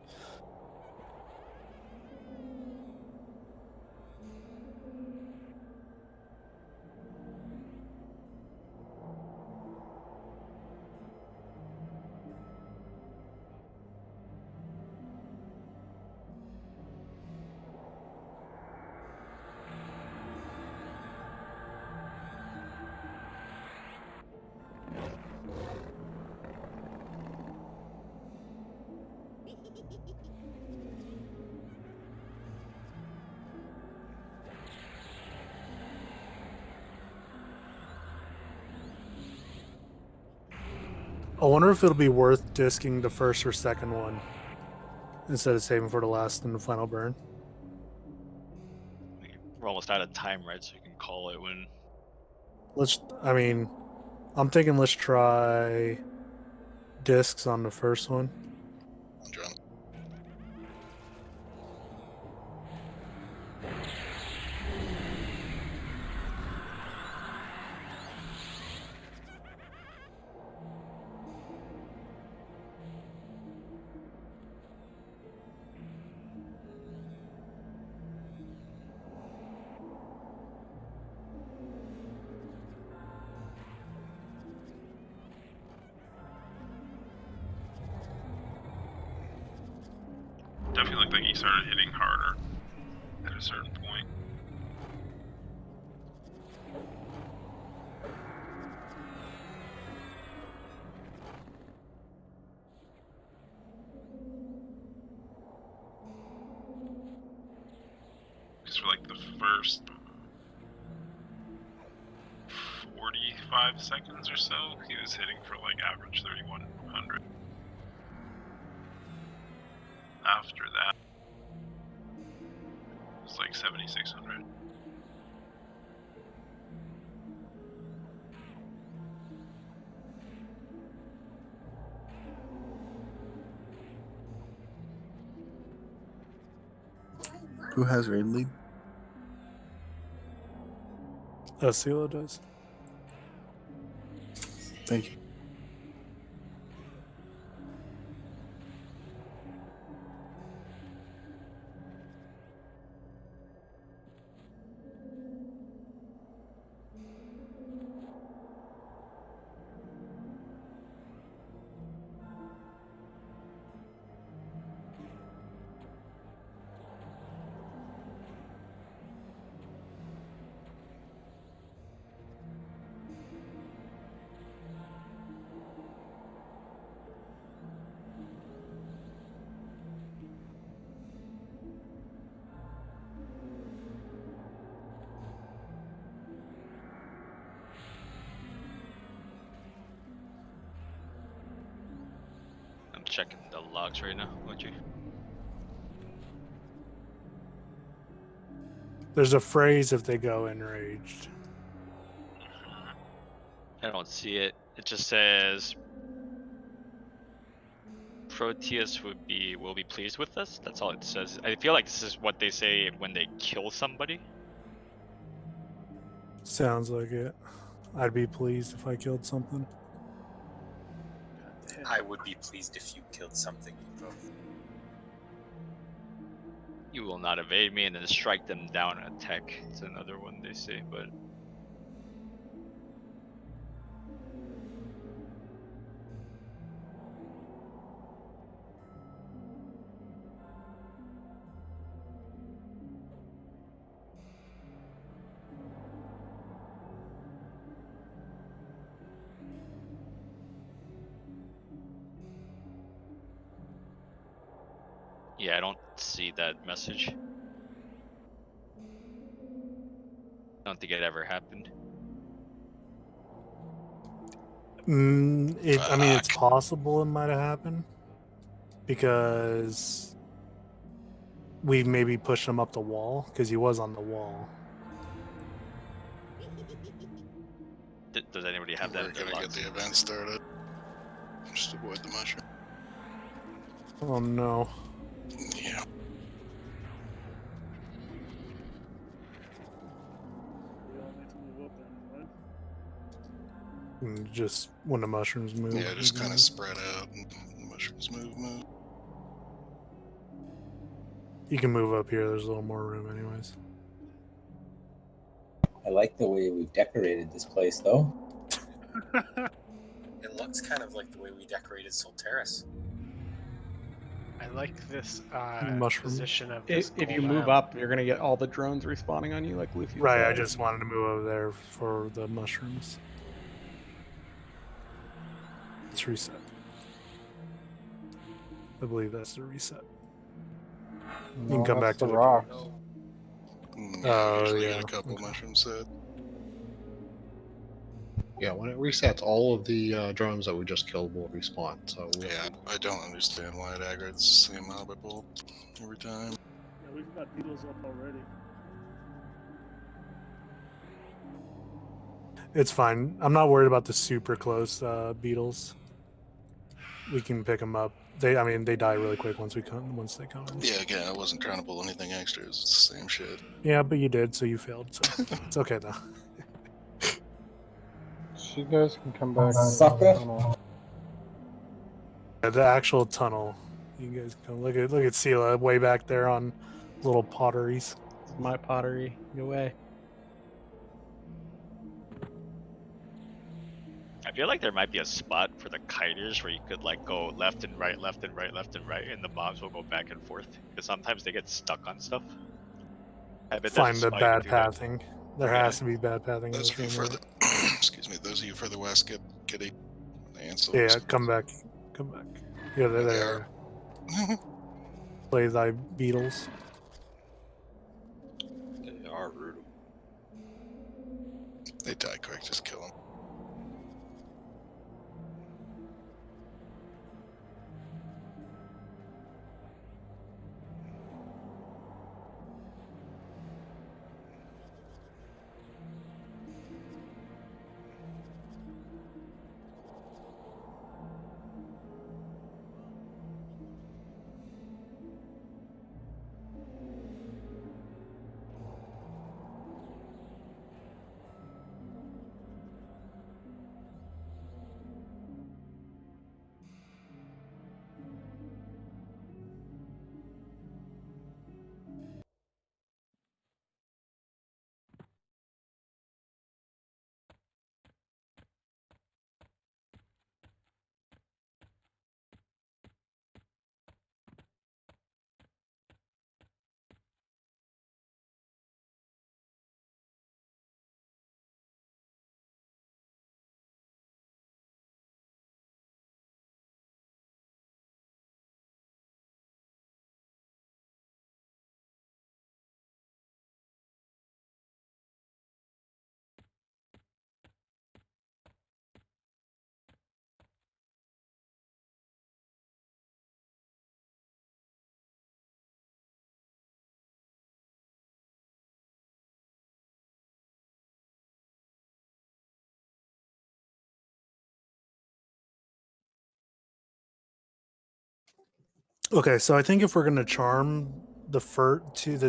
I wonder if it'll be worth disking the first or second one instead of saving for the last and the final burn. We're almost out of time, right? So you can call it when. I'm thinking let's try discs on the first one. Definitely looked like he started hitting harder at a certain point. Just for like the first 45 seconds or so, he was hitting for like average 3,100. After that, it was like 7,600. Who has raid lead? Selo does. Thank you. I'm checking the logs right now, won't you? There's a phrase if they go enraged. I don't see it. It just says Proteus will be pleased with us. That's all it says. I feel like this is what they say when they kill somebody. Sounds like it. I'd be pleased if I killed something. I would be pleased if you killed something, you both. You will not evade me and then strike them down attack. It's another one they say, but yeah, I don't see that message. I don't think it ever happened. It's possible it might have happened because we maybe pushed him up the wall because he was on the wall. Does anybody have that We're in their gonna get logs? the event started. Just avoid the mushroom. Oh no. Yeah. And just when the mushrooms move. Yeah, just you kind can- of spread out. And the mushrooms move. You can move up here. There's a little more room, anyways. I like the way we've decorated this place, though. It looks kind of like the way we decorated Solteris. I like this Mushroom. position of this. If you gold move M. up, you're gonna get all the drones respawning on you, like Luffy Right, said. I just wanted to move over there for the mushrooms. Let's reset. I believe that's the reset. You can come back to the rocks. Oh, Usually yeah. get a couple mushrooms set. Yeah, when it resets, all of the drones that we just killed will respawn. So we'll Yeah, I don't understand why it aggravates the same mob I pulled every time. Yeah, we've got beetles up already. It's fine. I'm not worried about the super close beetles. We can pick them up. They die really quick once they come in. Yeah, again, I wasn't trying to pull anything extra. It's the same shit. Yeah, but you did, so you failed. So it's okay though. So you guys can come back. Sucker. The actual tunnel. You guys can look at Sela way back there on little potteries. It's my pottery. Go away. I feel like there might be a spot for the kiters where you could like go left and right, left and right, left and right, and the mobs will go back and forth. Because sometimes they get stuck on stuff. I bet there's a Find the spot you bad could do that. pathing. There Yeah. has to be bad pathing in Those this of you room. further, excuse me, those of you further west get kitty. The ants Yeah, come back. Come back. Yeah, they're They there. are. Play thy beetles. They are rude. They die quick, just kill them. Okay, so I think if we're gonna charm the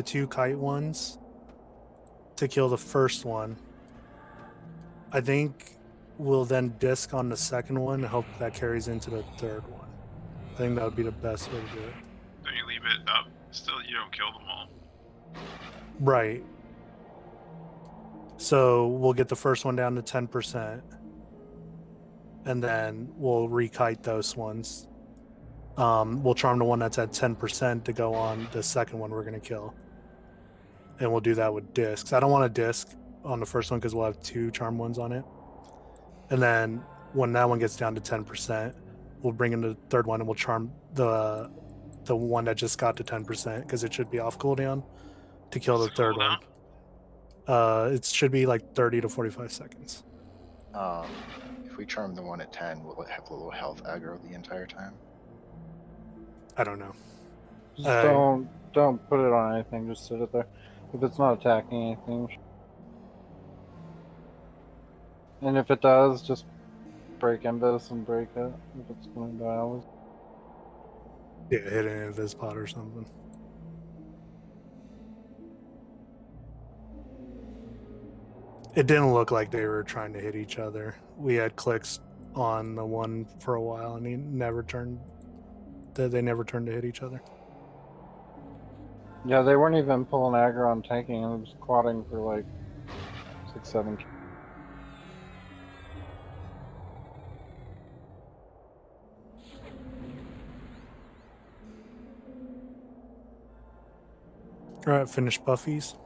two kite ones to kill the first one, I think we'll then disc on the second one and hope that carries into the third one. I think that would be the best way to do it. Don't you leave it up? Still, you don't kill them all. Right. So we'll get the first one down to 10%, and then we'll rekite those ones. We'll charm the one that's at 10% to go on the second one we're going to kill. And we'll do that with discs. I don't want a disc on the first one because we'll have two charm ones on it. And then when that one gets down to 10%, we'll bring in the third one and we'll charm the one that just got to 10% because it should be off cooldown to kill the third one. It should be like 30 to 45 seconds. If we charm the one at 10, will it have a little health aggro the entire time? I don't know. Just don't put it on anything. Just sit it there. If it's not attacking anything, and if it does, just break Invis and break it. If it's going to die, always. Yeah, hit an invis pot or something. It didn't look like they were trying to hit each other. We had clicks on the one for a while, and he never turned. They never turned to hit each other. Yeah, they weren't even pulling aggro on tanking. It was quadding for like 6-7. All right, finish Buffy's.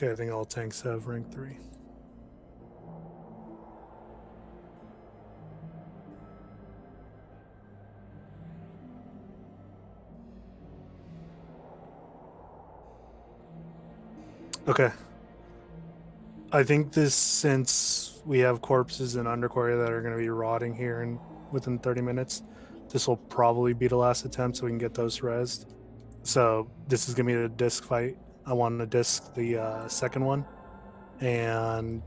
Okay, I think all tanks have rank 3. Okay. I think this, since we have corpses in Underquarry that are going to be rotting here in within 30 minutes, this will probably be the last attempt so we can get those rezzed. So this is going to be the disc fight. I want to disc the second one, and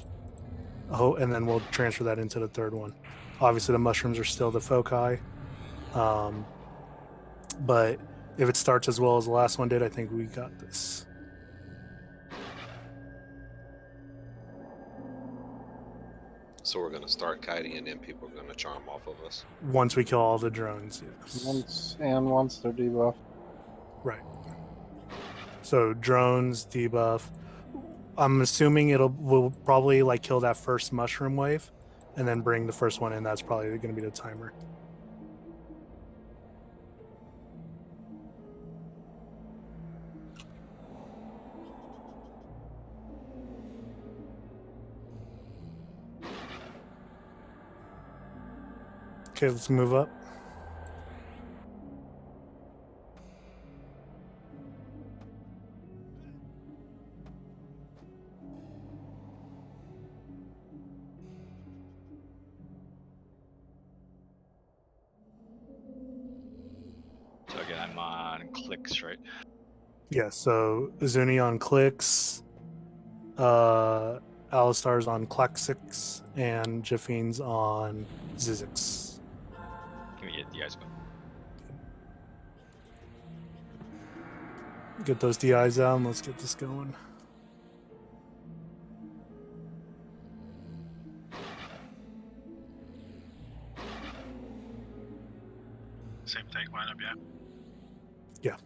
then we'll transfer that into the third one. Obviously, the mushrooms are still the foci, but if it starts as well as the last one did, I think we got this. So we're gonna start kiting, and then people are gonna charm off of us. Once we kill all the drones, yes. Once they're debuffed. Right. So drones, debuff. I'm assuming we'll probably like kill that first mushroom wave, and then bring the first one in. That's probably going to be the timer. Okay, let's move up. So again, I'm on clicks, right? Yeah, so Zuni on clicks, Alistar's on Klaxix, and Jaffine's on Zizix. Can we get the guys going? Get those DIs out and let's get this going. Same tank lineup, yeah. Yeah.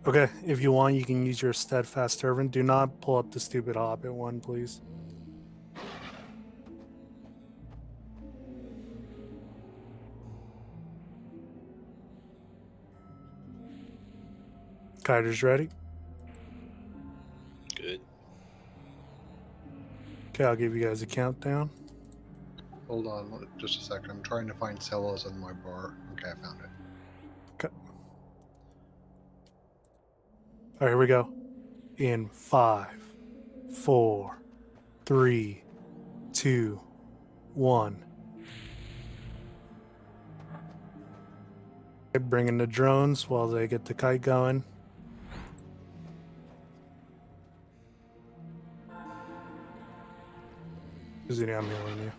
Okay, if you want, you can use your steadfast servant. Do not pull up the stupid hobbit one, please. Kiter's ready. Good. Okay, I'll give you guys a countdown. Hold on just a second. I'm trying to find Selos in my bar. Okay, I found it. Okay. All right, here we go. In 5, 4, 3, 2, 1. Okay, bring in the drones while they get the kite going. Zuni, I'm healing you.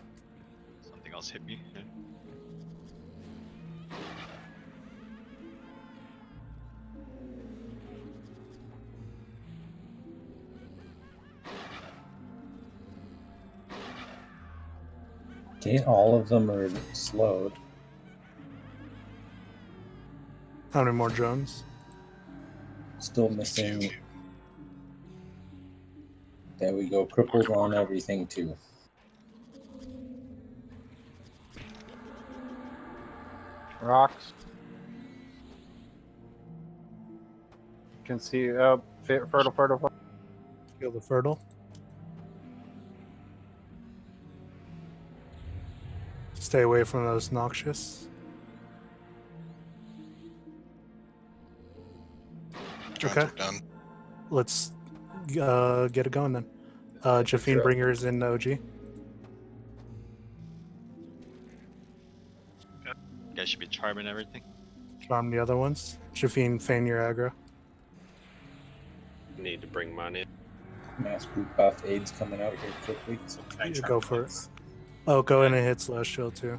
Something else hit me. Yeah. Okay, all of them are slowed. How many more drones? Still missing. There we go. Cripples on everything too. Rocks. Can see fertile. Kill the fertile. Stay away from those noxious. Drones Okay. are done. Let's get it going then. Jafine Bringer's in OG. You guys should be charming everything. Charm the other ones. Jafine, feign your aggro. Need to bring mine in. Mass group buff aids coming out here quickly. So can I Yeah, charm go for it. clicks? Oh, go in and hit Celestial too.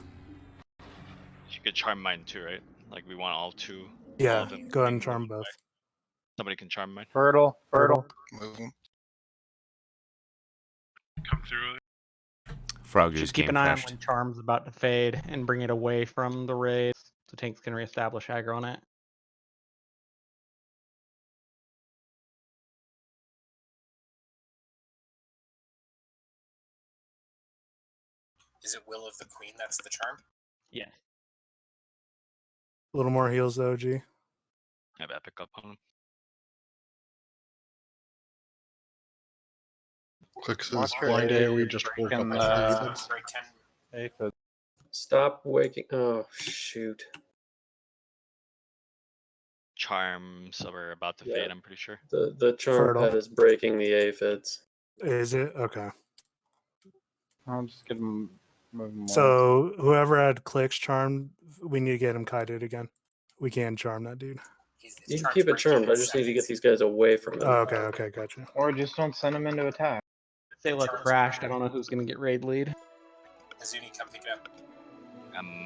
You could charm mine too, right? Like we want all two. Yeah, all of them go ahead being and charm moved both. by- Somebody can charm mine. Fertile. Move them. Come through. Frog Just keep an eye on when Charm's about to fade and bring it away from the raids so tanks can reestablish aggro on it. Is it Will of the Queen that's the charm? Yeah. A little more heals, OG. I have epic up on him. Clicks Watch is your blind A, AoE just woke up freaking, with the aphids. Break 10. Aphid. Stop waking. Oh, shoot. Charms are about to Yeah. fade, I'm pretty sure. The charm Fertile. pet is breaking the aphids. Is it? Okay. I'll just get him moving. So whoever had clicks charmed, we need to get him kited again. We can't charm that dude. You can keep it charmed. I just need to get these guys away from him. Oh, okay, gotcha. Or just don't send him into attack. Selo crashed. I don't know who's going to get raid lead. Azuni, come pick it up.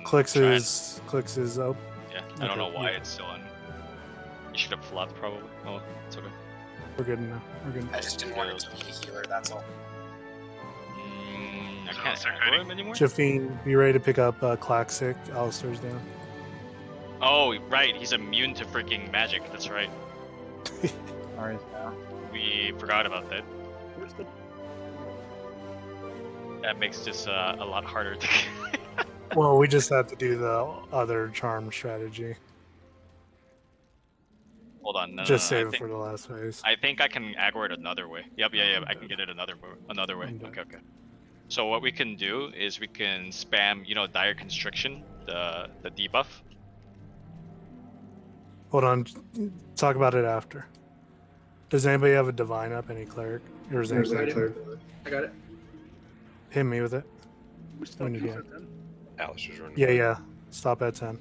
Clicks trying- is up. Yeah, I don't know Okay, why yeah. it's still on. You should have flooded probably. Oh, it's okay. We're good now. We're good. I just didn't want it to be a healer, that's all. I can't aggro him anymore? Jafine, be ready to pick up Claxic. Alistair's down. Oh, right. He's immune to freaking magic. That's right. Alright, now. We forgot about that. That makes this a lot harder to Well, we just have to do the other charm strategy. Hold on. No, Just no, save I it think, for the last phase. I think I can aggro it another way. Yep, yeah. I can get it another way. I'm done. Okay. So what we can do is we can spam, dire constriction, the debuff. Hold on. Talk about it after. Does anybody have a divine up? Any cleric? Or is anybody cleric? I got it. Hit me with it. We still When you keep can. it then? Alistair's running. Yeah. Stop at 10.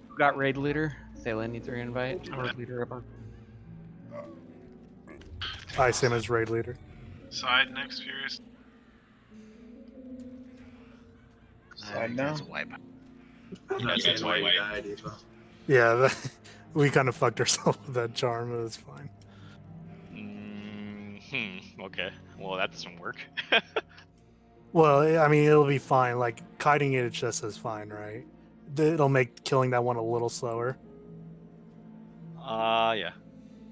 Who got raid leader? Selo needs a invite. Raid leader up. I same as raid leader. Side next, Furious. Side now? That's a wipe. That's why we died, Eva. Yeah, we kind of fucked ourselves with that charm, but it's fine. Okay. Well, that doesn't work. Well, I mean, it'll be fine. Like, kiting it just as fine, right? It'll make killing that one a little slower, Yeah.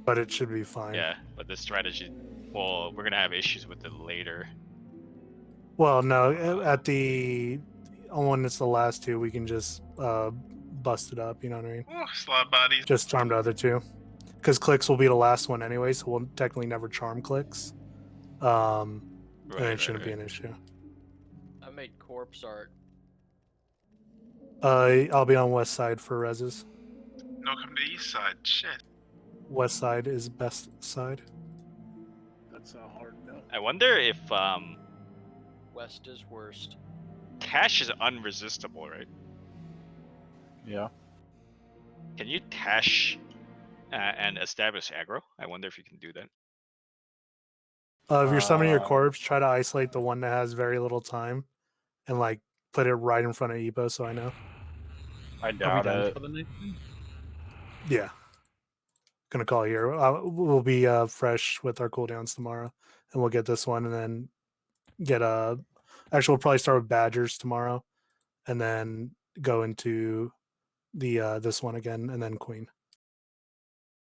but it should be fine. Yeah, but this strategy, well, we're gonna have issues with it later. Well, no, at the when it's the last two, we can just bust it up. You know what I mean? Oh, slot bodies. Just charm the other two, because clicks will be the last one anyway, so we'll technically never charm clicks. And it shouldn't be an issue. I made corpse art. I'll be on west side for reses. No, come to east side. Shit. West side is best side. That's a hard no. I wonder if West is worst. Tash is unresistible, right? Yeah. Can you Tash and establish aggro? I wonder if you can do that. If you're summoning your corpse, try to isolate the one that has very little time, and like put it right in front of Epo, so I know. I doubt it. Yeah. Gonna call here. We'll be fresh with our cooldowns tomorrow, and we'll get this one, and then get Actually, we'll probably start with Badgers tomorrow, and then go into the this one again, and then Queen.